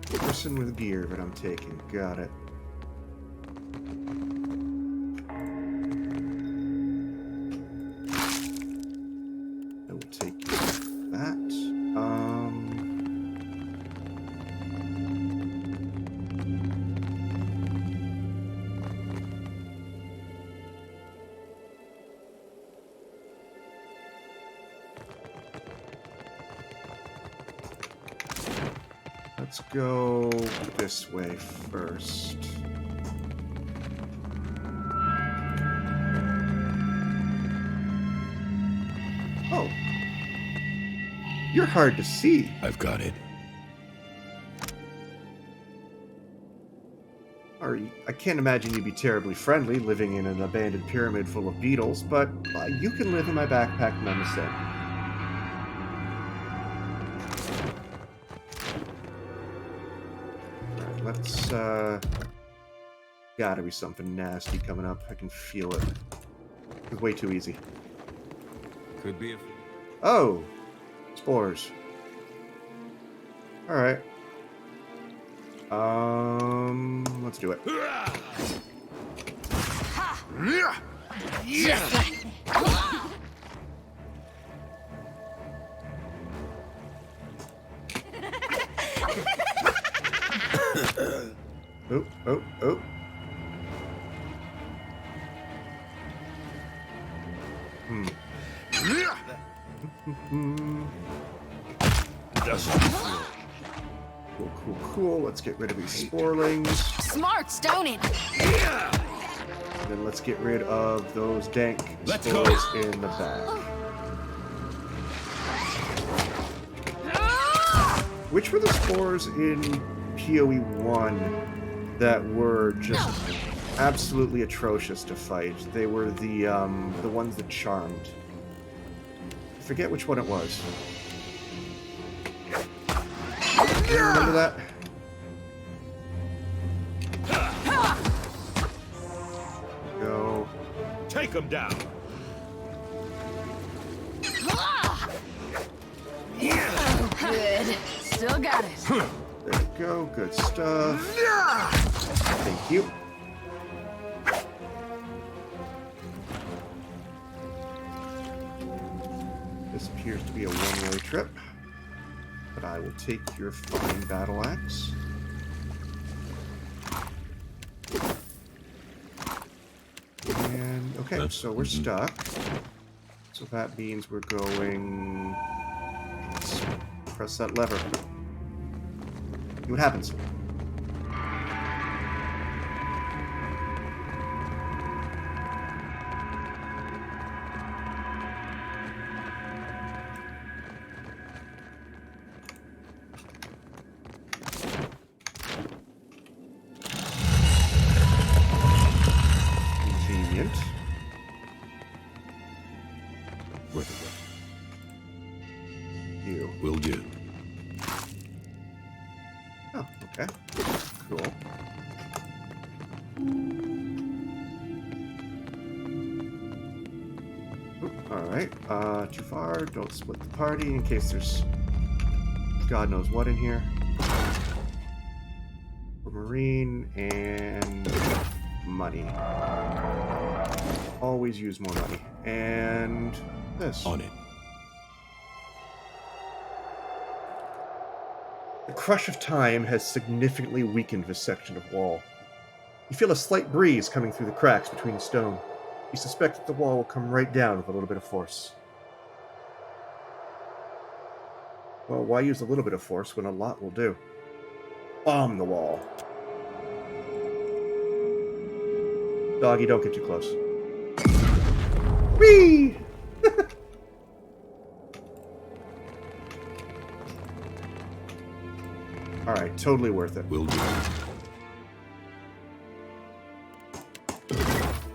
Person with gear that I'm taking. Got it. I will take that. Let's go this way first. Oh. You're hard to see. I've got it. I can't imagine you'd be terribly friendly living in an abandoned pyramid full of beetles, but you can live in my backpack and I'm the same. Let's, gotta be something nasty coming up. I can feel it. It's way too easy. Could be a... Oh! Spores. Alright. Let's do it. Just like that. Oh, oh, oh. Cool, cool, cool. Let's get rid of these sporelings. Smarts, don't it? And then let's get rid of those dank spores in the back. Which were the spores in POE 1 that were just absolutely atrocious to fight? They were the ones that charmed. I forget which one it was. Do you remember that? take him down. Oh, good. Still got it. There we go. Good stuff. Thank you. This appears to be a one-way trip, but I will take your fine battle axe. And, okay, so we're stuck. So that means we're going... Let's press that lever. See what happens. Convenient. Worth it. You. Will do. Oh, okay. Cool. Alright, too far. Don't split the party in case there's God knows what in here. Marine and money. Always use more money. And this. On it. The crush of time has significantly weakened this section of wall. You feel a slight breeze coming through the cracks between the stone. You suspect that the wall will come right down with a little bit of force. Well, why use a little bit of force when a lot will do? Bomb the wall. Doggy, don't get too close. Whee! Alright, totally worth it. Will do.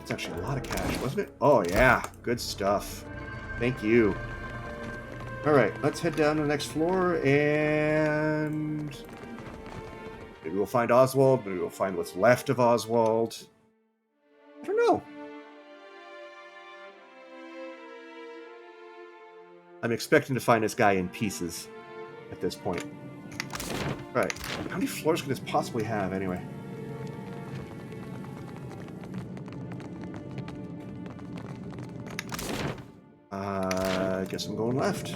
It's actually a lot of cash, wasn't it? Oh, yeah. Good stuff. Thank you. Alright, let's head down to the next floor, and... maybe we'll find Oswald, maybe we'll find what's left of Oswald. I don't know. I'm expecting to find this guy in pieces at this point. Right. How many floors could this possibly have, anyway? I guess I'm going left.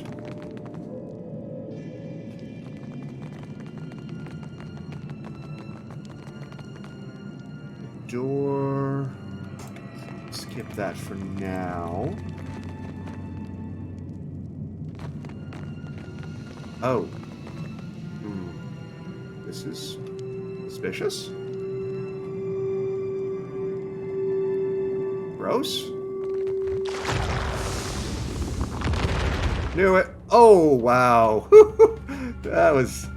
Door. Skip that for now. Oh. This is suspicious. Gross. Knew it. Oh, wow. That was...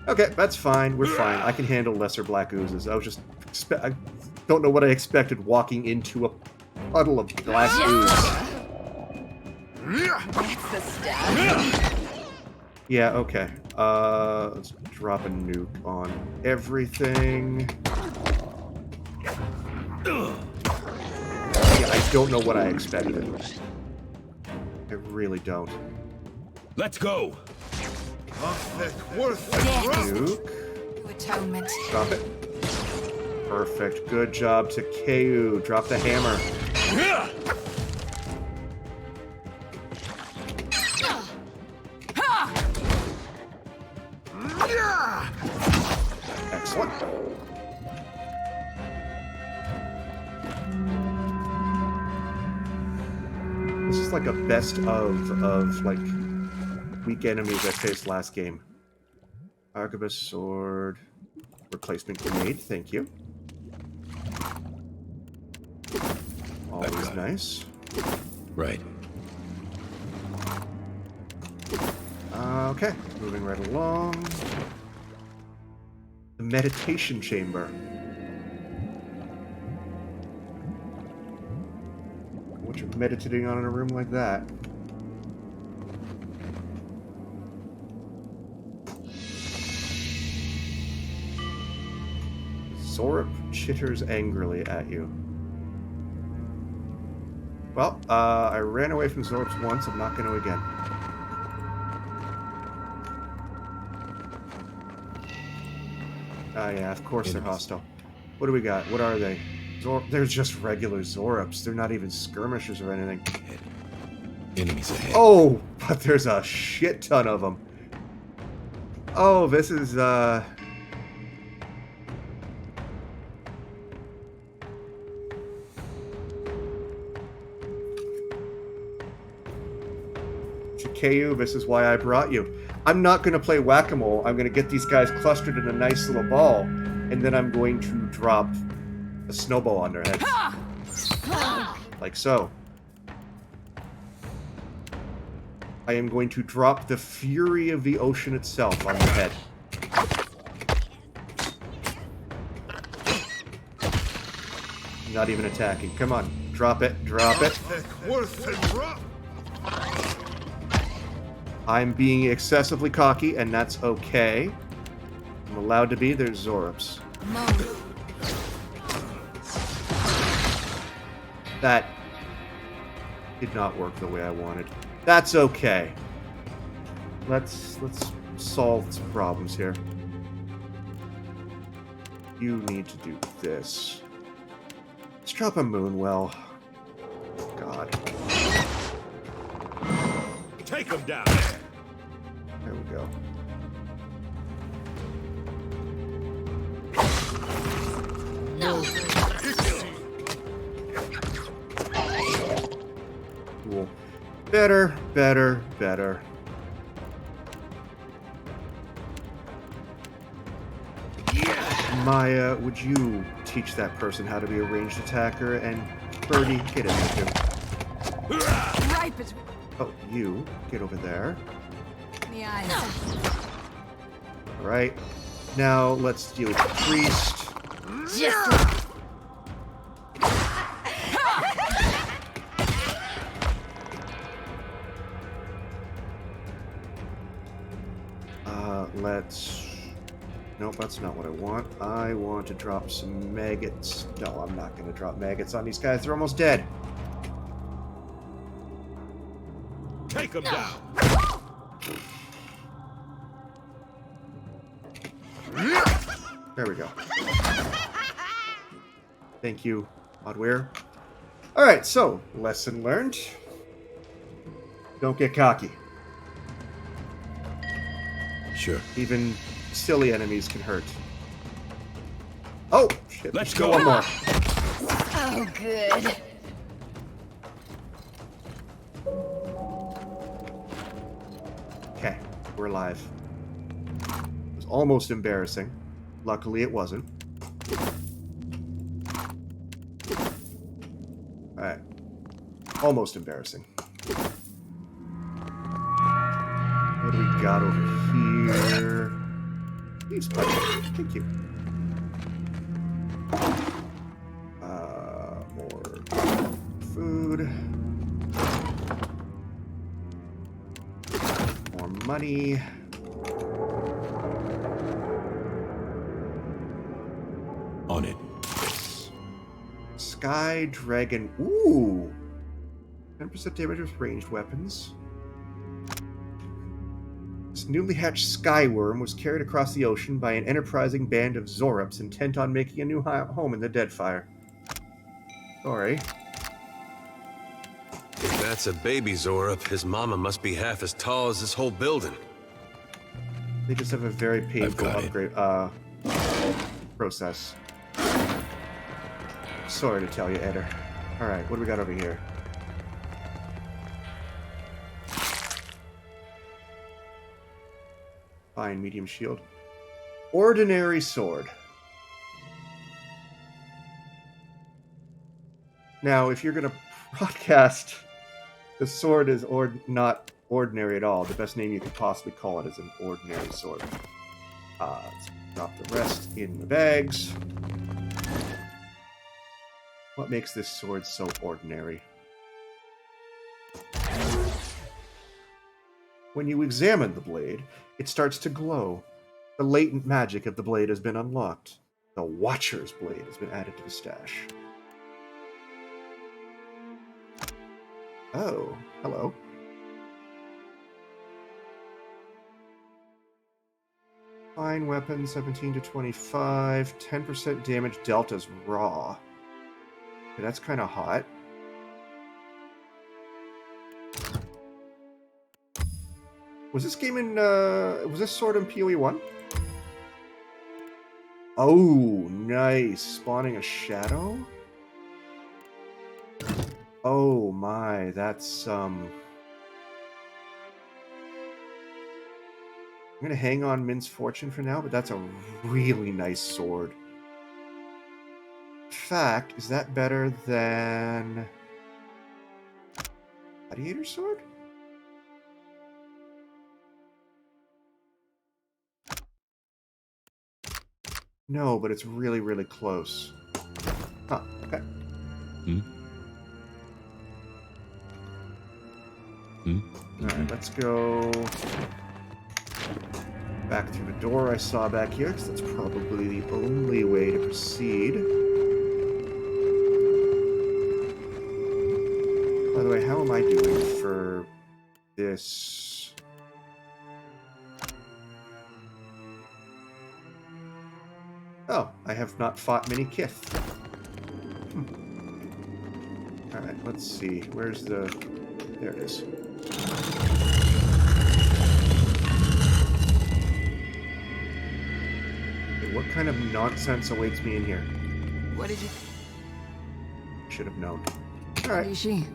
okay, that's fine. We're fine. I can handle lesser black oozes. I was just... I don't know what I expected walking into a puddle of black ooze. That's the stuff. Yeah, okay. Let's drop a nuke on everything. Yeah, I don't know what I expected. I really don't. Let's go. Nuke. Atonement. Drop it. Perfect. Good job to KU. Drop the hammer. Excellent. This is like a best of like weak enemies I faced last game. Arquebus sword, replacement grenade, thank you. Always nice. Right. Okay, moving right along. The meditation chamber. What you're meditating on in a room like that? Zorup chitters angrily at you. Well, I ran away from Zorps once. I'm not going to again. Oh, yeah, of course they're hostile. What do we got? What are they? They're just regular Zorps. They're not even skirmishers or anything. Enemies ahead. Oh, but there's a shit ton of them. Oh, this is, Chikayu, this is why I brought you. I'm not going to play whack-a-mole. I'm going to get these guys clustered in a nice little ball, and then I'm going to drop a snowball on their heads. Like so. I am going to drop the fury of the ocean itself on their head. Not even attacking. Come on. Drop it. Drop it. I'm being excessively cocky, and that's okay. I'm allowed to be. There's Zorps. That did not work the way I wanted. That's okay. Let's solve some problems here. You need to do this. Let's drop a Moonwell. God. Take him down. There we go. No. Cool. Better, better, better. Maya, would you teach that person how to be a ranged attacker? And Birdie, get in there too. Right between Oh, you, get over there. the eyes. Alright. Now, let's deal with the priest. Just Let's... Nope, that's not what I want. I want to drop some maggots. No, I'm not going to drop maggots on these guys. They're almost dead. Take him down. There we go. Thank you, Oddware. Alright, so, lesson learned. Don't get cocky. Sure. Even silly enemies can hurt. Oh, shit. Let's Still go. one more. oh, good. Okay, we're alive. It was almost embarrassing. Luckily, it wasn't. Alright. Almost embarrassing. What do we got over here? Please, buddy. Thank you. More food. More money. On it. Sky Dragon. Ooh! 10% damage with ranged weapons. This newly hatched Skyworm was carried across the ocean by an enterprising band of Zorps intent on making a new home in the Deadfire. Sorry. If that's a baby Zorop, his mama must be half as tall as this whole building. They just have a very painful upgrade process. Sorry to tell you, Eder. Alright, what do we got over here? Fine, medium shield. Ordinary sword. Now, if you're going to broadcast the sword is not ordinary at all, the best name you could possibly call it is an ordinary sword. Let's drop the rest in the bags. What makes this sword so ordinary? When you examine the blade, it starts to glow. The latent magic of the blade has been unlocked. The Watcher's blade has been added to the stash. Oh, hello. Fine weapon, 17 to 25, 10% damage deltas raw. Okay, that's kind of hot. Was this game in, was this sword in POE 1? Oh, nice. Spawning a shadow? Oh my, that's, I'm gonna hang on Min's Fortune for now, but that's a really nice sword. In fact, is that better than Gladiator Sword? No, but it's really, really close. Huh, okay. Alright, let's go back through the door I saw back here, because that's probably the only way to proceed. By the way, how am I doing for this? Oh, I have not fought many Kith. Alright, let's see. Where's the... There it is. Okay, what kind of nonsense awaits me in here? What did you... Should have known. Alright. Rishi.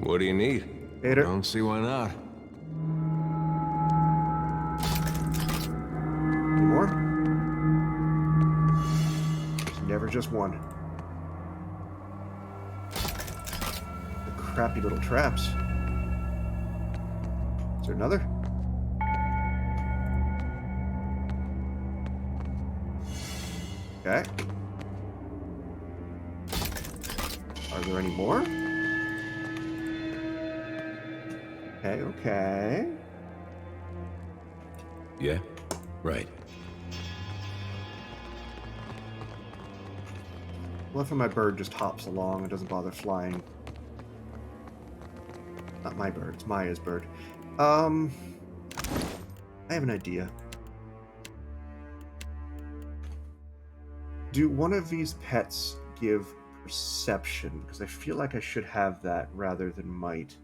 What do you need? Hater. Don't see why not. Any more? There's never just one. The crappy little traps. Is there another? Okay. Are there any more? Okay, okay. Yeah? Right. Love how my bird just hops along and doesn't bother flying. Not my bird, it's Maya's bird. I have an idea. Do one of these pets give perception? Because I feel like I should have that rather than might.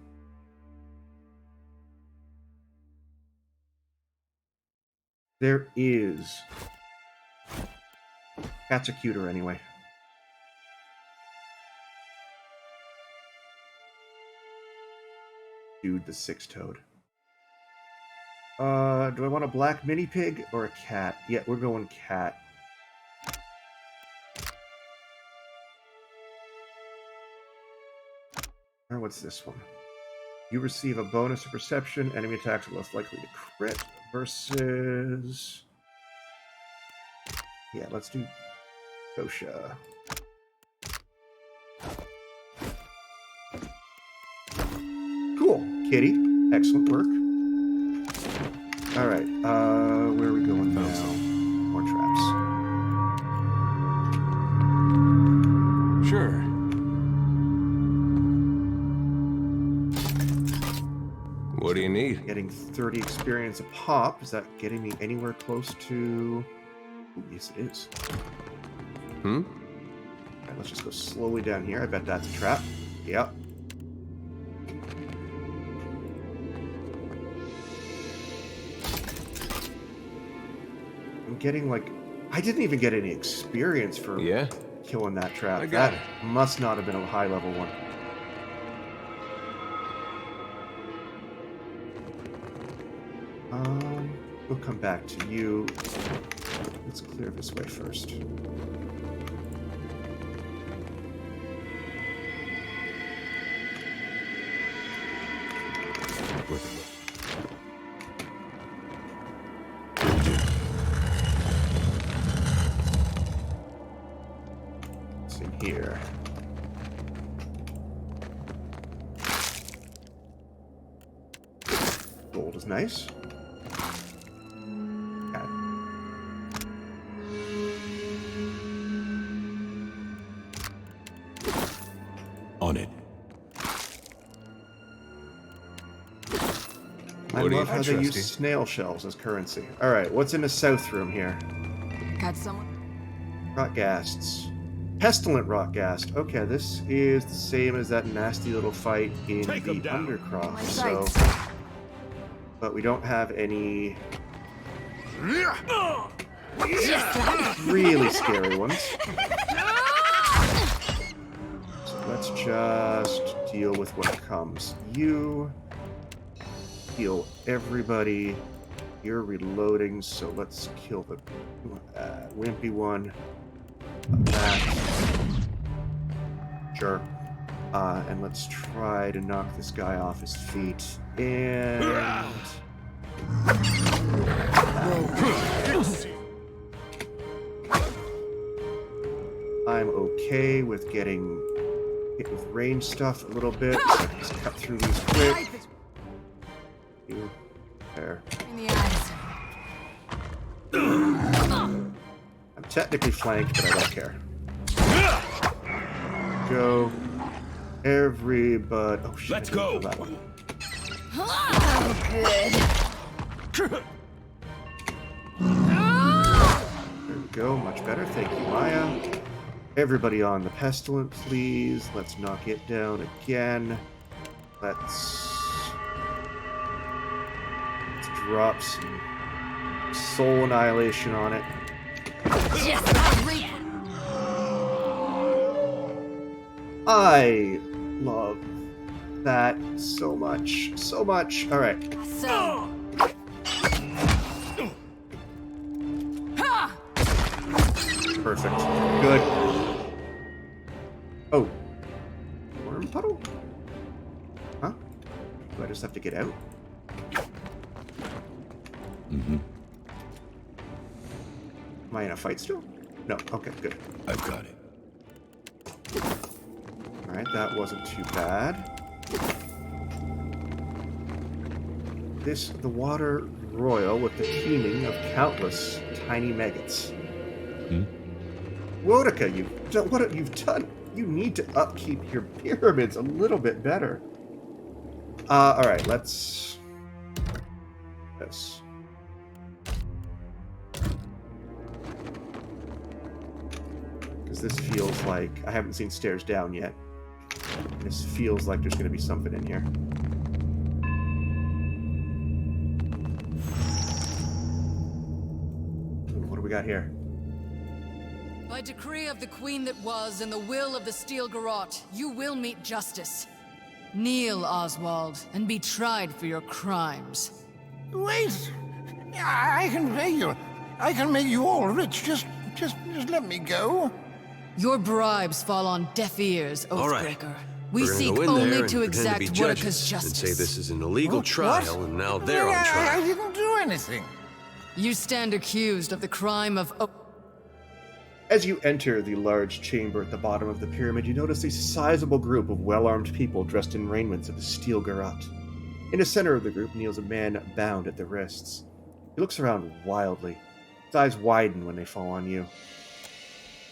There is. Cats are cuter anyway. Dude, the six-toed. Do I want a black mini pig or a cat? Yeah, we're going cat. Or what's this one? You receive a bonus of perception. Enemy attacks are less likely to crit versus... Yeah, let's do Gosha. Cool, kitty. Excellent work. Alright, where are we going now? More traps. Sure. What do you need? Getting 30 experience a pop. Is that getting me anywhere close to... Ooh, yes, it is. Alright, let's just go slowly down here. I bet that's a trap. Yep. I'm getting, like... I didn't even get any experience for killing that trap. That must not have been a high-level one. We'll come back to you. Let's clear this way first. What's in here? Gold is nice. On it. I love how they use snail shells as currency. Alright, what's in the south room here? Got someone? Rotgasts. Pestilent Rotgast. Okay, this is the same as that nasty little fight in the Undercroft, so... But we don't have any... really scary ones. So let's just deal with what comes. You heal everybody. You're reloading, so let's kill the wimpy one. That. Sure. And let's try to knock this guy off his feet. And... I'm okay with getting hit with range stuff a little bit. So just cut through these quick. There. In the eyes. I'm technically flanked, but I don't care. Go. Everybody. Oh shit. Let's go. That one. Oh, good. There we go. Much better. Thank you, Maya. Everybody on the pestilent, please. Let's knock it down again. Let's drop some soul annihilation on it. I love that so much. So much. Alright. Perfect. Good. Oh. Worm puddle? Huh? Do I just have to get out? Mm-hmm. Am I in a fight still? No. Okay, good. I've got it. Alright, that wasn't too bad. The water royal with the teeming of countless tiny maggots. Wodaka, what you've done? You need to upkeep your pyramids a little bit better. Alright, let's... This. Because this feels like... I haven't seen stairs down yet. This feels like there's going to be something in here. What do we got here? By decree of the Queen that was and the will of the Steel Garrote, you will meet justice. Kneel, Oswald, and be tried for your crimes. Wait! I can pay you. I can make you all rich. Just let me go. Your bribes fall on deaf ears, Oathbreaker. Right. We seek go in only there to and pretend exact be Wodaka's judges justice. and say this is an illegal trial, What? and now they're on I trial. didn't do anything. You stand accused of the crime of... As you enter the large chamber at the bottom of the pyramid, you notice a sizable group of well-armed people dressed in raiments of the Steel Garrote. In the center of the group kneels a man bound at the wrists. He looks around wildly. His eyes widen when they fall on you.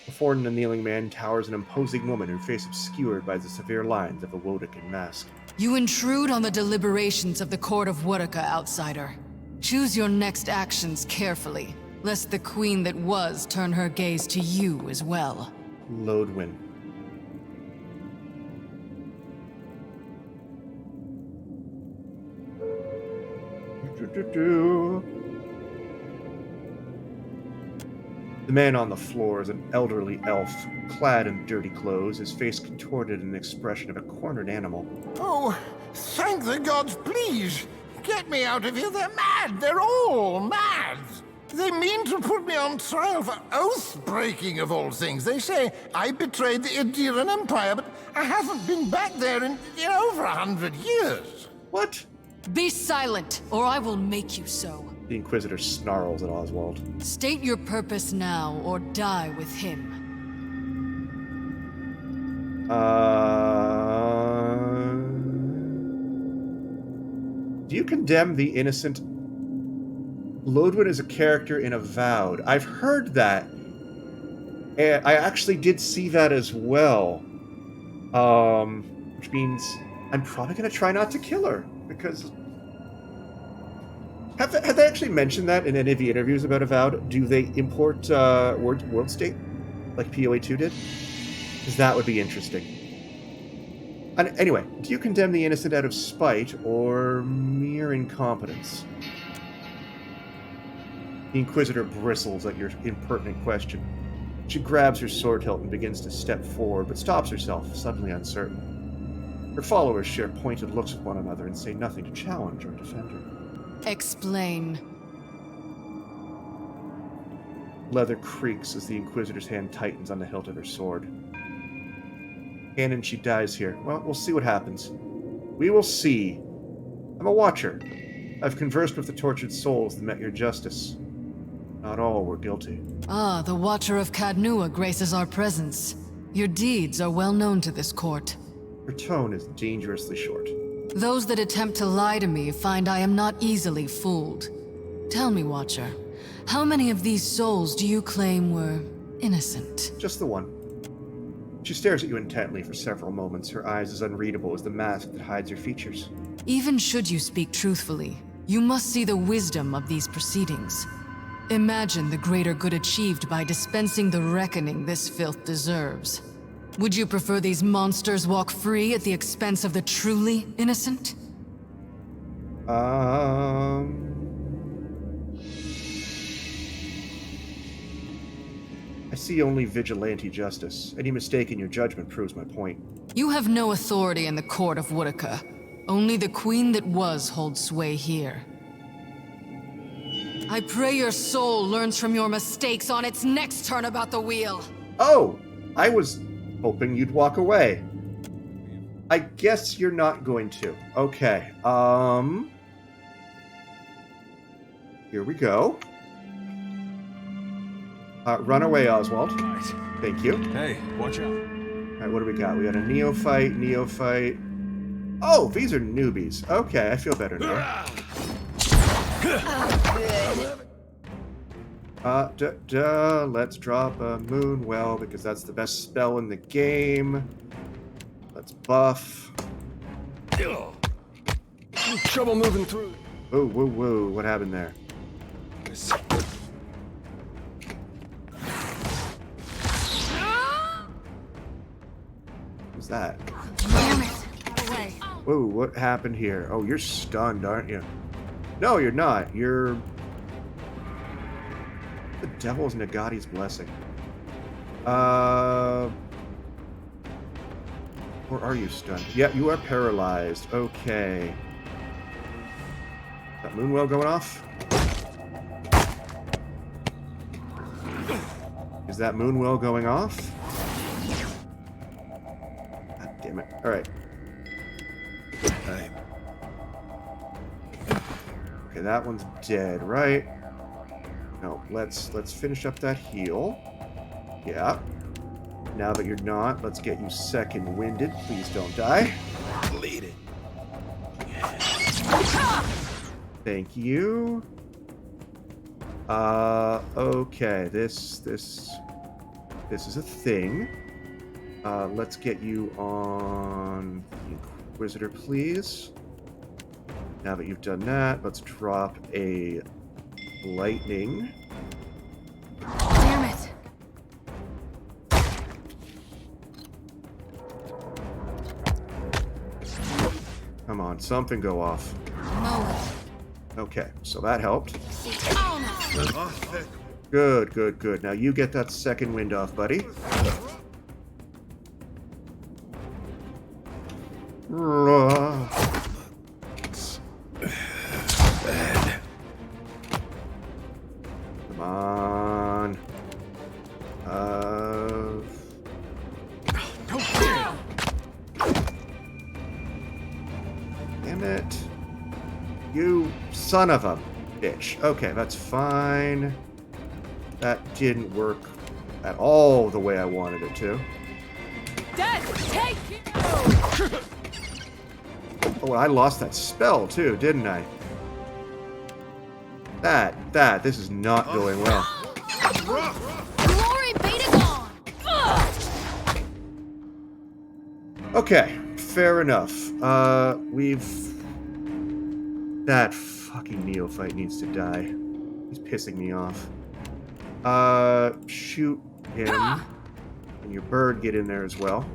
Before the kneeling man towers an imposing woman, her face obscured by the severe lines of a Wodakan mask. You intrude on the deliberations of the Court of Wodaka, outsider. Choose your next actions carefully, lest the Queen that was turn her gaze to you as well. Lodwin. The man on the floor is an elderly elf, clad in dirty clothes, his face contorted in an expression of a cornered animal. Oh, thank the gods, please! Get me out of here, they're mad! They're all mad! They mean to put me on trial for oath-breaking of all things. They say I betrayed the Adiran Empire, but I haven't been back there in over 100 years. What? Be silent, or I will make you so. The Inquisitor snarls at Oswald. State your purpose now, or die with him. Do you condemn the innocent? Lodwin is a character in Avowed. I've heard that. And I actually did see that as well. Which means I'm probably going to try not to kill her. Because Have they actually mentioned that in any of the interviews about Avowed? Do they import World State like POE 2 did? Because that would be interesting. And anyway, do you condemn the innocent out of spite or mere incompetence? The Inquisitor bristles at your impertinent question. She grabs her sword hilt and begins to step forward, but stops herself, suddenly uncertain. Her followers share pointed looks at one another and say nothing to challenge or defend her. Explain. Leather creaks as the Inquisitor's hand tightens on the hilt of her sword. Canon, she dies here. Well, we'll see what happens. We will see. I'm a watcher. I've conversed with the tortured souls that met your justice. Not all were guilty. Ah, the Watcher of Cadnua graces our presence. Your deeds are well known to this court. Her tone is dangerously short. Those that attempt to lie to me find I am not easily fooled. Tell me, Watcher, how many of these souls do you claim were innocent? Just the one. She stares at you intently for several moments, her eyes as unreadable as the mask that hides her features. Even should you speak truthfully, you must see the wisdom of these proceedings. Imagine the greater good achieved by dispensing the reckoning this filth deserves. Would you prefer these monsters walk free at the expense of the truly innocent? I see only vigilante justice. Any mistake in your judgment proves my point. You have no authority in the court of Woodica. Only the queen that was holds sway here. I pray your soul learns from your mistakes on its next turn about the wheel. Oh, I was hoping you'd walk away. I guess you're not going to. Okay, here we go. Run away, Oswald. Thank you. Hey, watch out. Alright, what do we got? We got a neophyte. Oh, these are newbies. Okay, I feel better now. Let's drop a Moonwell because that's the best spell in the game. Let's buff. Trouble moving through. Whoa, whoa, whoa. What happened there? What's that? Damn it. Whoa, what happened here? Oh, you're stunned, aren't you? No, you're not. You're... The devil's Nagati's blessing. Or are you stunned? Yeah, you are paralyzed. Okay. Is that Moonwell going off? Is that Moonwell going off? God damn it. Alright. Okay, that one's dead, right? No, let's finish up that heal. Yeah. Now that you're not, let's get you second winded. Please don't die. Bleed it. Thank you. Okay, this is a thing. Let's get you on the Inquisitor, please. Now that you've done that, let's drop a lightning. Damn it. Come on, something go off. No. Okay, so that helped. Good, good, good. Now you get that second wind off, buddy. Come on. Damn it. You son of a bitch. Okay, that's fine. That didn't work at all the way I wanted it to. Dead! Take Oh, I lost that spell too, didn't I? This is not going well. Glory be to God! Okay, fair enough. fucking neophyte needs to die. He's pissing me off. Shoot him. And your bird get in there as well.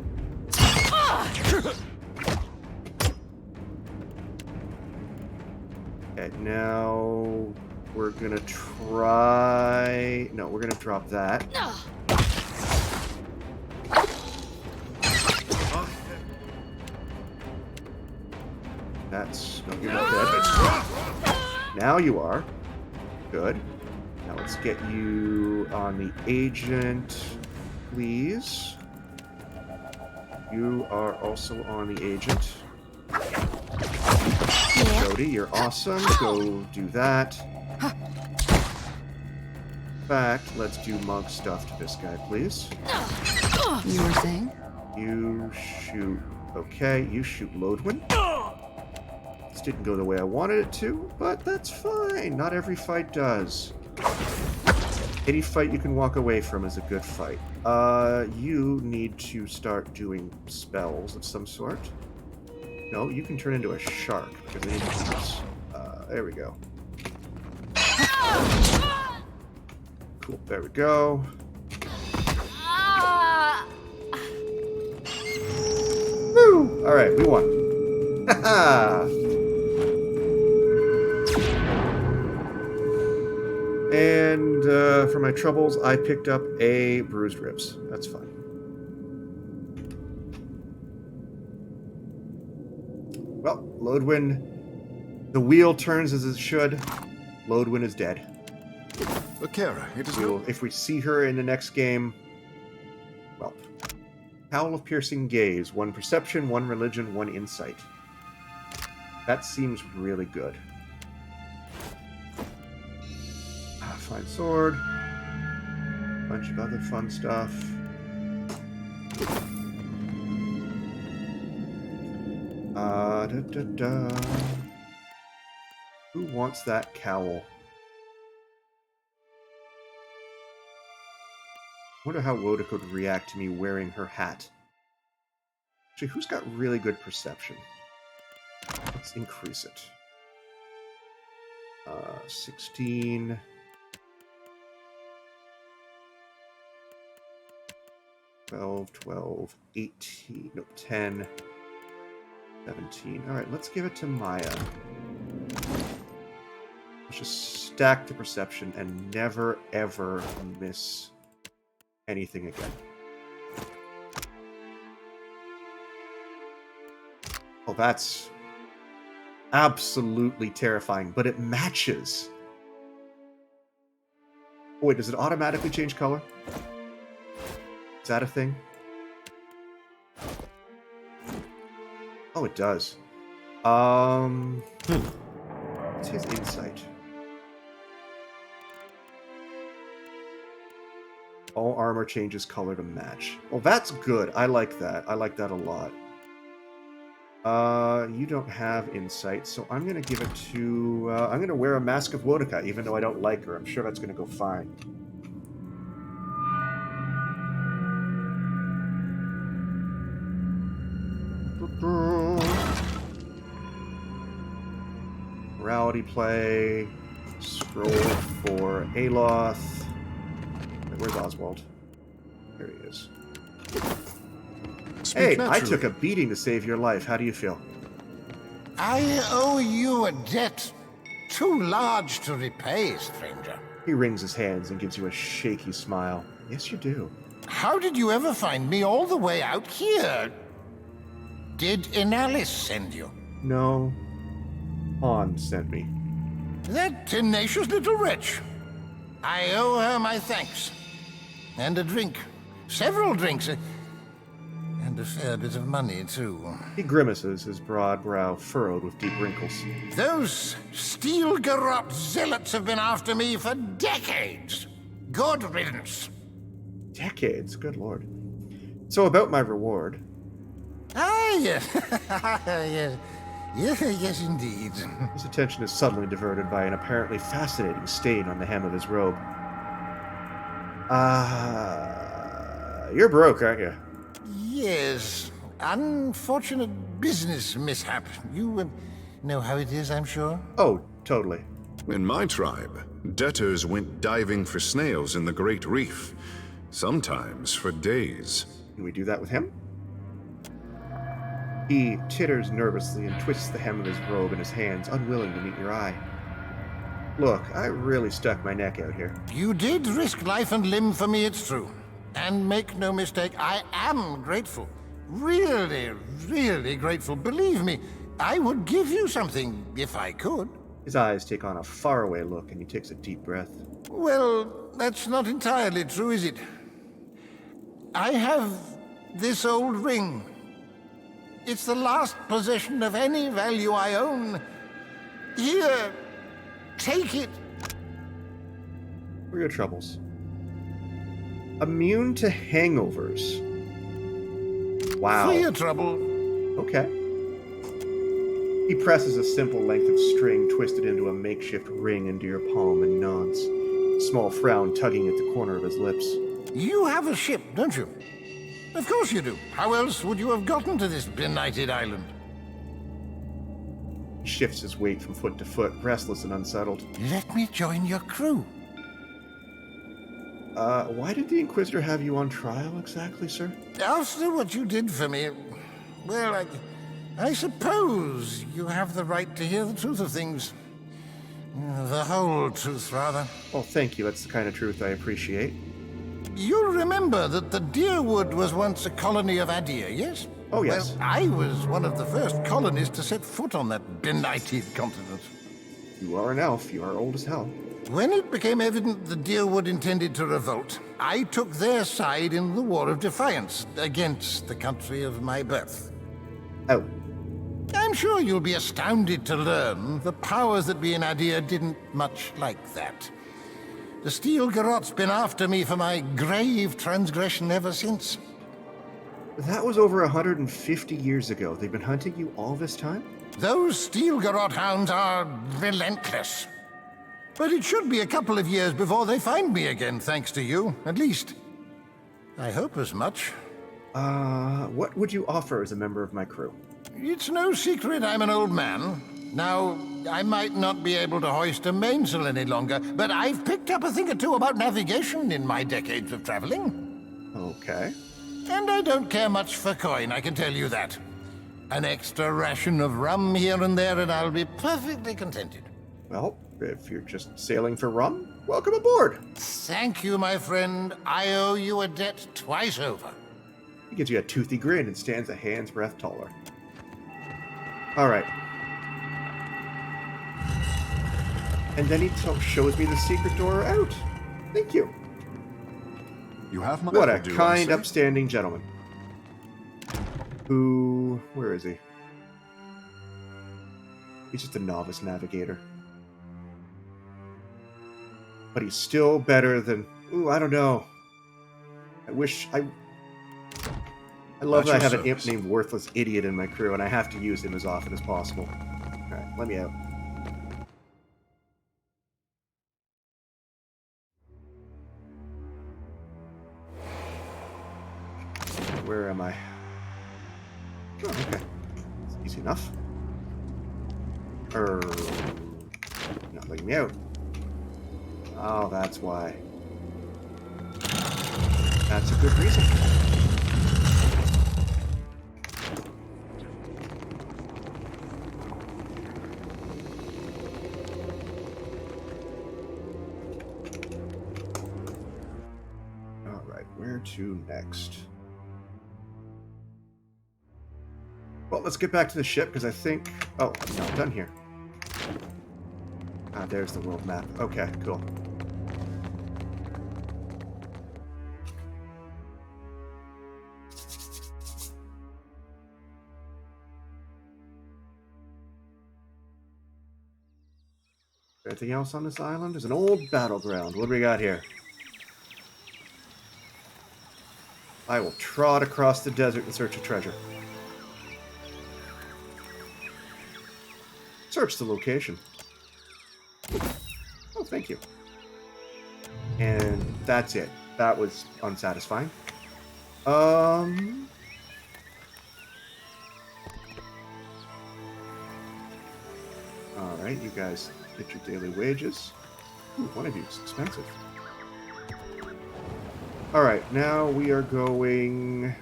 Okay, now we're gonna try... No, we're gonna drop that. That's... No, you're not dead. Now you are. Good. Now let's get you on the agent, please. You are also on the agent. Jody, you're awesome. Go do that. In fact, let's do monk stuff to this guy, please. You were saying? You shoot. Okay, you shoot Lodwin. This didn't go the way I wanted it to, but that's fine. Not every fight does. Any fight you can walk away from is a good fight. You need to start doing spells of some sort. No, you can turn into a shark, because I need to use... there we go. Cool, there we go. Woo! Alright, we won. Haha! And for my troubles, I picked up a bruised ribs. That's fine. Well, Lodwin, the wheel turns as it should. Lodwin is dead. Akira, it is If we see her in the next game, well, Howl of Piercing Gaze, 1 perception, 1 religion, 1 insight. That seems really good. Fine sword. Bunch of other fun stuff. Who wants that cowl? Wonder how Woda could react to me wearing her hat. Actually, who's got really good perception? Let's increase it. 16... 12, 18, no, 10, 17. All right, let's give it to Maya. Let's just stack the perception and never, ever miss anything again. Oh, that's absolutely terrifying, but it matches. Oh, wait, does it automatically change color? Is that a thing? Oh, it does. What's his insight? All armor changes color to match. Well, that's good. I like that. I like that a lot. You don't have insight, so I'm gonna give it to... I'm gonna wear a Mask of Wodaka, even though I don't like her. I'm sure that's gonna go fine. Morality play. Scroll for Aloth. Wait, where's Oswald? There he is. Hey, I took a beating to save your life. How do you feel? I owe you a debt too large to repay, stranger. He wrings his hands and gives you a shaky smile. Yes, you do. How did you ever find me all the way out here? Did Inalis send you? No. Han sent me. That tenacious little wretch. I owe her my thanks. And a drink. Several drinks. And a fair bit of money, too. He grimaces, his broad brow furrowed with deep wrinkles. Those steel-garrote zealots have been after me for decades. Good riddance. Decades? Good lord. So about my reward. Ah, yes. Yes, indeed. His attention is suddenly diverted by an apparently fascinating stain on the hem of his robe. You're broke, aren't you? Yes. Unfortunate business mishap. You know how it is, I'm sure. Oh, totally. In my tribe, debtors went diving for snails in the Great Reef, sometimes for days. Can we do that with him? He titters nervously and twists the hem of his robe in his hands, unwilling to meet your eye. Look, I really stuck my neck out here. You did risk life and limb for me, it's true. And make no mistake, I am grateful. Really, really grateful. Believe me, I would give you something if I could. His eyes take on a faraway look and he takes a deep breath. Well, that's not entirely true, is it? I have this old ring. It's the last possession of any value I own. Here, take it. For your troubles. Immune to hangovers. Wow. For your trouble. Okay. He presses a simple length of string twisted into a makeshift ring into your palm and nods, a small frown tugging at the corner of his lips. You have a ship, don't you? Of course you do. How else would you have gotten to this benighted island? He shifts his weight from foot to foot, restless and unsettled. Let me join your crew. Why did the Inquisitor have you on trial exactly, sir? After what you did for me, well, I suppose you have the right to hear the truth of things. The whole truth, rather. Well, thank you. That's the kind of truth I appreciate. You'll remember that the Deerwood was once a colony of Adir, yes? Oh, yes. Well, I was one of the first colonists to set foot on that benighted continent. You are an elf. You are old as hell. When it became evident the Deerwood intended to revolt, I took their side in the War of Defiance against the country of my birth. Oh. I'm sure you'll be astounded to learn the powers that be in Adir didn't much like that. The Steel Garrot's been after me for my grave transgression ever since. That was over 150 years ago. They've been hunting you all this time? Those Steel Garrot hounds are relentless. But it should be a couple of years before they find me again, thanks to you, at least. I hope as much. What would you offer as a member of my crew? It's no secret I'm an old man. Now, I might not be able to hoist a mainsail any longer, but I've picked up a thing or two about navigation in my decades of traveling. Okay. And I don't care much for coin, I can tell you that. An extra ration of rum here and there, and I'll be perfectly contented. Well, if you're just sailing for rum, welcome aboard. Thank you, my friend. I owe you a debt twice over. He gives you a toothy grin and stands a hand's breadth taller. All right. And then he shows me the secret door out. Thank you. You have my What a kind, upstanding gentleman. Who... Where is he? He's just a novice navigator. But he's still better than... Ooh, I don't know. I wish... I love that I have an imp named Worthless Idiot in my crew, and I have to use him as often as possible. Alright, let me out. Where am I? Oh, okay. It's easy enough. Not letting me out. Oh, that's why. That's a good reason. Alright, where to next? Well, let's get back to the ship, because I think... Oh, I'm not done here. Ah, there's the world map. Okay, cool. Anything else on this island? There's an old battleground. What do we got here? I will trot across the desert in search of treasure. Search the location. Oh, thank you. And that's it. That was unsatisfying. Alright, you guys get your daily wages. Ooh, one of you is expensive. Alright, now we are going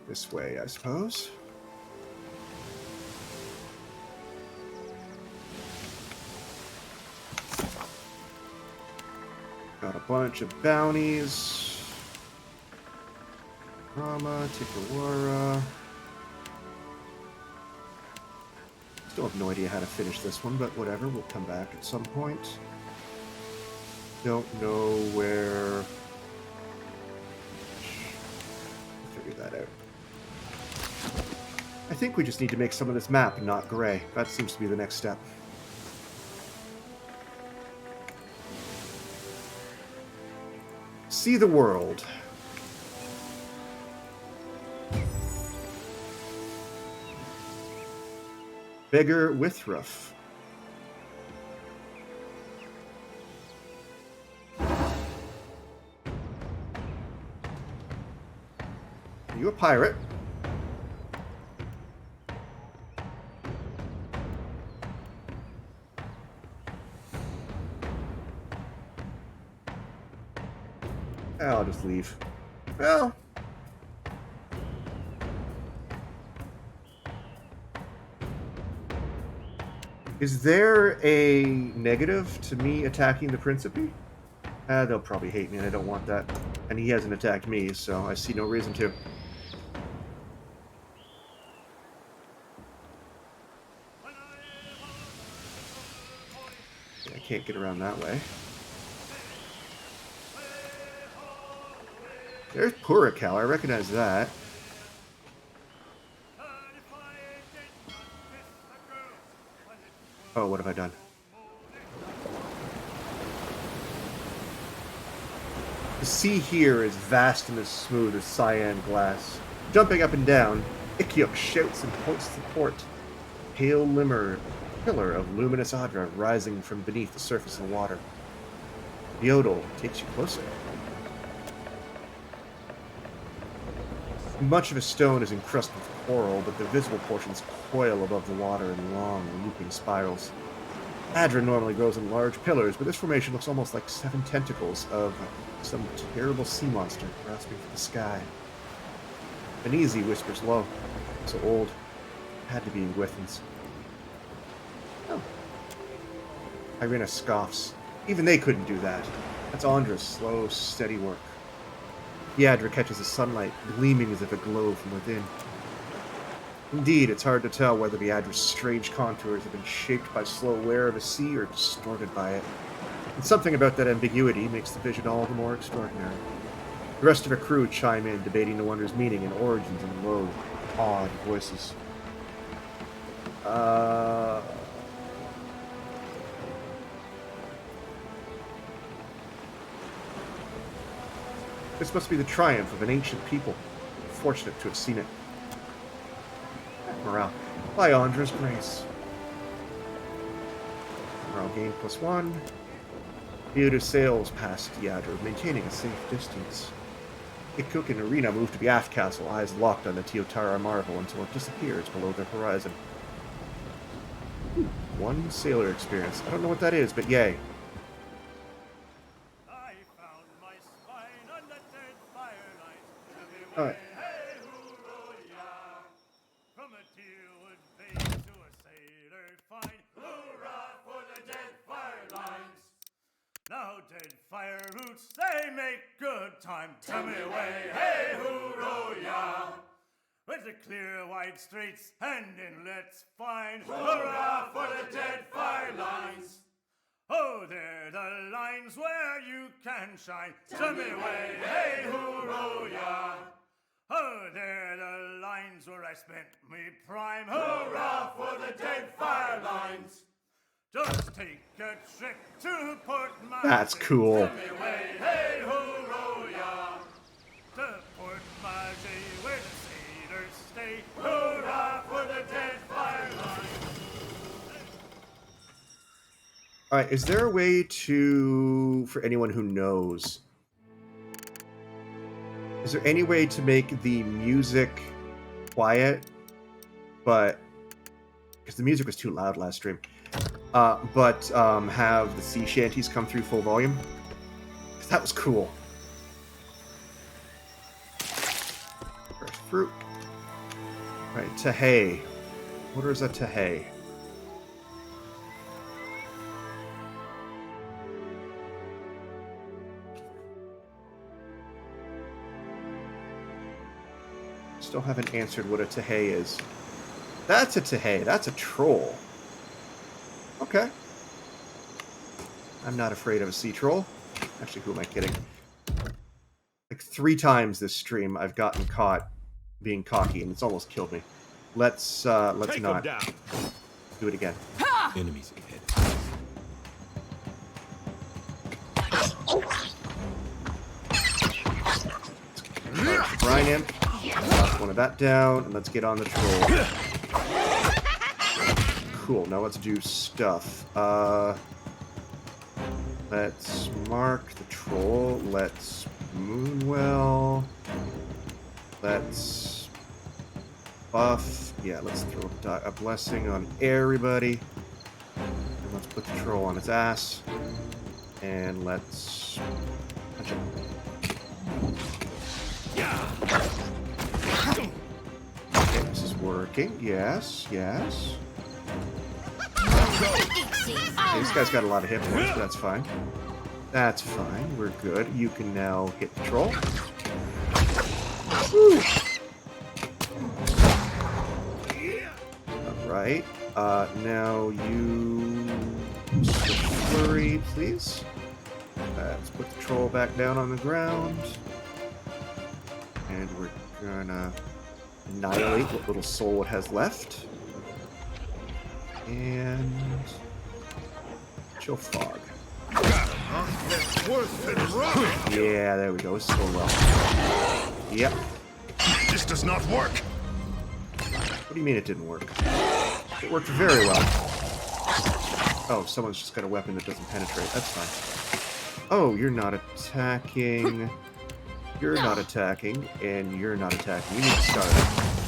this way, I suppose. Got a bunch of bounties. Rama, Tikawara. Still have no idea how to finish this one, but whatever, we'll come back at some point. Don't know where... Figure that out. I think we just need to make some of this map not gray. That seems to be the next step. See the world. Beggar Withruff. Are you a pirate? I'll just leave. Well... Is there a negative to me attacking the Principe? They'll probably hate me, and I don't want that. And he hasn't attacked me, so I see no reason to. I can't get around that way. There's Puracal, I recognize that. Oh, what have I done? The sea here is vast and as smooth as cyan glass. Jumping up and down, Ikyuk shouts and points to port. Pale pillar of luminous Adra rising from beneath the surface of the water. Yodel takes you closer. Much of a stone is encrusted with coral, but the visible portions coil above the water in long, looping spirals. Adra normally grows in large pillars, but this formation looks almost like 7 tentacles of some terrible sea monster grasping for the sky. Benizi whispers low. So old. Had to be in Gwithins. Oh. Irina scoffs. Even they couldn't do that. That's Andra's slow, steady work. Yadra catches the sunlight, gleaming as if it glowed from within. Indeed, it's hard to tell whether Yadra's strange contours have been shaped by slow wear of a sea or distorted by it. And something about that ambiguity makes the vision all the more extraordinary. The rest of her crew chime in, debating the wonder's meaning and origins in low, awed voices. This must be the triumph of an ancient people. Fortunate to have seen it. Morale. By Andra's grace. Morale gain +1. Theodore sails past Yadra, maintaining a safe distance. Ikuk and Arena move to the aft castle, eyes locked on the Teotara marvel until it disappears below their horizon. 1 sailor experience. I don't know what that is, but yay. Alright. Now Deadfire roots, they make good time. Tell me away, hey hooroo ya! With the clear wide straits and inlets fine. Hurrah for the Deadfire lines! Oh, they're the lines where you can shine. Tell me away, hey hooroo ya! Oh, they're the lines where I spent me prime. Hurrah for the Deadfire lines! Just take a trip to Port Margy. That's cool. Tell me away, hey hooroo ya! To Port Margy where the sailors stay. Hurrah for the Deadfire lines! Alright, is there a way to, for anyone who knows, is there any way to make the music quiet but because the music was too loud last stream. But have the sea shanties come through full volume. That was cool. Fresh fruit. Right, Tahei. What is a Tahei? Still haven't answered what a Tahei is. That's a Tahei. That's a troll. Okay. I'm not afraid of a sea troll. Actually, who am I kidding? Like 3 times this stream, I've gotten caught being cocky, and it's almost killed me. Let's not do it again. Enemies ahead. Brine Imp. Knock one of that down, and let's get on the troll. Cool, now let's do stuff. Let's mark the troll. Let's Moonwell. Let's buff. Yeah, let's throw a blessing on everybody. And let's put the troll on its ass. And let's punch him. Okay, this is working. Yes, yes. Okay, this guy's got a lot of hit points, but that's fine. That's fine. We're good. You can now hit the troll. Woo. Alright. Now you... flurry, please. Let's put the troll back down on the ground. And we're gonna annihilate what little soul it has left. And... chill fog. Yeah, there we go. It's going well. Yep. This does not work. What do you mean it didn't work? It worked very well. Oh, someone's just got a weapon that doesn't penetrate. That's fine. Oh, you're not attacking. You're not attacking. And you're not attacking. You need to start.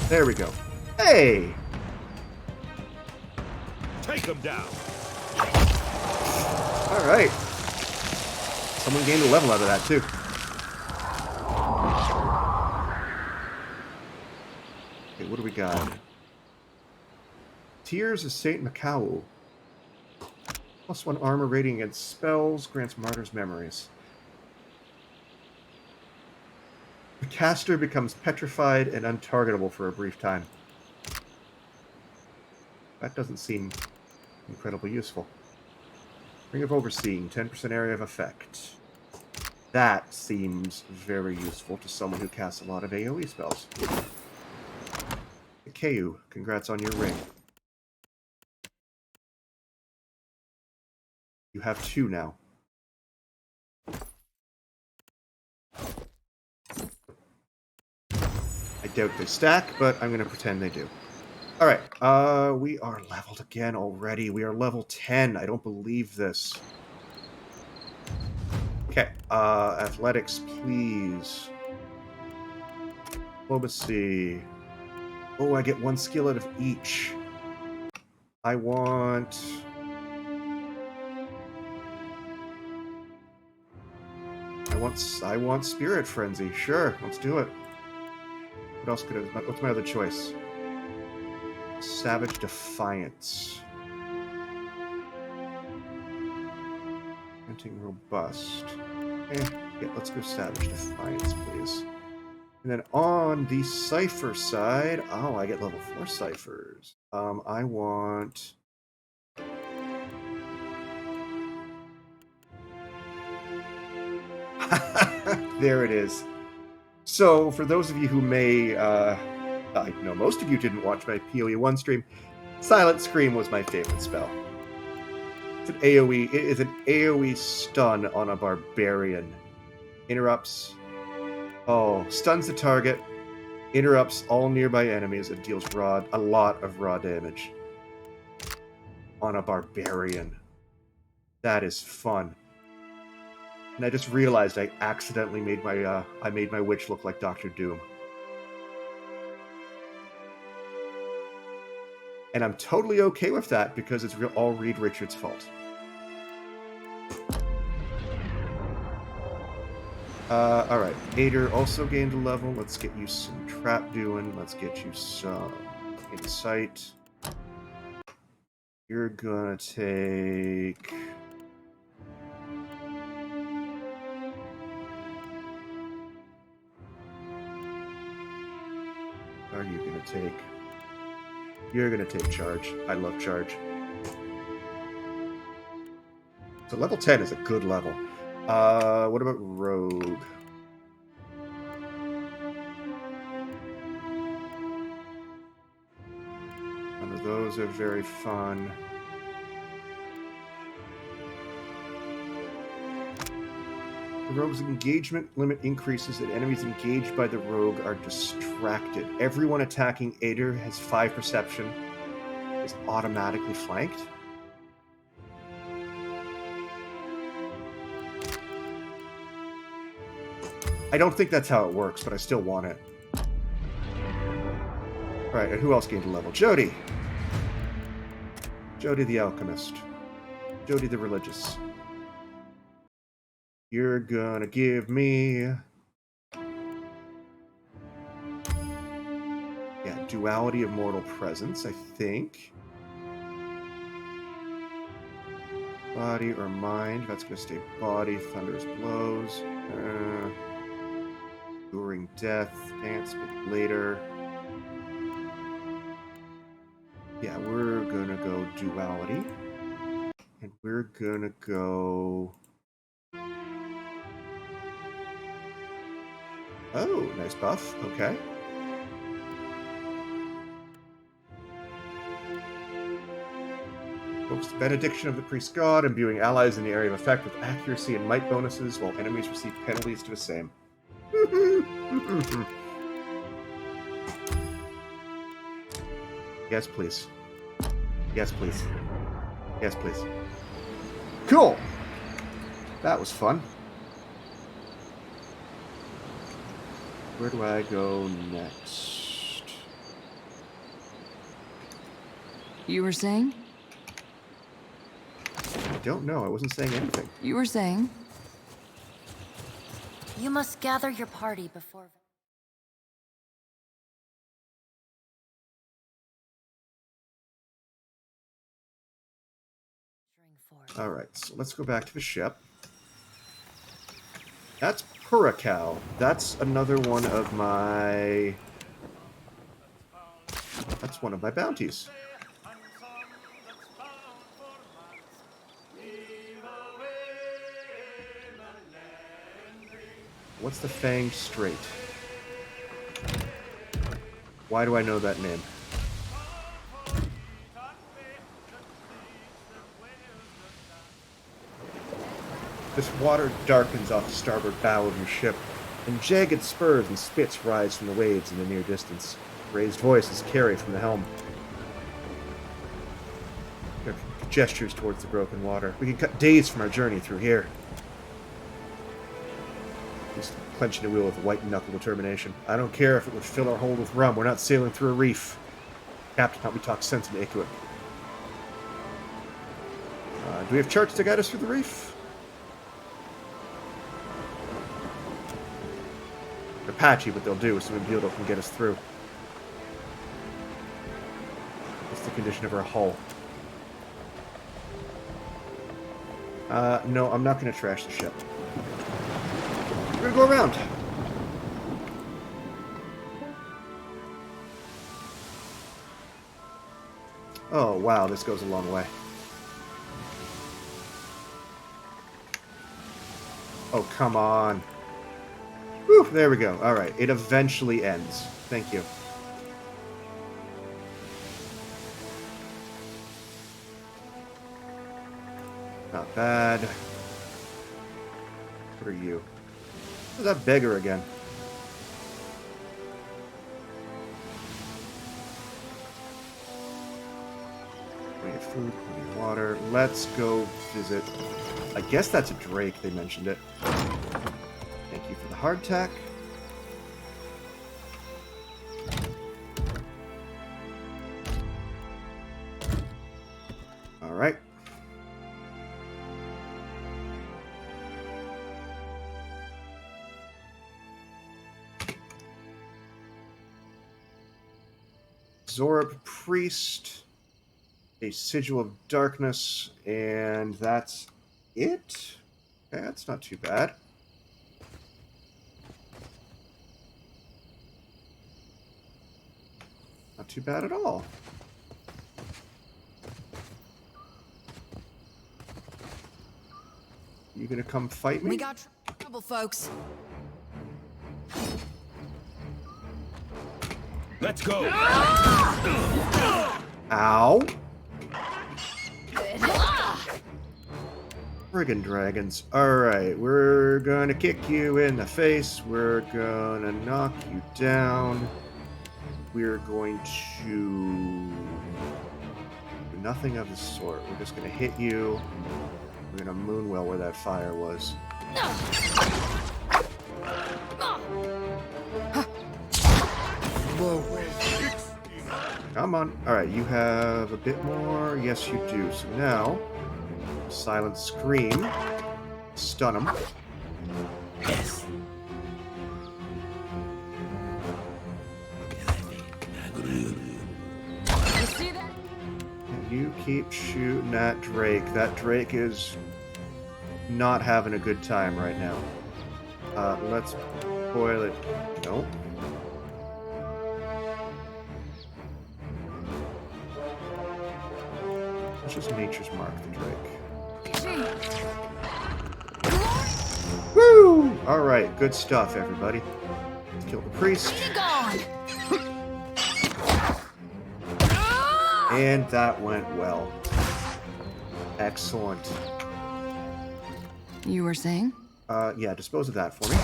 There we go. Hey! Take them down. Alright. Someone gained a level out of that, too. Okay, what do we got? Tears of St. Macau. +1 armor rating against spells. Grants martyrs memories. The caster becomes petrified and untargetable for a brief time. That doesn't seem incredibly useful. Ring of Overseeing, 10% area of effect. That seems very useful to someone who casts a lot of AoE spells. Keu, congrats on your ring. You have 2 now. I doubt they stack, but I'm going to pretend they do. Alright, we are leveled again already. We are level 10. I don't believe this. Okay, athletics, please. Diplomacy. Oh, I get 1 skill out of each. I want Spirit Frenzy. Sure, let's do it. What else could I... What's my other choice? Savage Defiance. Hunting Robust. Yeah, let's go Savage Defiance, please. And then on the Cipher side... Oh, I get level 4 Ciphers. I want... There it is. So, for those of you who may... I know most of you didn't watch my POE 1 stream. Silent Scream was my favorite spell. It's an AoE. It is an AoE stun on a Barbarian. Interrupts. Oh, stuns the target. Interrupts all nearby enemies and deals a lot of raw damage. On a Barbarian. That is fun. And I just realized I accidentally made my witch look like Dr. Doom. And I'm totally okay with that because it's all Reed Richards' fault. Alright. Ader also gained a level. Let's get you some trap doing. Let's get you some insight. You're gonna take... What are you gonna take? You're gonna take charge. I love charge. So level 10 is a good level. What about rogue? None of those are very fun. The rogue's engagement limit increases and enemies engaged by the rogue are distracted. Everyone attacking Ader has 5 perception, is automatically flanked. I don't think that's how it works, but I still want it. Alright, and who else gained a level? Jody! Jody the Alchemist. Jody the Religious. You're gonna give me... Yeah, Duality of Mortal Presence, I think. Body or mind. That's gonna stay body. Thunderous Blows. Enduring Death. Dance bit later. Yeah, we're gonna go Duality. And we're gonna go... Oh, nice buff. Okay. Invokes the Benediction of the Priest God, imbuing allies in the area of effect with accuracy and might bonuses, while enemies receive penalties to the same. Yes, please. Yes, please. Yes, please. Cool! That was fun. Where do I go next? You were saying? I don't know. I wasn't saying anything. You were saying? You must gather your party before... Alright, so let's go back to the ship. That's Puracal. That's another one of my... That's one of my bounties. What's the Fanged Strait? Why do I know that name? This water darkens off the starboard bow of your ship, and jagged spurs and spits rise from the waves in the near distance. Raised voices carry from the helm. There are gestures towards the broken water. We can cut days from our journey through here. He's clenching the wheel with white-knuckle determination. I don't care if it would fill our hold with rum. We're not sailing through a reef. Captain, help me talk sense into Ikuik. Do we have charts to guide us through the reef? They're patchy, but they'll do, so maybe Buildo can get us through. What's the condition of our hull? No, I'm not going to trash the ship. We're going to go around. Oh, wow, this goes a long way. Oh, come on. Whew, there we go. Alright, it eventually ends. Thank you. Not bad. What are you? Who's that beggar again? Plenty of food, plenty of water. Let's go visit. I guess that's a drake, they mentioned it. Thank you for the hardtack. right. Zorb Priest, a Sigil of Darkness, and that's it? Yeah, that's not too bad. Not too bad at all. You gonna come fight me? We got trouble, folks. Let's go. Ow. Friggin' dragons. Alright, we're gonna kick you in the face. We're gonna knock you down. We're going to do nothing of the sort. We're just gonna hit you. We're gonna moonwell where that fire was. Come on. Alright, you have a bit more. Yes, you do. So now, silent scream. Stun him. Yes. You see that? And you keep shooting that Drake. That Drake is not having a good time right now. Let's boil it. Nope. Let's just Nature's Mark the Drake. Woo! Alright, good stuff, everybody. Let's kill the priest. Be gone. And that went well. Excellent. You were saying? Yeah, dispose of that for me.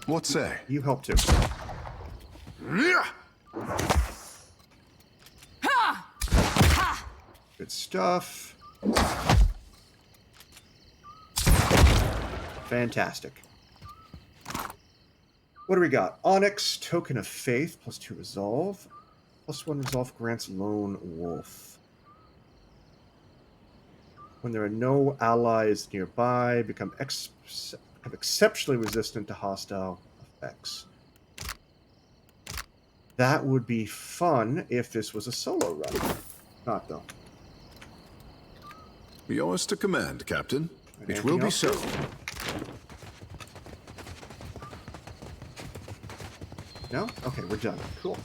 What say? You help too. Good stuff. Fantastic. What do we got? Onyx, Token of Faith, +2 Resolve. +1 Resolve grants Lone Wolf. When there are no allies nearby, become exceptionally resistant to hostile effects. That would be fun if this was a solo run. Not though. Yours to command, Captain. It Anything will be else? so. No? Okay, we're done. Cool.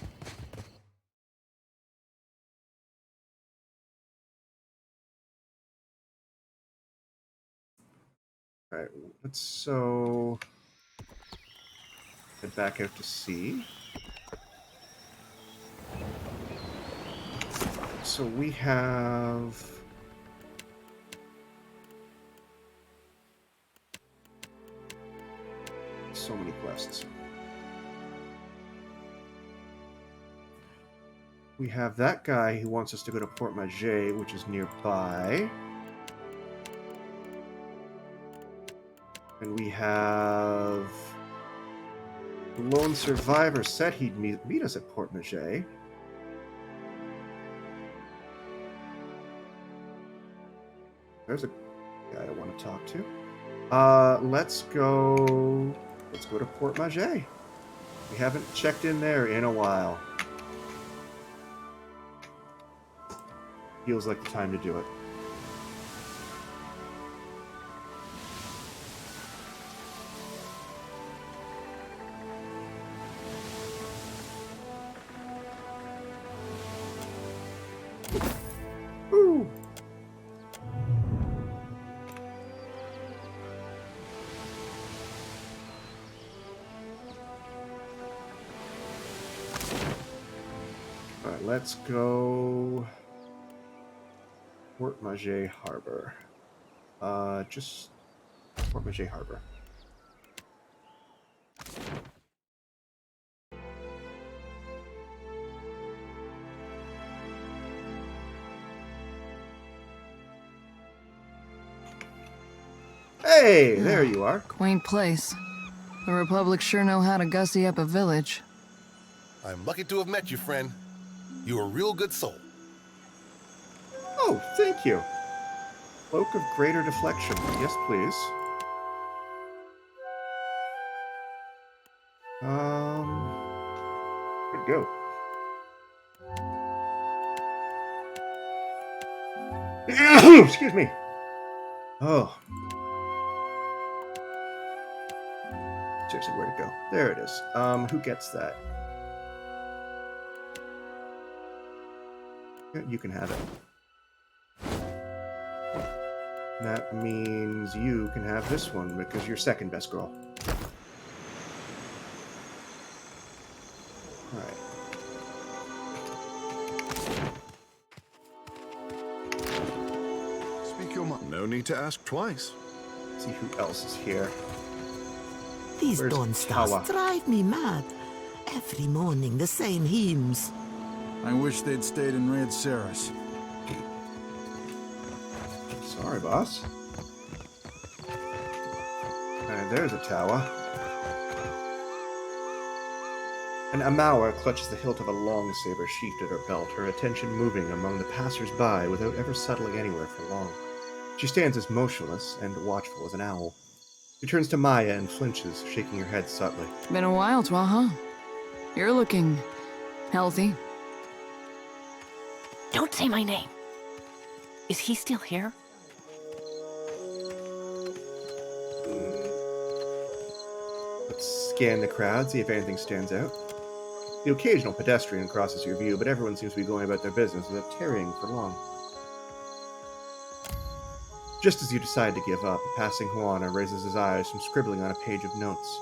Alright, let's so head back out to sea. So we have so many quests. We have that guy who wants us to go to Port Maget, which is nearby. And we have the lone survivor said he'd meet us at Port Maget. There's a guy I want to talk to. Let's go to Port Maget. We haven't checked in there in a while. Feels like the time to do it. Woo! All right, let's go. Port Maget Harbor. Just Port Maget Harbor. Hey, there you are. Quaint place. The Republic sure know how to gussy up a village. I'm lucky to have met you, friend. You're a real good soul. Oh, thank you. Cloak of Greater Deflection. Yes, please. Where'd it go? Excuse me. Oh. Seriously, where'd it go? There it is. Who gets that? Yeah, you can have it. That means you can have this one because you're second best girl. Alright. Speak your mind. No need to ask twice. See who else is here. These Where's Dawn Stars Kawa? drive me mad. Every morning, the same hymns. I wish they'd stayed in Red Ceres. Sorry, boss. Alright, there's a Tawa. And Amawa clutches the hilt of a long saber sheathed at her belt, her attention moving among the passers-by without ever settling anywhere for long. She stands as motionless and watchful as an owl. She turns to Maya and flinches, shaking her head subtly. Been a while, Twa, huh? You're looking healthy. Don't say my name. Is he still here? Let's scan the crowd, see if anything stands out. The occasional pedestrian crosses your view, but everyone seems to be going about their business without tarrying for long. Just as you decide to give up, a passing Juana raises his eyes from scribbling on a page of notes.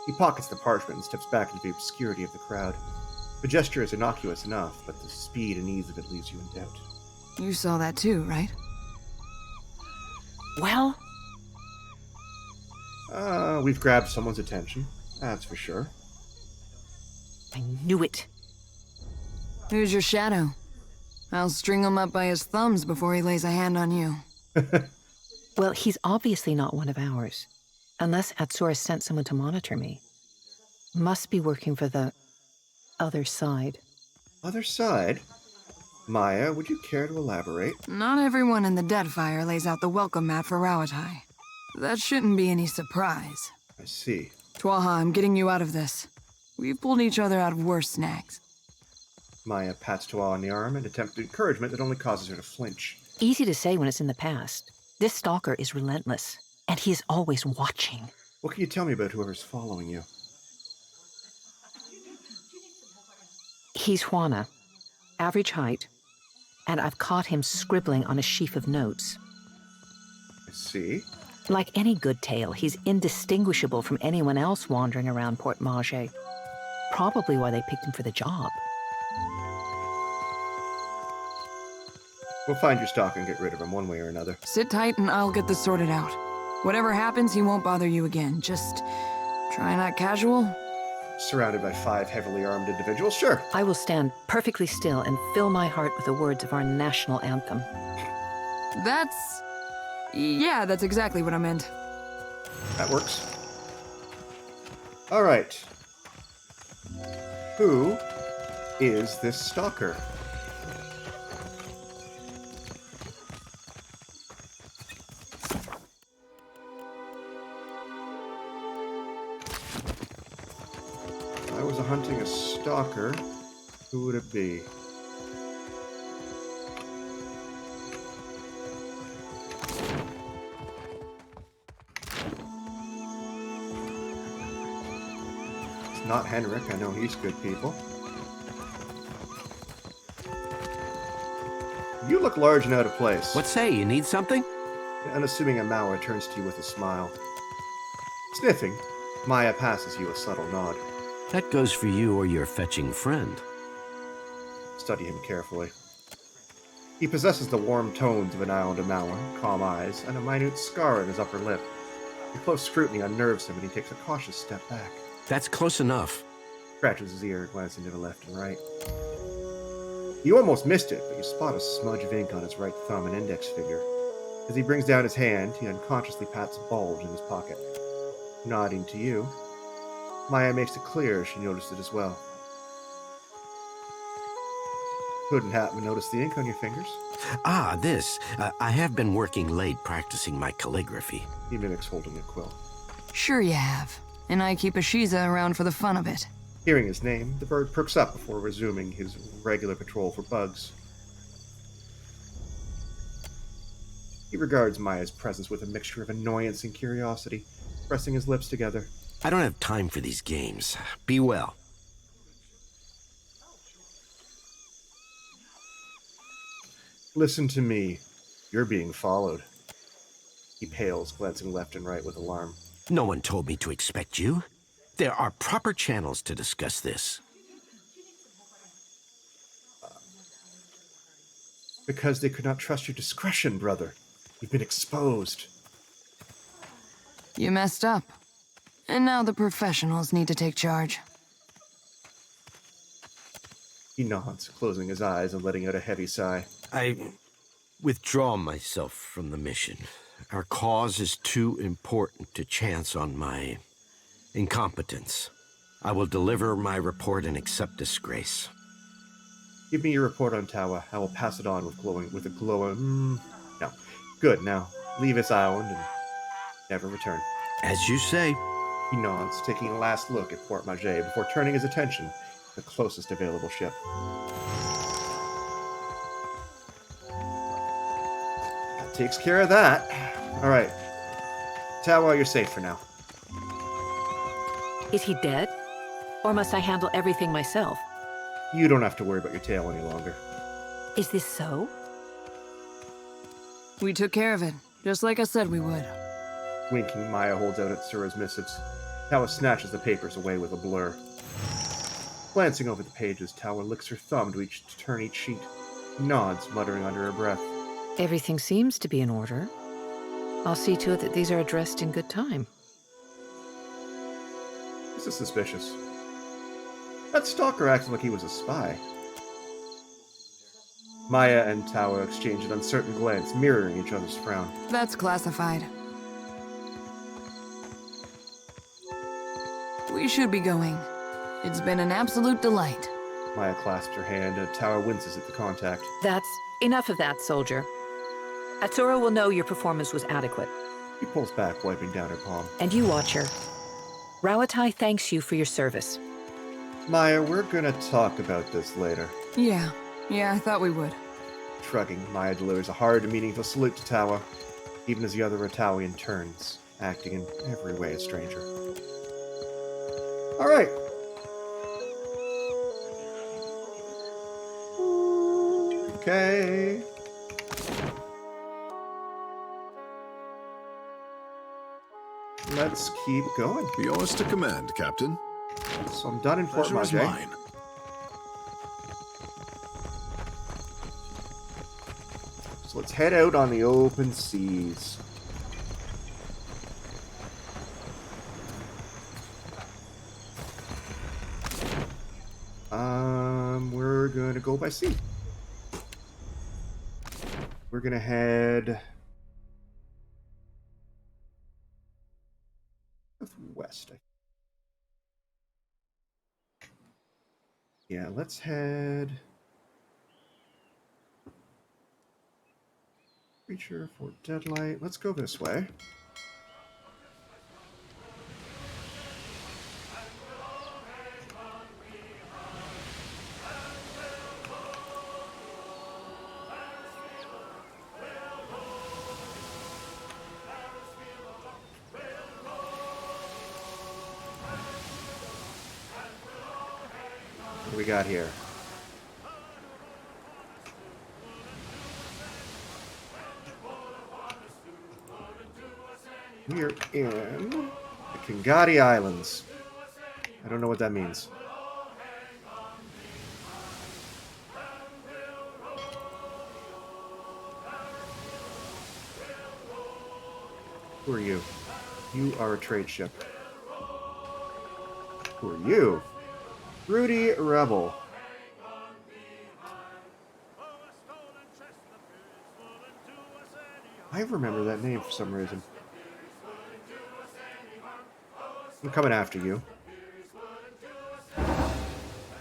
He pockets the parchment and steps back into the obscurity of the crowd. The gesture is innocuous enough, but the speed and ease of it leaves you in doubt. You saw that too, right? Well? We've grabbed someone's attention, that's for sure. I knew it. Who's your shadow? I'll string him up by his thumbs before he lays a hand on you. Well, he's obviously not one of ours. Unless Atsura sent someone to monitor me. Must be working for the other side. Other side? Maya, would you care to elaborate? Not everyone in the Deadfire lays out the welcome mat for Rawatai. That shouldn't be any surprise. I see. Twaha, I'm getting you out of this. We've pulled each other out of worse snags. Maya pats Tawa on the arm and attempts encouragement that only causes her to flinch. Easy to say when it's in the past. This stalker is relentless, and he is always watching. What can you tell me about whoever's following you? He's Juana, average height, and I've caught him scribbling on a sheaf of notes. I see. Like any good tale, he's indistinguishable from anyone else wandering around Port Maje. Probably why they picked him for the job. We'll find your stalker and get rid of him one way or another. Sit tight and I'll get this sorted out. Whatever happens, he won't bother you again. Just try not casual. Surrounded by 5 heavily armed individuals, sure. I will stand perfectly still and fill my heart with the words of our national anthem. Yeah, that's exactly what I meant. That works. All right. Who is this stalker? If I was hunting a stalker, who would it be? Not Henrik, I know he's good people. You look large and out of place. What say, you need something? An unassuming Amawa turns to you with a smile. Sniffing, Maya passes you a subtle nod. That goes for you or your fetching friend. Study him carefully. He possesses the warm tones of an island Amawa, calm eyes, and a minute scar on his upper lip. Your close scrutiny unnerves him and he takes a cautious step back. That's close enough. Scratches his ear, glancing to the left and right. You almost missed it, but you spot a smudge of ink on his right thumb and index finger. As he brings down his hand, he unconsciously pats a bulge in his pocket. Nodding to you, Maya makes it clear she noticed it as well. Couldn't happen to notice the ink on your fingers. Ah, this. I have been working late practicing my calligraphy. He mimics holding a quill. Sure you have. And I keep a Shiza around for the fun of it. Hearing his name, the bird perks up before resuming his regular patrol for bugs. He regards Maya's presence with a mixture of annoyance and curiosity, pressing his lips together. I don't have time for these games. Be well. Listen to me. You're being followed. He pales, glancing left and right with alarm. No one told me to expect you. There are proper channels to discuss this. Because they could not trust your discretion, brother. You've been exposed. You messed up. And now the professionals need to take charge. He nods, closing his eyes and letting out a heavy sigh. I withdraw myself from the mission. Our cause is too important to chance on my incompetence. I will deliver my report and accept disgrace. Give me your report on Tawa. I will pass it on with a glowing. No. Good, now. Leave this island and never return. As you say. He nods, taking a last look at Port Maget before turning his attention to the closest available ship. That takes care of that. Alright. Tawa, you're safe for now. Is he dead? Or must I handle everything myself? You don't have to worry about your tail any longer. Is this so? We took care of it, just like I said we would. Winking, Maya holds out Atsura's missives. Tawa snatches the papers away with a blur. Glancing over the pages, Tawa licks her thumb to turn each sheet. Nods, muttering under her breath. Everything seems to be in order. I'll see to it that these are addressed in good time. This is suspicious. That stalker acted like he was a spy. Maya and Tawa exchange an uncertain glance, mirroring each other's frown. That's classified. We should be going. It's been an absolute delight. Maya clasps her hand, and Tawa winces at the contact. That's enough of that, soldier. Atsura will know your performance was adequate. He pulls back, wiping down her palm. And you, Watcher. Rawatai thanks you for your service. Maya, we're gonna talk about this later. Yeah, I thought we would. Shrugging, Maya delivers a hard and meaningful salute to Tawa, even as the other Ratawian turns, acting in every way a stranger. Alright. Okay. Let's keep going. Yours to command, Captain. So I'm done in Port Pleasure is Maget. mine. So let's head out on the open seas. We're gonna go by sea. We're gonna head west. Yeah, let's head. Creature for Deadlight. Let's go this way. What do we got here? We are in the Kingati Islands. I don't know what that means. Who are you? You are a trade ship. Who are you? Rudy Rebel. I remember that name for some reason. I'm coming after you.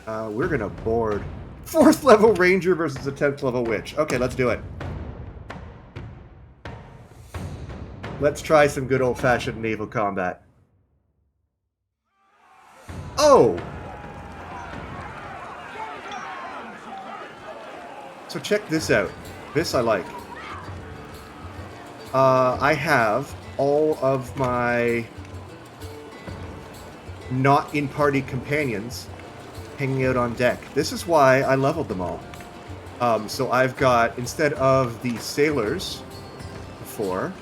We're gonna board 4th level ranger versus a 10th level witch. Okay, let's do it. Let's try some good old-fashioned naval combat. Oh! So check this out. This I like. I have all of my not in-party companions hanging out on deck. This is why I leveled them all. So I've got, instead of the sailors before,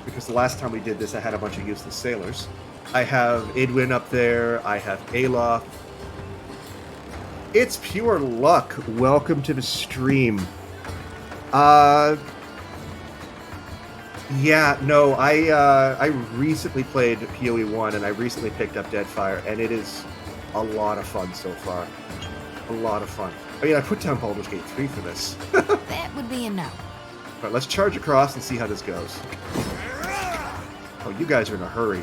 because the last time we did this I had a bunch of useless sailors, I have Idwin up there, I have Alof. It's pure luck. Welcome to the stream. Yeah, no, I recently played POE 1 and I recently picked up Deadfire, and it is a lot of fun so far. A lot of fun. I mean, I put down Baldur's Gate 3 for this. That would be a no. Alright, let's charge across and see how this goes. Oh, you guys are in a hurry.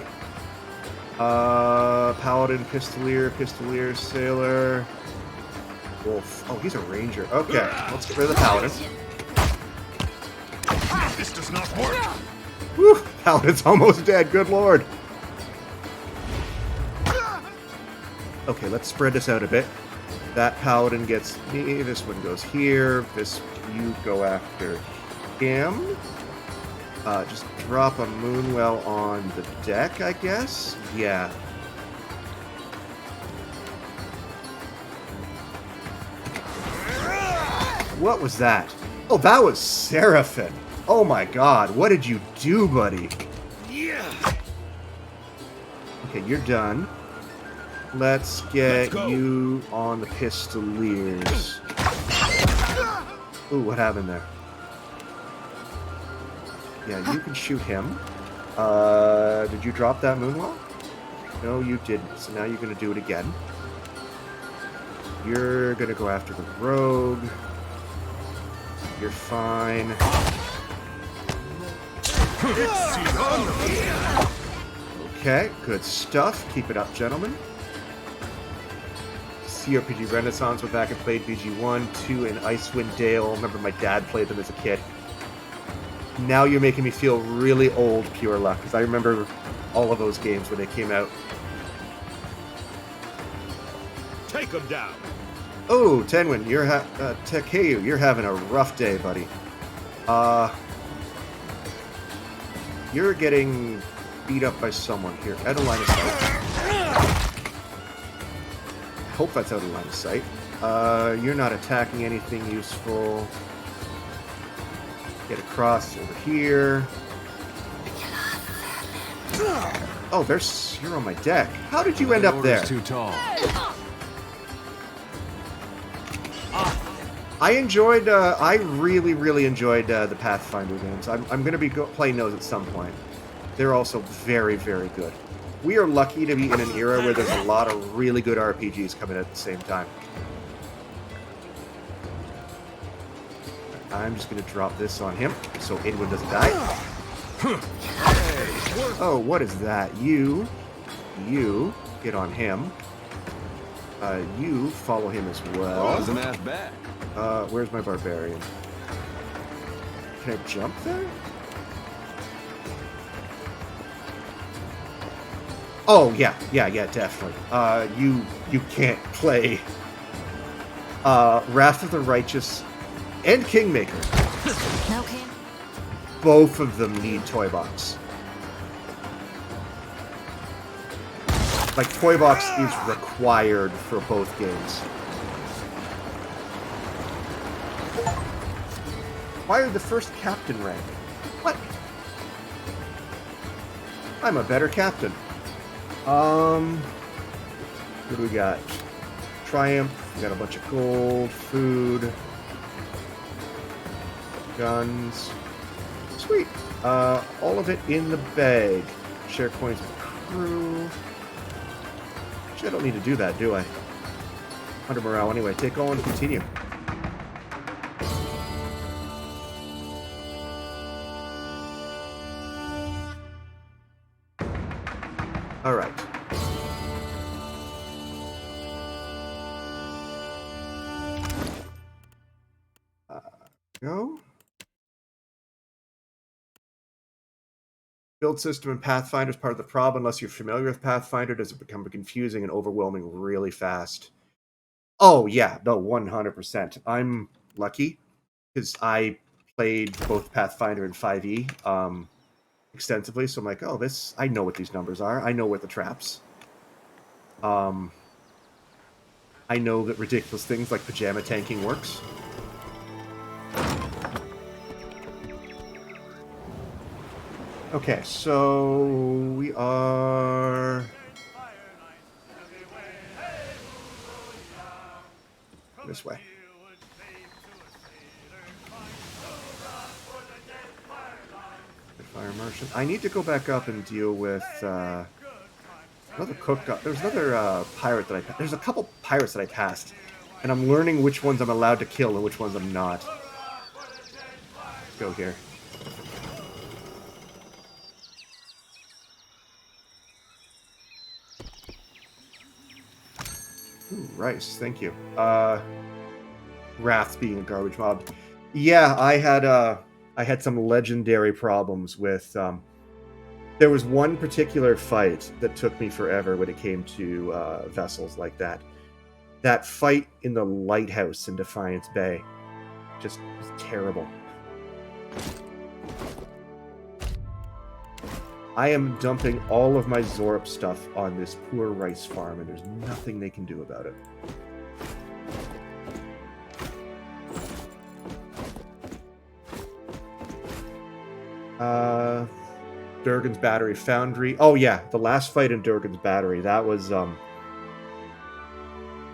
Paladin, Pistolier, Sailor, Wolf. Oh, he's a ranger. Okay, let's get rid of the Paladin. This does not work. Whew, Paladin's almost dead, good lord. Okay, let's spread this out a bit. That Paladin gets me, this one goes here, you go after him. Just drop a Moonwell on the deck, I guess? Yeah. What was that? Oh, that was Seraphim. Oh my god, what did you do, buddy? Yeah. Okay, you're done. Let's get you on the Pistoliers. Ooh, what happened there? Yeah, you can shoot him. Did you drop that Moonwall? No, you didn't. So now you're going to do it again. You're going to go after the Rogue. You're fine. Okay, good stuff. Keep it up, gentlemen. CRPG Renaissance went back and played BG1, 2, and Icewind Dale. Remember my dad played them as a kid. Now you're making me feel really old, pure luck, because I remember all of those games when they came out. Take them down. Oh, Tenwin, Takeu, you're having a rough day, buddy. You're getting beat up by someone here. Out of line of sight. I hope that's out of line of sight. You're not attacking anything useful. Get across over here. Oh, you're on my deck. How did you end up there? Too tall. I really, really enjoyed the Pathfinder games. I'm going to be playing those at some point. They're also very, very good. We are lucky to be in an era where there's a lot of really good RPGs coming out at the same time. I'm just going to drop this on him so Edwin doesn't die. Oh, what is that? You get on him. You follow him as well. Wasn't that bad. Where's my Barbarian? Can I jump there? Oh, yeah, definitely. You can't play Wrath of the Righteous and Kingmaker. Okay. Both of them need Toy Box. Like, Toy Box is required for both games. Acquired the first captain rank. What? I'm a better captain. What do we got? Triumph. We got a bunch of gold, food, guns. Sweet. All of it in the bag. Share coins with crew. Actually, I don't need to do that, do I? 100 morale anyway. Take all and continue. All right. Go. Build system in Pathfinder is part of the problem. Unless you're familiar with Pathfinder, does it become confusing and overwhelming really fast? Oh, yeah. No, 100%. I'm lucky because I played both Pathfinder and 5e extensively, so I'm like, oh, this... I know what these numbers are. I know what the traps. I know that ridiculous things like pajama tanking works. Okay, so we are... this way. Deadfire Merchant. I need to go back up and deal with another cook. There's another pirate that I... There's a couple pirates that I passed, and I'm learning which ones I'm allowed to kill and which ones I'm not. Let's go here. Ooh, rice, thank you. Wrath being a garbage mob. Yeah, I had some legendary problems with... there was one particular fight that took me forever when it came to vessels like that. That fight in the lighthouse in Defiance Bay just was terrible. I am dumping all of my Zorp stuff on this poor rice farm, and there's nothing they can do about it. Durgan's Battery Foundry. Oh yeah, the last fight in Durgan's Battery. That was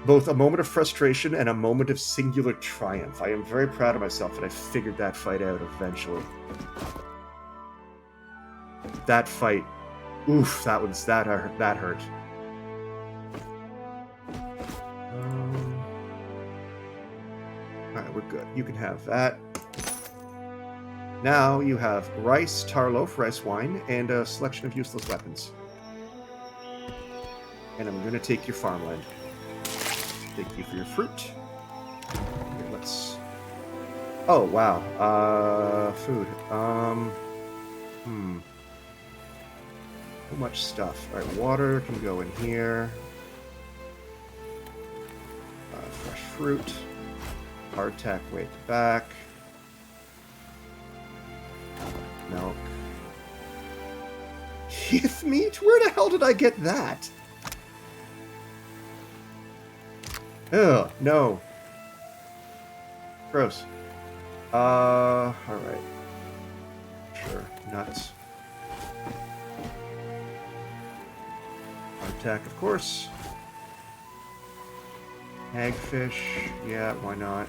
both a moment of frustration and a moment of singular triumph. I am very proud of myself that I figured that fight out eventually. That fight, oof, that hurt. Alright, we're good. You can have that. Now you have rice, tarloaf, rice wine, and a selection of useless weapons. And I'm going to take your farmland. Thank you for your fruit. Here, let's... Oh, wow. Food. So much stuff. Alright, water can go in here. Fresh fruit. Hardtack way at the back. Milk. Kith meat? Where the hell did I get that? Ugh, no. Gross. Alright. Sure, nuts. Hardtack, of course. Hagfish, yeah, why not?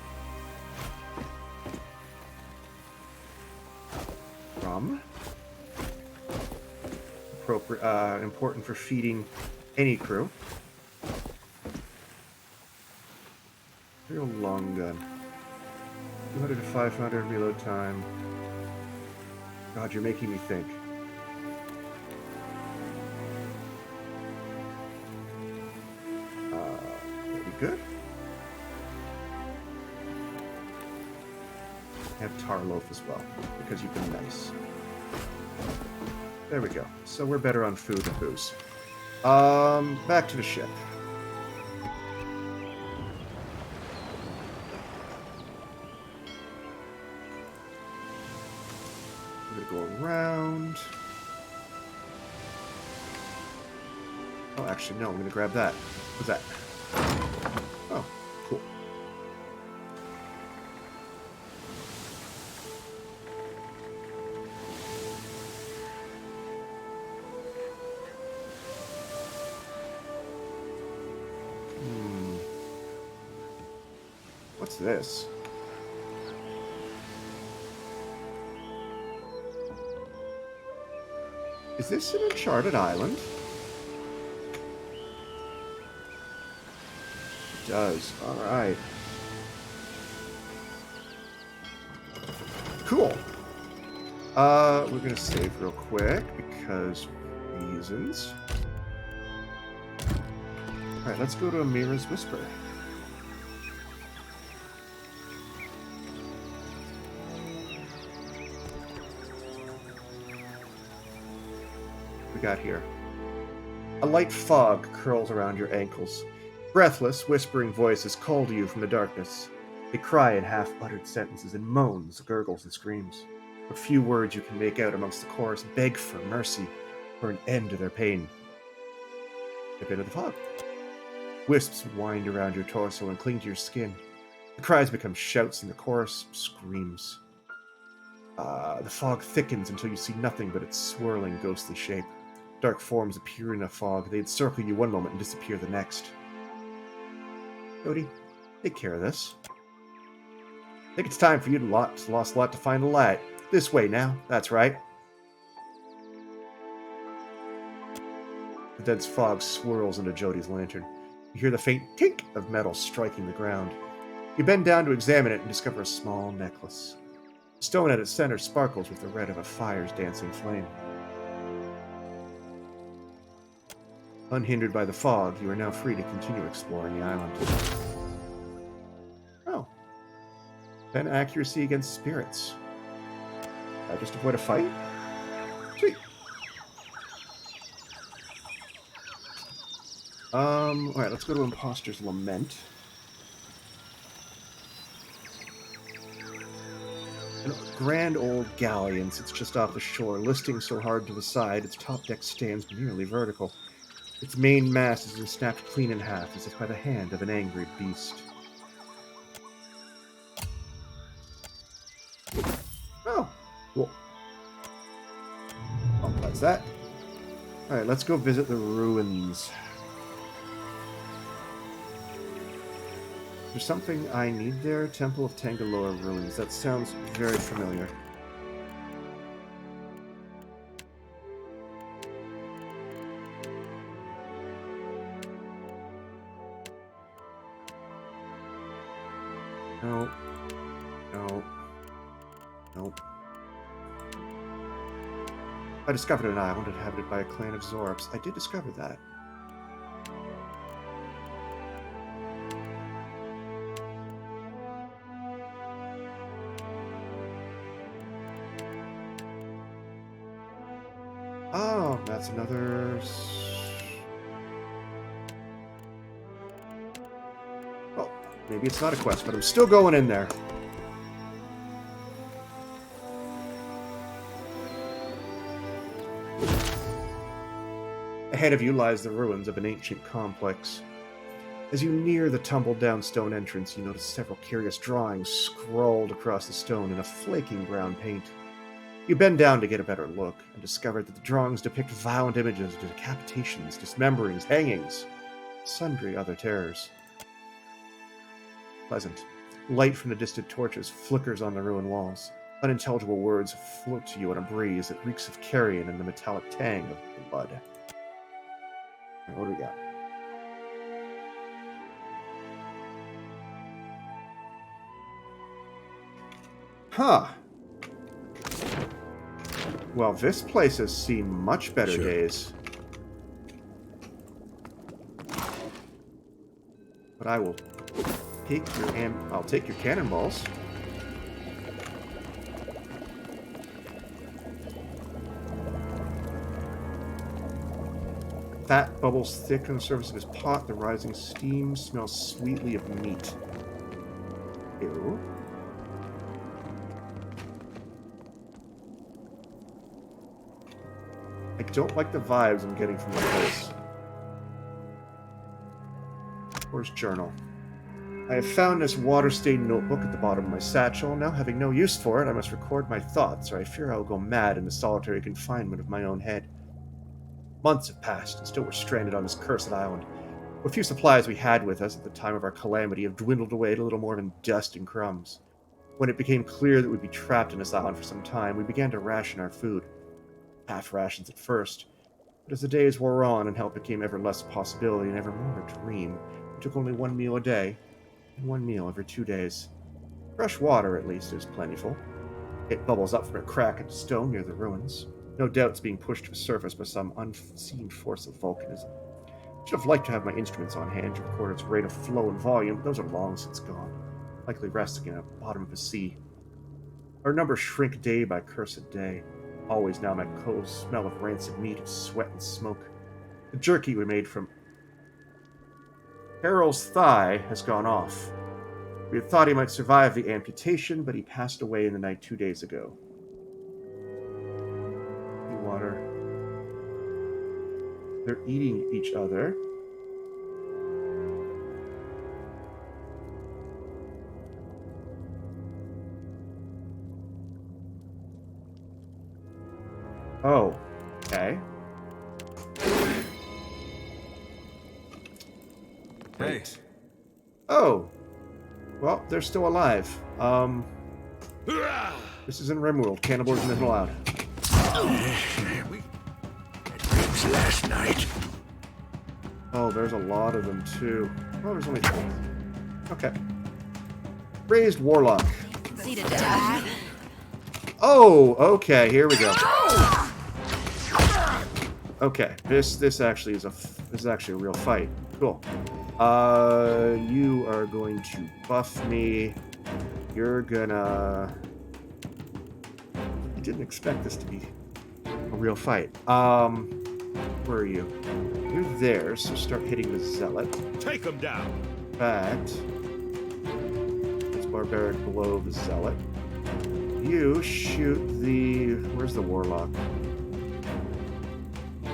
Rum. Important for feeding any crew. Real long gun. 200 to 500 reload time. God, you're making me think. That'd be good. Have tarloaf as well, because you've been nice. There we go. So we're better on food and booze. Back to the ship. We're gonna go around. Oh, actually, no, I'm gonna grab that. What's that? Oh, cool. What's this? Is this an uncharted island? It does. Alright. Cool. We're gonna save real quick because reasons. Alright, let's go to Amira's Whisper. we got here? A light fog curls around your ankles. Breathless, whispering voices call to you from the darkness. They cry in half-uttered sentences and moans, gurgles, and screams. What few words you can make out amongst the chorus beg for mercy, for an end to their pain. Step into the fog. Wisps wind around your torso and cling to your skin. The cries become shouts and the chorus screams. The fog thickens until you see nothing but its swirling, ghostly shape. Dark forms appear in the fog. They encircle you one moment and disappear the next. Cody, take care of this. I think it's time for you to lost lot to find the light. This way now. That's right. The dense fog swirls into Jody's lantern. You hear the faint tink of metal striking the ground. You bend down to examine it and discover a small necklace. The stone at its center sparkles with the red of a fire's dancing flame. Unhindered by the fog, you are now free to continue exploring the island. Oh. 10 accuracy against spirits. Just avoid a fight? Sweet. Alright, let's go to Imposter's Lament. A grand old galleon sits just off the shore, listing so hard to the side, its top deck stands nearly vertical. Its main mast has been snapped clean in half, as if by the hand of an angry beast. Oh, cool. Oh, that's that. Alright, let's go visit the ruins. There's something I need there. Temple of Tangaloa Ruins. That sounds very familiar. No. No. Nope. I discovered an island inhabited by a clan of Zorps. I did discover that. Oh, that's another... Oh, maybe it's not a quest, but I'm still going in there. Ahead of you lies the ruins of an ancient complex. As you near the tumbled-down stone entrance, you notice several curious drawings scrawled across the stone in a flaking brown paint. You bend down to get a better look, and discover that the drawings depict violent images of decapitations, dismemberings, hangings, sundry other terrors. Pleasant. Light from the distant torches flickers on the ruined walls. Unintelligible words float to you on a breeze that reeks of carrion and the metallic tang of blood. Right, what do we got? Huh. Well, this place has seen much better days. But I will take your I'll take your cannonballs. Fat bubbles thick on the surface of his pot. The rising steam smells sweetly of meat. Ew. I don't like the vibes I'm getting from the place. Where's journal? I have found this water-stained notebook at the bottom of my satchel. Now, having no use for it, I must record my thoughts, or I fear I will go mad in the solitary confinement of my own head. Months have passed, and still we're stranded on this cursed island. What few supplies we had with us at the time of our calamity have dwindled away to little more than dust and crumbs. When it became clear that we'd be trapped in this island for some time, we began to ration our food. Half rations at first, but as the days wore on and help became ever less a possibility and ever more a dream, we took only one meal a day, and one meal every 2 days. Fresh water, at least, is plentiful. It bubbles up from a crack in the stone near the ruins. No doubt it's being pushed to the surface by some unseen force of volcanism. I should have liked to have my instruments on hand to record its rate of flow and volume, but those are long since gone, likely resting in the bottom of the sea. Our numbers shrink day by cursed day. Always now my cold smell of rancid meat, of sweat and smoke. The jerky we made from Harold's thigh has gone off. We had thought he might survive the amputation, but he passed away in the night 2 days ago. Water. They're eating each other. Oh, okay. Hey. Oh, well, they're still alive. This isn't Rimworld. Cannibalism isn't allowed. Last night. Oh, there's a lot of them too. Oh, there's only 4. Okay. Raised Warlock. See to die. Oh, okay. Here we go. Okay, this actually is a real fight. Cool. You are going to buff me. You're gonna. I didn't expect this to be a real fight. Where are you? You're there, so start hitting the Zealot. Take him down. Fact. It's Barbarian below the Zealot. You shoot the... Where's the Warlock? I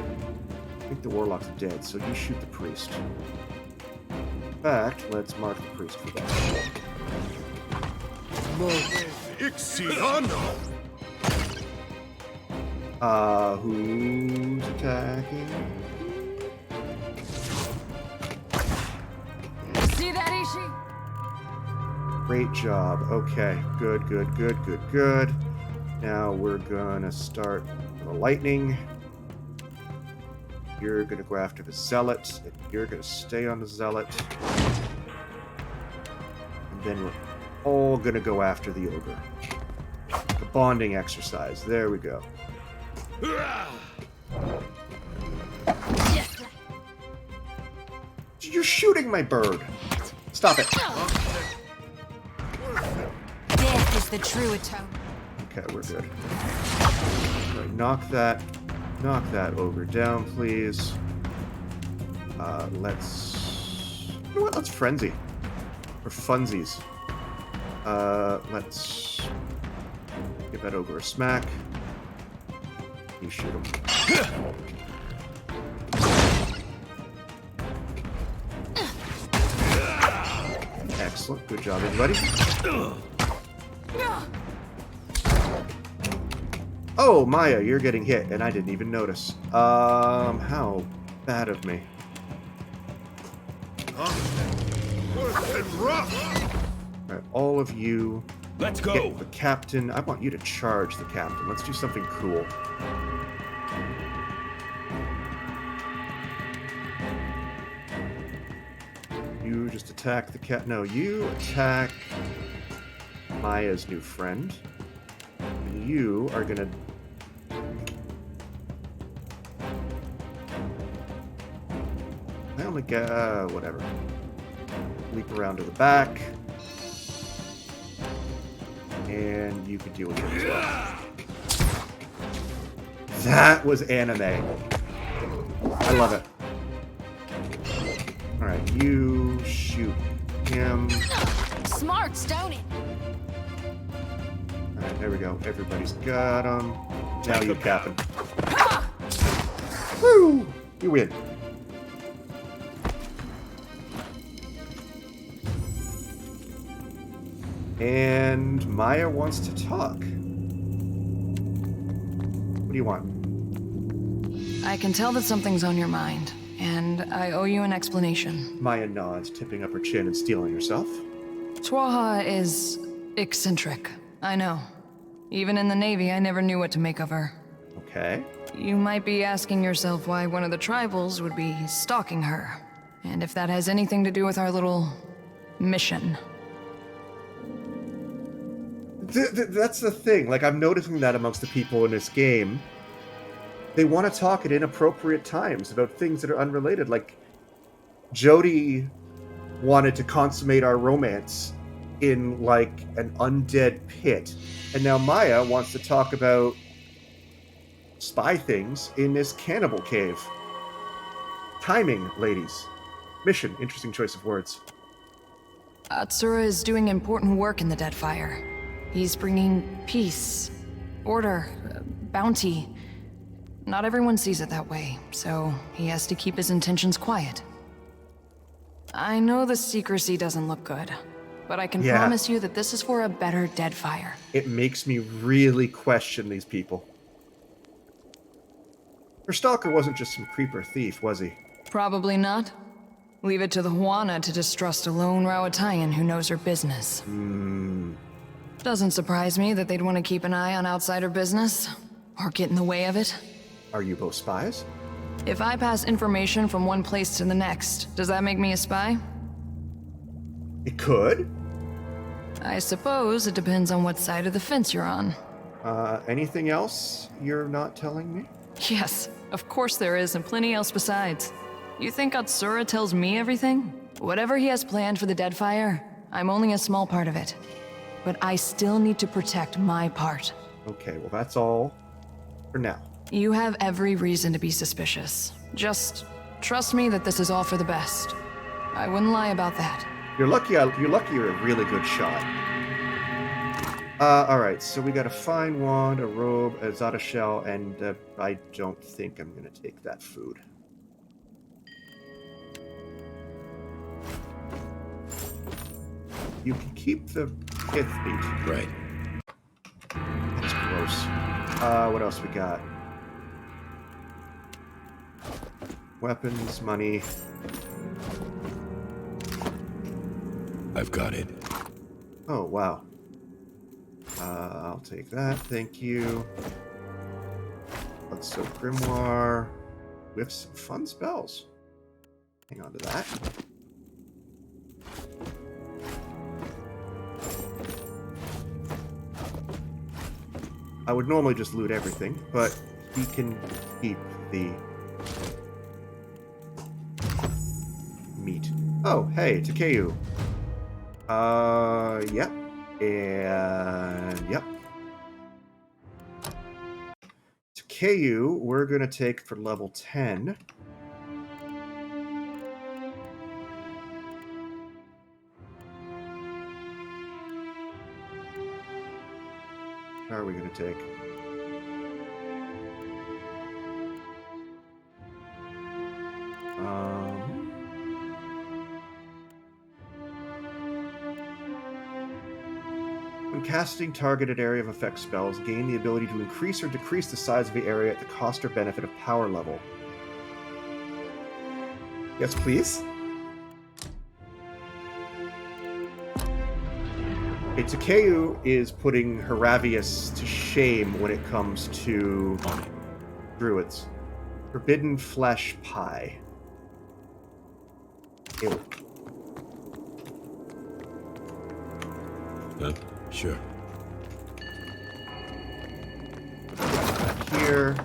think the Warlock's dead, so you shoot the Priest. In fact, let's mark the Priest for that. Who's attacking? See that, Ishi? Great job. Okay, good. Now we're gonna start the lightning. You're gonna go after the Zealot, and you're gonna stay on the Zealot. And then we're all gonna go after the Ogre. The bonding exercise. There we go. You're shooting my bird. Stop it. Death is the true atonement. Okay, we're good. Right, knock that ogre down, please. You know what? Let's frenzy for funsies. Let's give that ogre a smack. You shoot him. Excellent. Good job, everybody. Oh, Maya, you're getting hit, and I didn't even notice. How bad of me. Alright, all of you. Let's go. Get the captain. I want you to charge the captain. Let's do something cool. You just attack the cat. No, you attack Maya's new friend. And you are gonna. I only get whatever. Leap around to the back. And you can deal with it as well. That was anime. I love it. Alright, you shoot him. Smart, Stony. Alright, there we go. Everybody's got him. Now you cap him. Woo! You win. And Maya wants to talk. What do you want? I can tell that something's on your mind, and I owe you an explanation. Maya nods, tipping up her chin and steeling herself. Twaha is eccentric, I know. Even in the Navy, I never knew what to make of her. Okay. You might be asking yourself why one of the tribals would be stalking her, and if that has anything to do with our little mission. That's the thing. Like, I'm noticing that amongst the people in this game. They want to talk at inappropriate times about things that are unrelated. Like, Jody wanted to consummate our romance in, like, an undead pit. And now Maya wants to talk about spy things in this cannibal cave. Timing, ladies. Mission, interesting choice of words. Atsura is doing important work in the Deadfire. He's bringing peace, order, bounty. Not everyone sees it that way, so he has to keep his intentions quiet. I know the secrecy doesn't look good, but I can promise you that this is for a better Deadfire. It makes me really question these people. Her stalker wasn't just some creeper thief, was he? Probably not. Leave it to the Huana to distrust a lone Rauatayan who knows her business. Doesn't surprise me that they'd want to keep an eye on outsider business, or get in the way of it. Are you both spies? If I pass information from one place to the next, does that make me a spy? It could. I suppose it depends on what side of the fence you're on. Anything else you're not telling me? Yes, of course there is, and plenty else besides. You think Atsura tells me everything? Whatever he has planned for the Deadfire, I'm only a small part of it. But I still need to protect my part. Okay, well that's all for now. You have every reason to be suspicious. Just trust me that this is all for the best. I wouldn't lie about that. You're lucky you're a really good shot. Alright, so we got a fine wand, a robe, a Zata shell, and I don't think I'm gonna take that food. You can keep the pith meat. Right. That's gross. What else we got? Weapons, money. I've got it. Oh, wow. I'll take that, thank you. Let's soak grimoire. We have some fun spells. Hang on to that. I would normally just loot everything, but he can keep the meat. Oh, hey, Takeyu. Yep. And yep. Takeyu, we're gonna take for level 10. How are we going to take? When casting targeted area of effect spells, gain the ability to increase or decrease the size of the area at the cost or benefit of power level. Yes, please? Takeyu is putting Heravius to shame when it comes to druids. Forbidden flesh pie. Ew. Sure. Back here.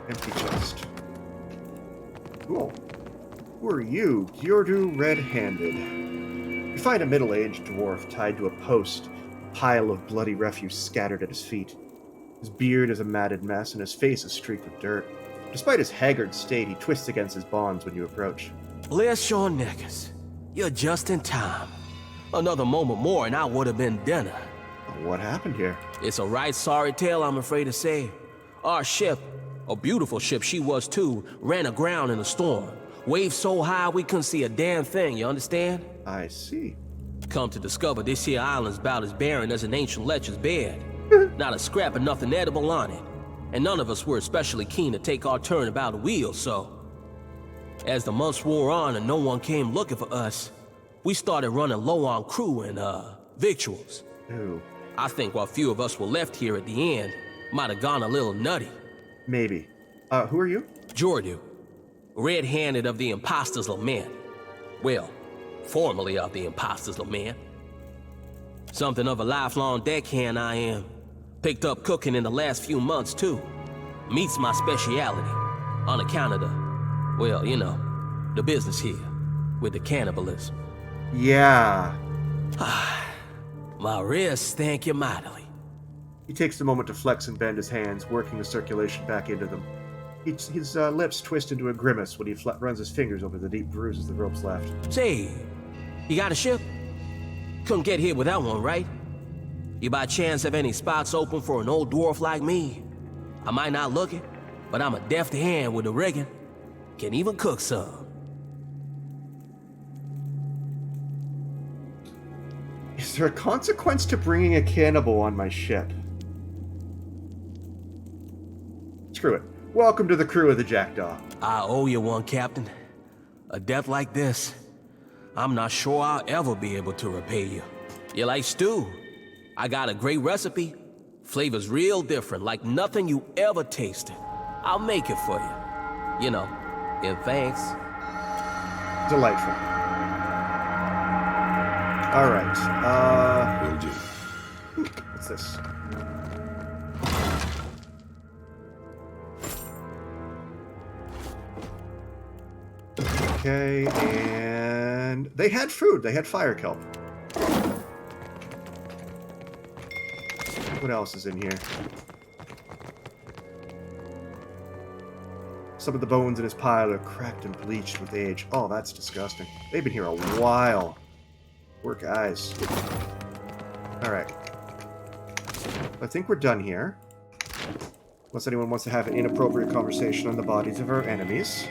Empty chest. Cool. Who are you? Gyurdu red-handed. You find a middle-aged dwarf tied to a post, a pile of bloody refuse scattered at his feet. His beard is a matted mess, and his face is streaked with dirt. Despite his haggard state, he twists against his bonds when you approach. Bless your neckers. You're just in time. Another moment more and I would have been dinner. What happened here? It's a right sorry tale, I'm afraid to say. Our ship, a beautiful ship she was too, ran aground in a storm. Waves so high we couldn't see a damn thing, you understand? I see. Come to discover this here island's about as barren as an ancient lecher's bed. Not a scrap of nothing edible on it. And none of us were especially keen to take our turn about the wheel, so... As the months wore on and no one came looking for us, we started running low on crew and, victuals. Ooh. I think what few of us were left here at the end might have gone a little nutty. Maybe. Who are you? Jordu. Red-handed of the Imposter's Lament. Well, formerly of the Imposter's Lament. Something of a lifelong deckhand I am. Picked up cooking in the last few months, too. Meat's my speciality. On account of the, well, you know, the business here. With the cannibalism. Yeah. My wrists thank you mightily. He takes a moment to flex and bend his hands, working the circulation back into them. His lips twist into a grimace when he runs his fingers over the deep bruises the ropes left. Say, you got a ship? Couldn't get here without one, right? You by chance have any spots open for an old dwarf like me? I might not look it, but I'm a deft hand with the rigging. Can even cook some. Is there a consequence to bringing a cannibal on my ship? Screw it. Welcome to the crew of the Jackdaw. I owe you one, Captain. A death like this, I'm not sure I'll ever be able to repay you. You like stew? I got a great recipe. Flavor's real different, like nothing you ever tasted. I'll make it for you. You know, in thanks. Delightful. All right. Will do. What's this? Okay, and they had food. They had fire kelp. What else is in here? Some of the bones in his pile are cracked and bleached with age. Oh, that's disgusting. They've been here a while. Poor guys. Alright. I think we're done here. Unless anyone wants to have an inappropriate conversation on the bodies of our enemies.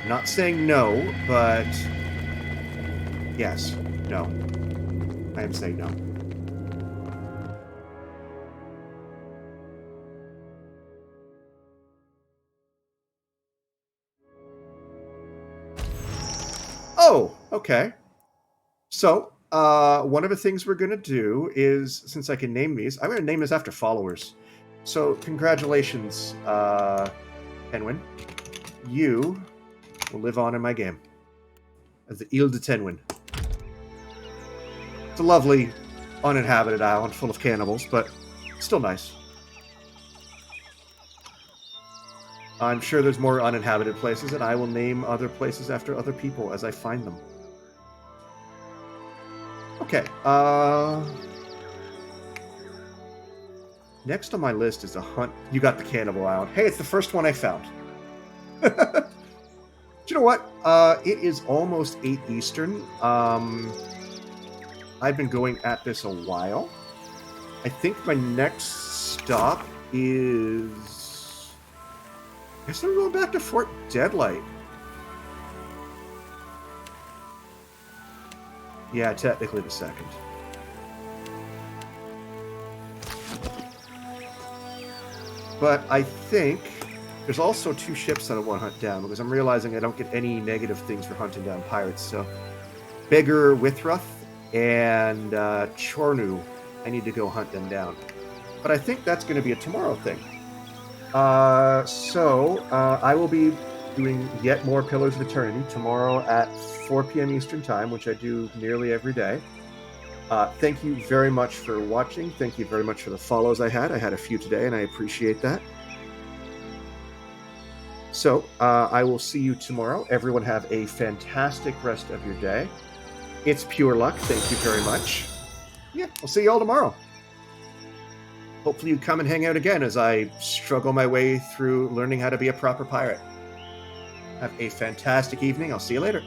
Not saying no, but... yes. No. I am saying no. Oh, okay. So, one of the things we're going to do is, since I can name these, I'm going to name this after followers. So, congratulations, Tenwin. You will live on in my game as the Ile de Tenwin. It's a lovely, uninhabited island full of cannibals, but still nice. I'm sure there's more uninhabited places, and I will name other places after other people as I find them. Okay, next on my list is a hunt. You got the Cannibal Island. Hey, it's the first one I found. Do you know what? It is almost 8 Eastern. I've been going at this a while. I think my next stop is... I guess I'm going back to Fort Deadlight. Yeah, technically the second. But I think there's also 2 ships that I want to hunt down, because I'm realizing I don't get any negative things for hunting down pirates. So, Beggar Withruth and Chornu, I need to go hunt them down. But I think that's going to be a tomorrow thing. So I will be doing yet more Pillars of Eternity tomorrow at 4 p.m. Eastern Time, which I do nearly every day. Thank you very much for watching. Thank you very much for the follows I had. I had a few today, and I appreciate that. So I will see you tomorrow. Everyone have a fantastic rest of your day. It's pure luck. Thank you very much. Yeah, I'll see you all tomorrow. Hopefully you come and hang out again as I struggle my way through learning how to be a proper pirate. Have a fantastic evening. I'll see you later.